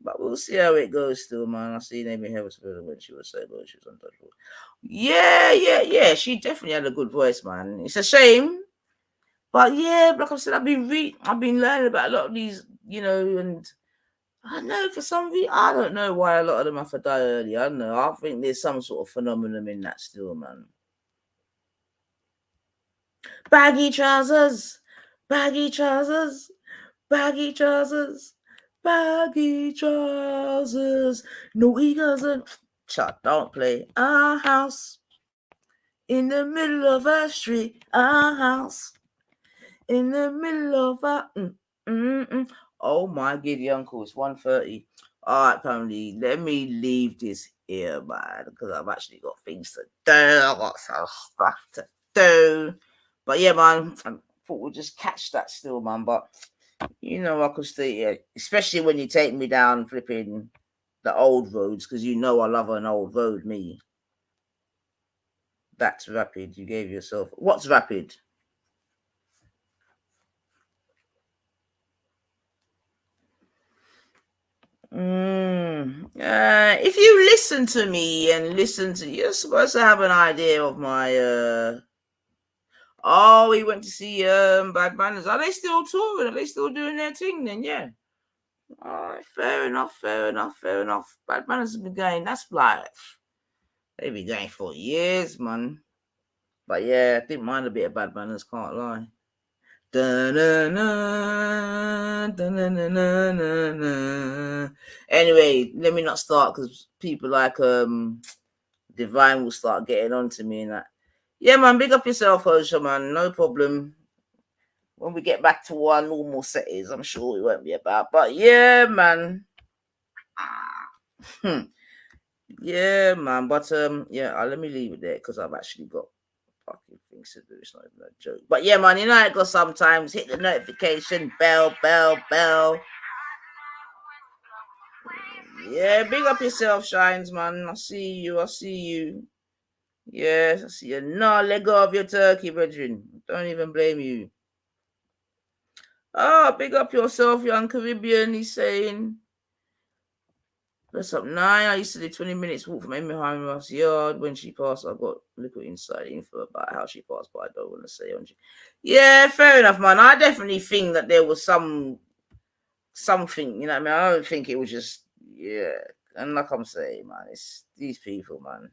But we'll see how it goes still, man. I see Amy Harrisfield when she was so good. She was untouchable. Yeah. She definitely had a good voice, man. It's a shame. But yeah, like I said, I've been learning about a lot of these, you know, and I know for some reason, I don't know why a lot of them have to die early. I don't know. I think there's some sort of phenomenon in that still, man. Baggy trousers, baggy trousers, baggy trousers, baggy trousers. No, he doesn't. Chuck, don't play. Our house in the middle of a street. Our house in the middle of a. Oh my giddy uncle, it's 1:30. All right, family, let me leave this here, man, because I've actually got things to do. I've got some stuff to do. But yeah, man, I thought we'd just catch that still, man. But you know, I could stay here, especially when you take me down flipping the old roads, because you know I love an old road, me. That's rapid. You gave yourself. What's rapid? If you listen to me and you're supposed to have an idea of my we went to see Bad Manners. Are they still touring? Are they still doing their thing then? Yeah. All right, fair enough. Bad Manners have been going, that's like they've been going for years, man. But yeah, I didn't mind a bit of Bad Manners, can't lie. Anyway, let me not start because people like Divine will start getting on to me and that. Yeah, man, big up yourself, Hosha, man. No problem. When we get back to our normal settings, I'm sure it won't be about. But yeah, man. Yeah, man. But yeah, let me leave it there because I've actually got fucking things to do. It's not even a joke. But yeah, man, you know I go sometimes hit the notification bell. Yeah, big up yourself, Shines, man. I see you. Yes, I see you. No, let go of your turkey, brethren. Don't even blame you. Oh, big up yourself, young Caribbean, he's saying. That's up 9. I used to do 20 minutes walk from Amy House yard. When she passed, I got little inside info about how she passed, but I don't want to say on you. Yeah, fair enough, man. I definitely think that there was something, you know what I mean? I don't think it was just, yeah. And like I'm saying, man, it's these people, man.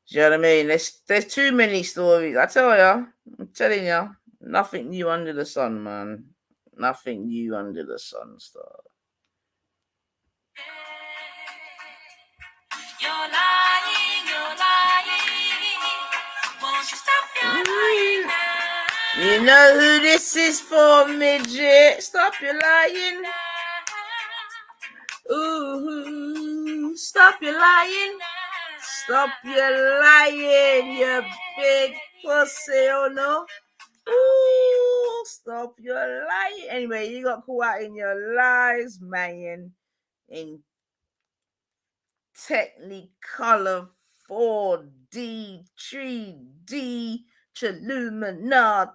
Do you know what I mean? There's too many stories. I tell ya, I'm telling ya, nothing new under the sun, man. Nothing new under the sun, star. You're lying. Won't you stop your lying now? You know who this is for, midget. Stop your lying. Ooh, stop your lying. Stop your lying, you big pussy, oh no. Ooh, stop your lying. Anyway, you got caught out in your lies, man. In Technicolor 4D, 3D, trilluminati.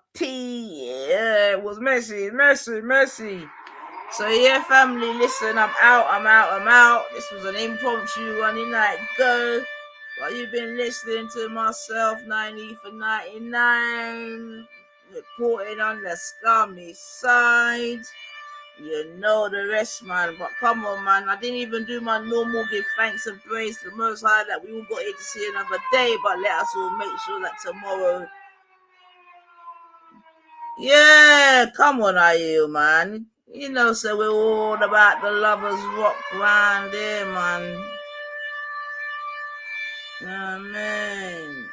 Yeah, it was messy. So yeah, family, listen, I'm out. This was an impromptu running night go. While you've been listening to myself, 90 for 99, reporting on the Scummy side. You know the rest, man. But come on, man. I didn't even do my normal give thanks and praise to the Most High that we all got here to see another day. But let us all make sure that tomorrow. Yeah, come on, are you, man? You know, so we're all about the lovers rock round here, man. Amen.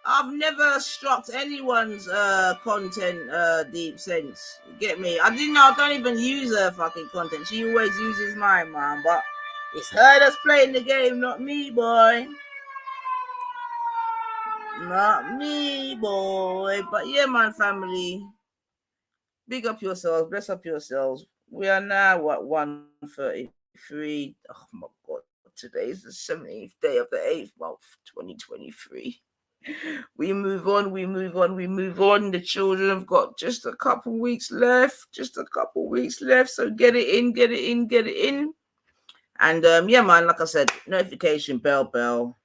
I've I've never struck anyone's content deep sense. Get me? I don't even use her fucking content. She always uses mine, man. But it's her that's playing the game, not me, boy. Not me, boy. But yeah, man, family. Big up yourselves. Bless up yourselves. We are now at 1:33. Oh my God. Today is the 17th day of the 8th month, 2023. We move on. The children have got just a couple weeks left. So get it in. And yeah, man, like I said, notification bell.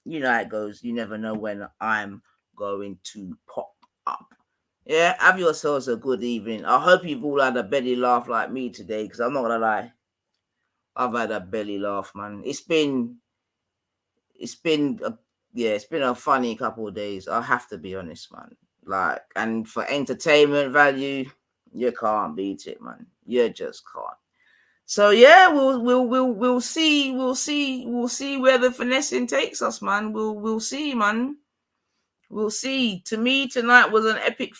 You know how it goes. You never know when I'm going to pop up. Yeah, have yourselves a good evening. I hope you've all had a belly laugh like me today, because I'm not gonna lie, I've had a belly laugh, man. It's been a funny couple of days. I have to be honest, man. Like, and for entertainment value, you can't beat it, man. You just can't. So yeah, we'll see where the finessing takes us, man. We'll see, man. We'll see. To me, tonight was an epic.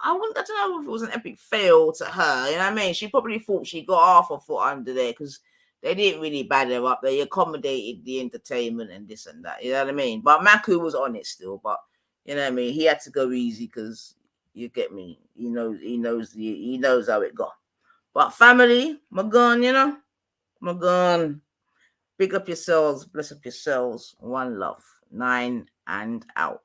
I don't know if it was an epic fail to her. You know what I mean? She probably thought she got half a foot under there because they didn't really bad her up. They accommodated the entertainment and this and that. You know what I mean? But Maku was on it still. But you know what I mean? He had to go easy because you get me. He knows how it got. But family, my gun. Big up yourselves, bless up yourselves. One love. 9 and out.